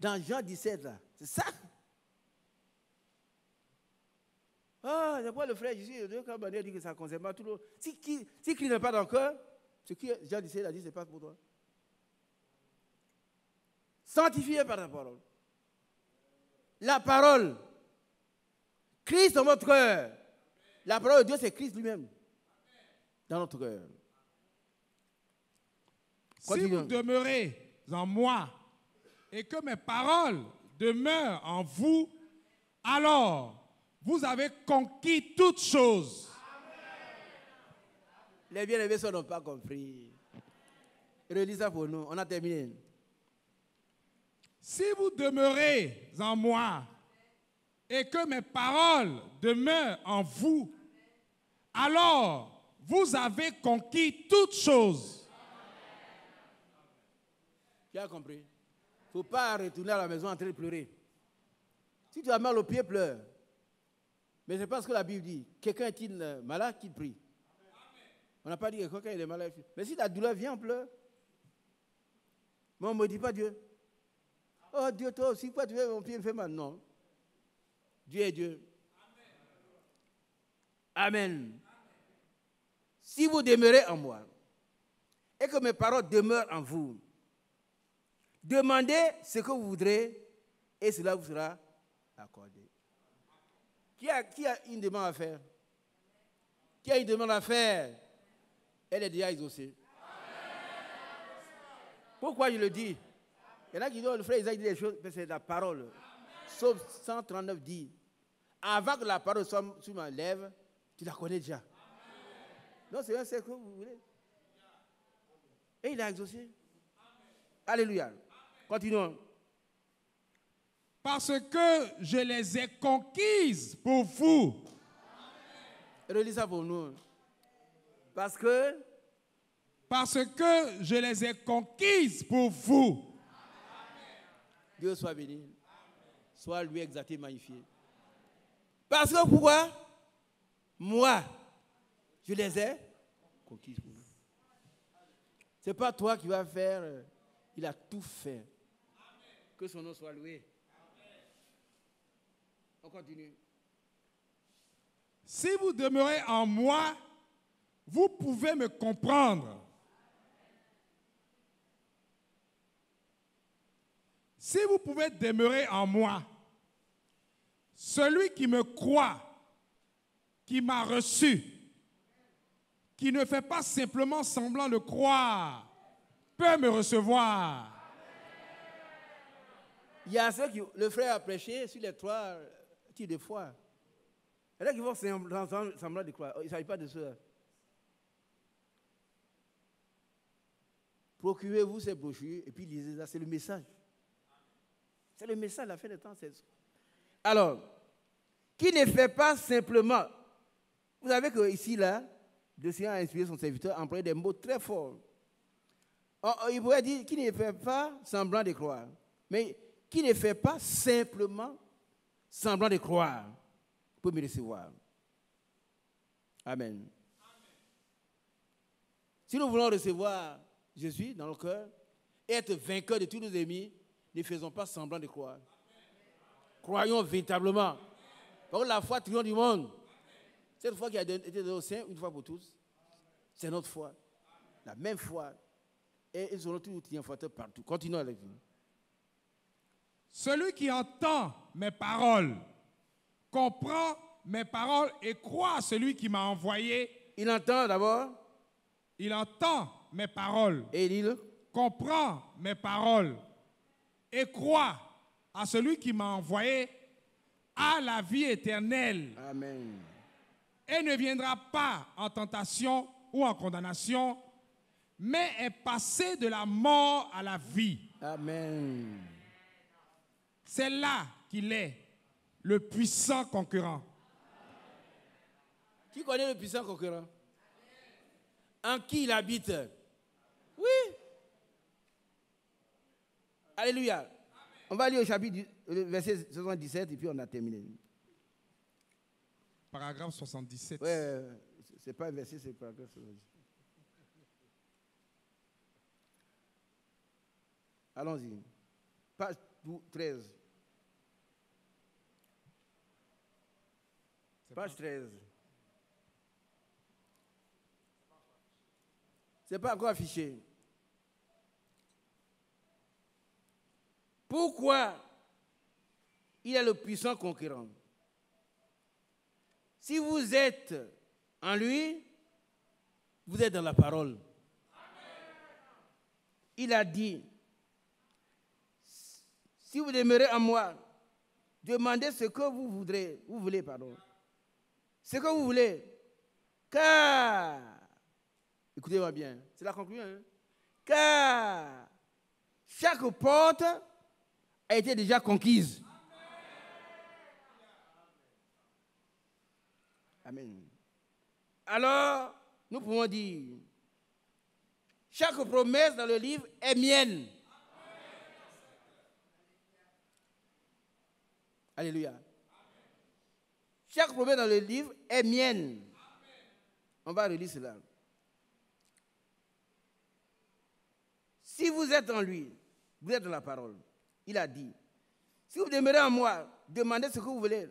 Dans Jean 17, là. C'est ça. Ah, c'est pourquoi le frère Jésus, quand on dit que ça ne concerne pas tout le monde. Si Christ n'est pas dans le cœur, ce que Jean 17 a dit, ce n'est pas pour toi. Sanctifié par la parole. La parole. Christ dans votre cœur. La parole de Dieu, c'est Christ lui-même. Dans notre cœur. Si vous demeurez en moi et que mes paroles demeurent en vous, alors vous avez conquis toutes choses. Les bien-aimés n'ont pas compris. Relis ça pour nous. On a terminé. Si vous demeurez en moi et que mes paroles demeurent en vous, alors vous avez conquis toutes choses. Tu as compris? Il ne faut pas retourner à la maison en train de pleurer. Si tu as mal au pied, pleure. Mais c'est parce que la Bible dit, quelqu'un est-il malade, qu'il prie. On n'a pas dit que quelqu'un est malade. Mais si la douleur vient, on pleure. Mais on ne me dit pas Dieu. Oh Dieu, toi aussi, pourquoi tu veux mon pied me fait mal? Non. Dieu est Dieu. Amen. Si vous demeurez en moi et que mes paroles demeurent en vous, demandez ce que vous voudrez et cela vous sera accordé. Qui a une demande à faire? Qui a une demande à faire? Elle est déjà exaucée. Pourquoi je le dis? Il y en a qui disent, le frère Isaac dit des choses, mais c'est la parole. Psaume 139 dit, avant que la parole soit sur ma lèvre, tu la connais déjà. Non, c'est ce que vous voulez. Et il a exaucé. Alléluia. Continuons. Parce que je les ai conquises pour vous. Relis ça pour nous. Parce que je les ai conquises pour vous. Dieu soit béni. Soit lui exalté, magnifié. Parce que pourquoi? Moi, je les ai conquises pour vous. Ce n'est pas toi qui vas faire. Il a tout fait. Que son nom soit loué. On continue. Si vous demeurez en moi, vous pouvez me comprendre. Si vous pouvez demeurer en moi, celui qui me croit, qui m'a reçu, qui ne fait pas simplement semblant de croire, peut me recevoir. Il y a ceux qui, le frère a prêché sur les 3 types de foi. Il y en a qui vont semblant de croire. Il ne s'agit pas de cela. Procurez-vous ces brochures et puis lisez ça. C'est le message. C'est le message à la fin des temps. Alors, qui ne fait pas simplement. Vous savez qu'ici, là, le Seigneur a inspiré son serviteur à employer des mots très forts. Il pourrait dire qui ne fait pas semblant de croire. Mais qui ne fait pas simplement semblant de croire peut me recevoir. Amen. Si nous voulons recevoir Jésus dans le cœur et être vainqueurs de tous nos ennemis, ne faisons pas semblant de croire. Croyons véritablement. Parce que la foi triomphe du monde. Cette foi qui a été donnée aux saints, une fois pour tous, c'est notre foi. La même foi. Et ils seront tous triomphateurs partout. Continuons avec vous. Celui qui entend mes paroles, comprend mes paroles et croit à celui qui m'a envoyé. Il entend d'abord. Il entend mes paroles. Et il comprend mes paroles et croit à celui qui m'a envoyé à la vie éternelle. Amen. Et ne viendra pas en tentation ou en condamnation, mais est passé de la mort à la vie. Amen. C'est là qu'il est, le puissant concurrent. Qui connaît le puissant concurrent? En qui il habite? Oui. Alléluia. On va lire au chapitre, verset 77 et puis on a terminé. Paragraphe 77. Ouais, c'est pas un verset, c'est pas un paragraphe. Allons-y. Page 13. Page 13. C'est pas encore affiché. Pourquoi il est le puissant conquérant? Si vous êtes en lui, vous êtes dans la parole. Il a dit, si vous demeurez en moi, demandez ce que vous voulez, ce que vous voulez, car, écoutez-moi bien, c'est la conclusion, hein? Car chaque porte a été déjà conquise. Amen. Alors, nous pouvons dire, chaque promesse dans le livre est mienne. Alléluia. Chaque promesse dans le livre est mienne. On va relire cela. Si vous êtes en lui, vous êtes dans la parole. Il a dit, si vous demeurez en moi, demandez ce que vous voulez.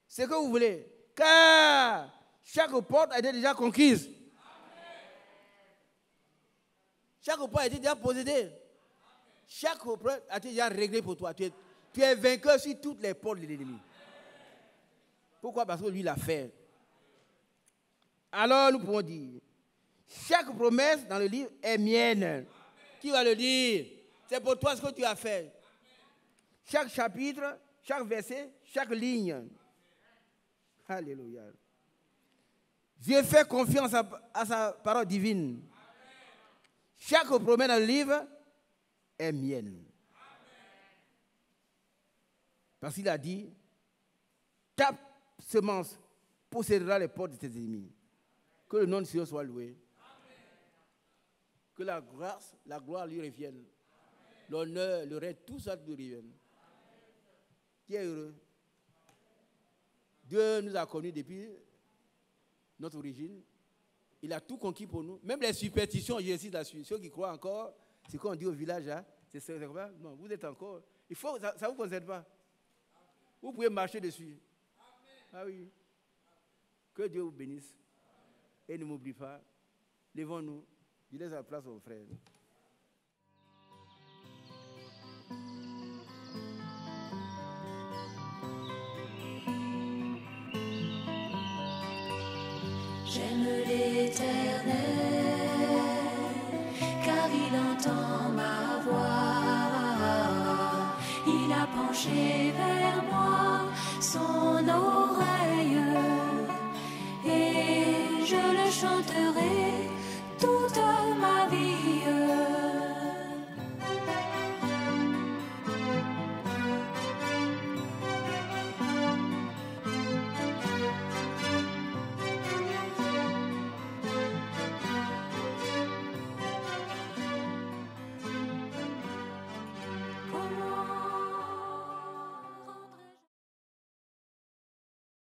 Ce que vous voulez. Car chaque porte a été déjà conquise. Chaque porte a été déjà possédée. Chaque porte a été déjà réglée pour toi. Tu es vainqueur sur toutes les portes de l'ennemi. Pourquoi? Parce que lui l'a fait. Alors nous pouvons dire, chaque promesse dans le livre est mienne. Qui va le dire? C'est pour toi ce que tu as fait. Chaque chapitre, chaque verset, chaque ligne. Alléluia. Dieu fait confiance à sa parole divine. Chaque promesse dans le livre est mienne. Parce qu'il a dit, ta semence possédera les portes de tes ennemis. Que le nom de Dieu soit loué. Que la grâce, la gloire lui revienne. L'honneur, le règne, tout ça lui revienne. Qui est heureux? Dieu nous a connus depuis notre origine. Il a tout conquis pour nous. Même les superstitions, j'insiste là-dessus. Ceux qui croient encore, c'est qu'on dit au village, hein, c'est quoi? Non, vous êtes encore. Il faut, ça ne vous concerne pas. Vous pouvez marcher dessus. Ah oui. Que Dieu vous bénisse. Et ne m'oublie pas. Levons-nous. Je laisse la place aux frères. J'aime l'Éternel, car il entend ma voix. Il a penché vers moi son oreille, et je le chanterai.